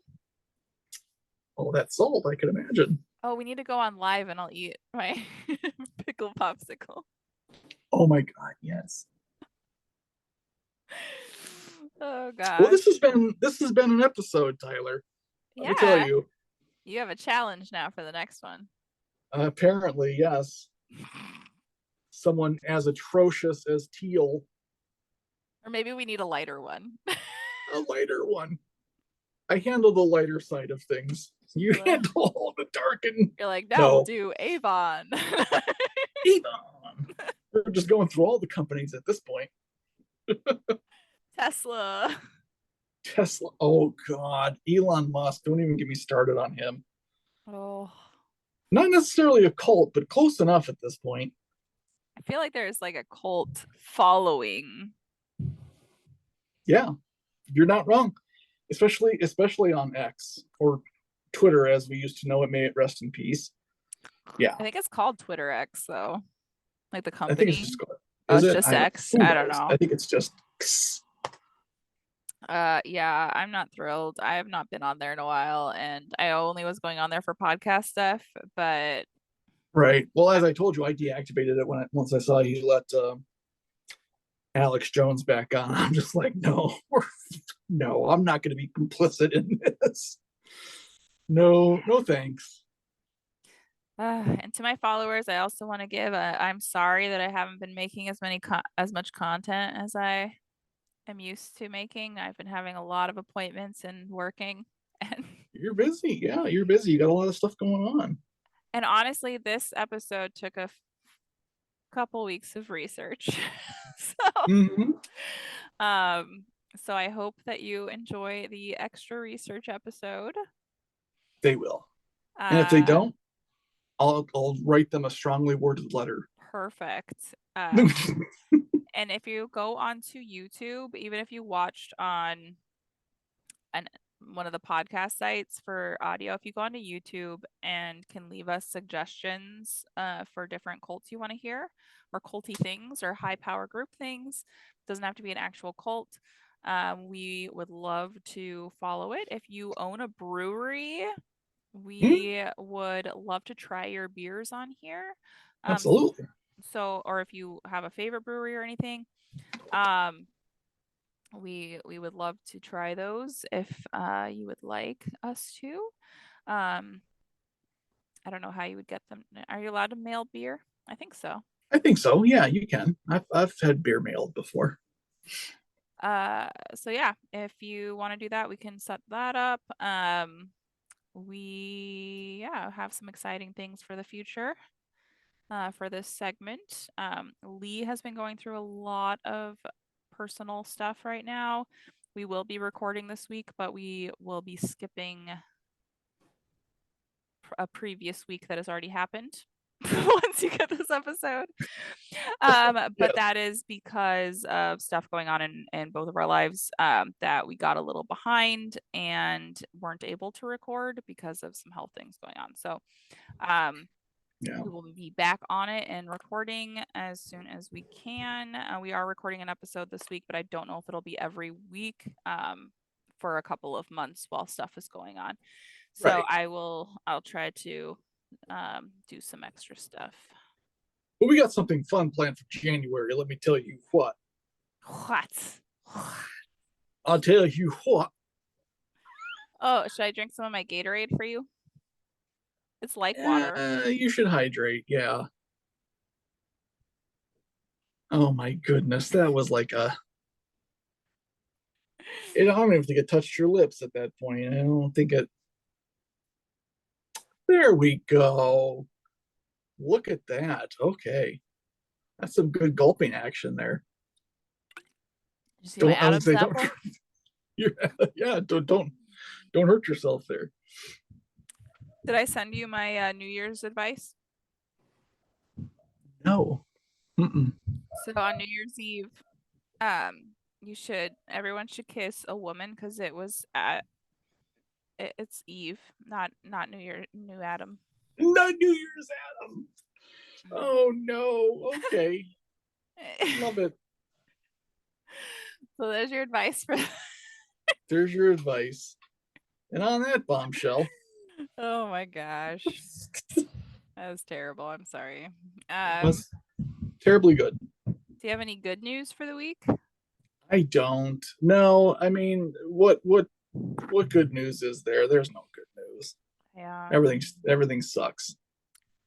Oh, that salt, I can imagine. Oh, we need to go on live and I'll eat my pickle popsicle. Oh my God, yes. Oh Well, gosh. this has been an episode, Tyler. Let me tell Yeah, you. you have a challenge now for the next one. Apparently, yes. Someone as atrocious as Teal, Or maybe we need a lighter one. a lighter one. I handle the lighter side of things. You You're like, handle all the dark and you're like, now we'll no. do Avon. Avon. We're just going through all the companies at this point. Tesla. Tesla. Oh God. Elon Musk. Don't even get me started on him. Oh, Not necessarily a cult, but close enough at this point. I feel like there's like a cult following. Yeah, you're not wrong. Especially on X or Twitter as we used to know it, may it rest in peace. Yeah. I think it's called Twitter X though, like the I think it's company. just called. Oh, Is it's it? just X. Who I don't knows? know. I think it's just Yeah, I'm not thrilled. I have not been on there in a while, and I only was going on there for podcast stuff, but right. Well, as I'm I told you, I deactivated it once I saw he let Alex Jones back on. I'm just like, no, no, I'm not going to be complicit in this. No, no, thanks. and to my followers, I also want to give I'm sorry that I haven't been making as much content as I am used to making. I've been having a lot of appointments and working, and You're busy. Yeah, you're busy. You got a lot of stuff going on. and honestly, this episode took a couple weeks of research. So, Mm-hmm. um, so I hope that you enjoy the extra research episode. They will. And if they Uh, don't, I'll write them a strongly worded letter. Perfect. And if you go onto YouTube, even if you watched on an one of the podcast sites for audio, if you go onto YouTube and can leave us suggestions for different cults you want to hear, or culty things, or high power group things, doesn't have to be an actual cult. We would love to follow it. If you own a brewery, Mhm. we would love to try your beers on here. Um, Absolutely. so, or if you have a favorite brewery or anything, um, we would love to try those if you would like us to. Um, I don't know how you would get them. Are you allowed to mail beer? I think so. I think so. Yeah, you can. I've had beer mailed before. So yeah, if you want to do that, we can set that up. We have some exciting things for the future. For this segment. Lee has been going through a lot of personal stuff right now. We will be recording this week, but we will be skipping a previous week that has already happened once you get this episode. But Yes. that is because of stuff going on in both of our lives that we got a little behind and weren't able to record because of some health things going on. So Yeah. we will be back on it and recording as soon as we can. We are recording an episode this week, but I don't know if it'll be every week for a couple of months while stuff is going on. So Right. I'll try to do some extra stuff. But we got something fun planned for January. Let me tell you what. What? I'll tell you what. Oh, should I drink some of my Gatorade for you? It's like water. You should hydrate. Yeah. Oh my goodness, that was like a. I don't even think it touched your lips at that point. I don't think it. There we go. Look at that. Okay, that's some good gulping action there. Did you see my Don't. I would Adam's say don't. apple? Yeah. Don't hurt yourself there. Did I send you my New Year's advice? No. Mm-mm. So on New Year's Eve, everyone should kiss a woman because it's Eve, not New Adam. Not New Year's Adam. Oh no. Okay. Love it. So there's your advice for There's your advice. And on that bombshell. Oh my gosh. That was terrible. I'm sorry. Was terribly good. Do you have any good news for the week? I don't. No, I mean, what good news is there? There's no good news. Yeah. Everything sucks.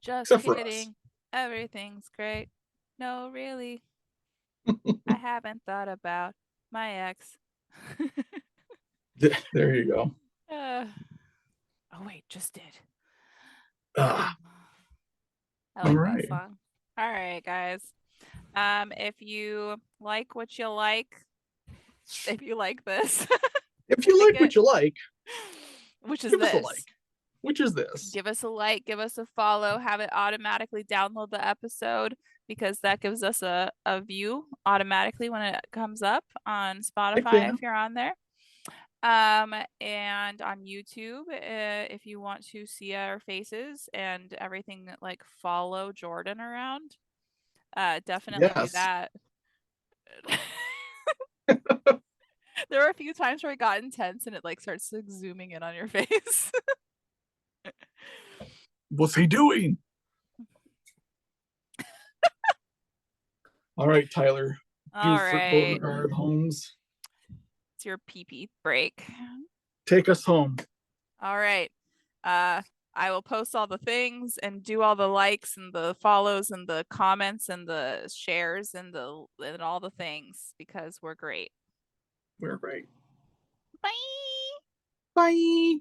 Just Except for us. kidding. Everything's great. No, really. I haven't thought about my ex. There you go. uh, oh wait, just did. Ah, I all like that right. song. All right, guys. If you like what you like, if you like this, If you like like what it, you like, which is give us a like. this, Which is this? give us a like, give us a follow, have it automatically download the episode because that gives us a view automatically when it comes up on Heck Spotify yeah. if you're on there. And on YouTube, if you want to see our faces and everything, like follow Jordan around, definitely do Yes. that. There were a few times where it got intense and it like starts like zooming in on your face. What's he doing? All right, Tyler. All Buford right, Beauregard Holmes. it's your pee pee break. Take us home. All right. Uh, I will post all the things and do all the likes and the follows and the comments and the shares and all the things because we're great. We're great. Bye. Bye.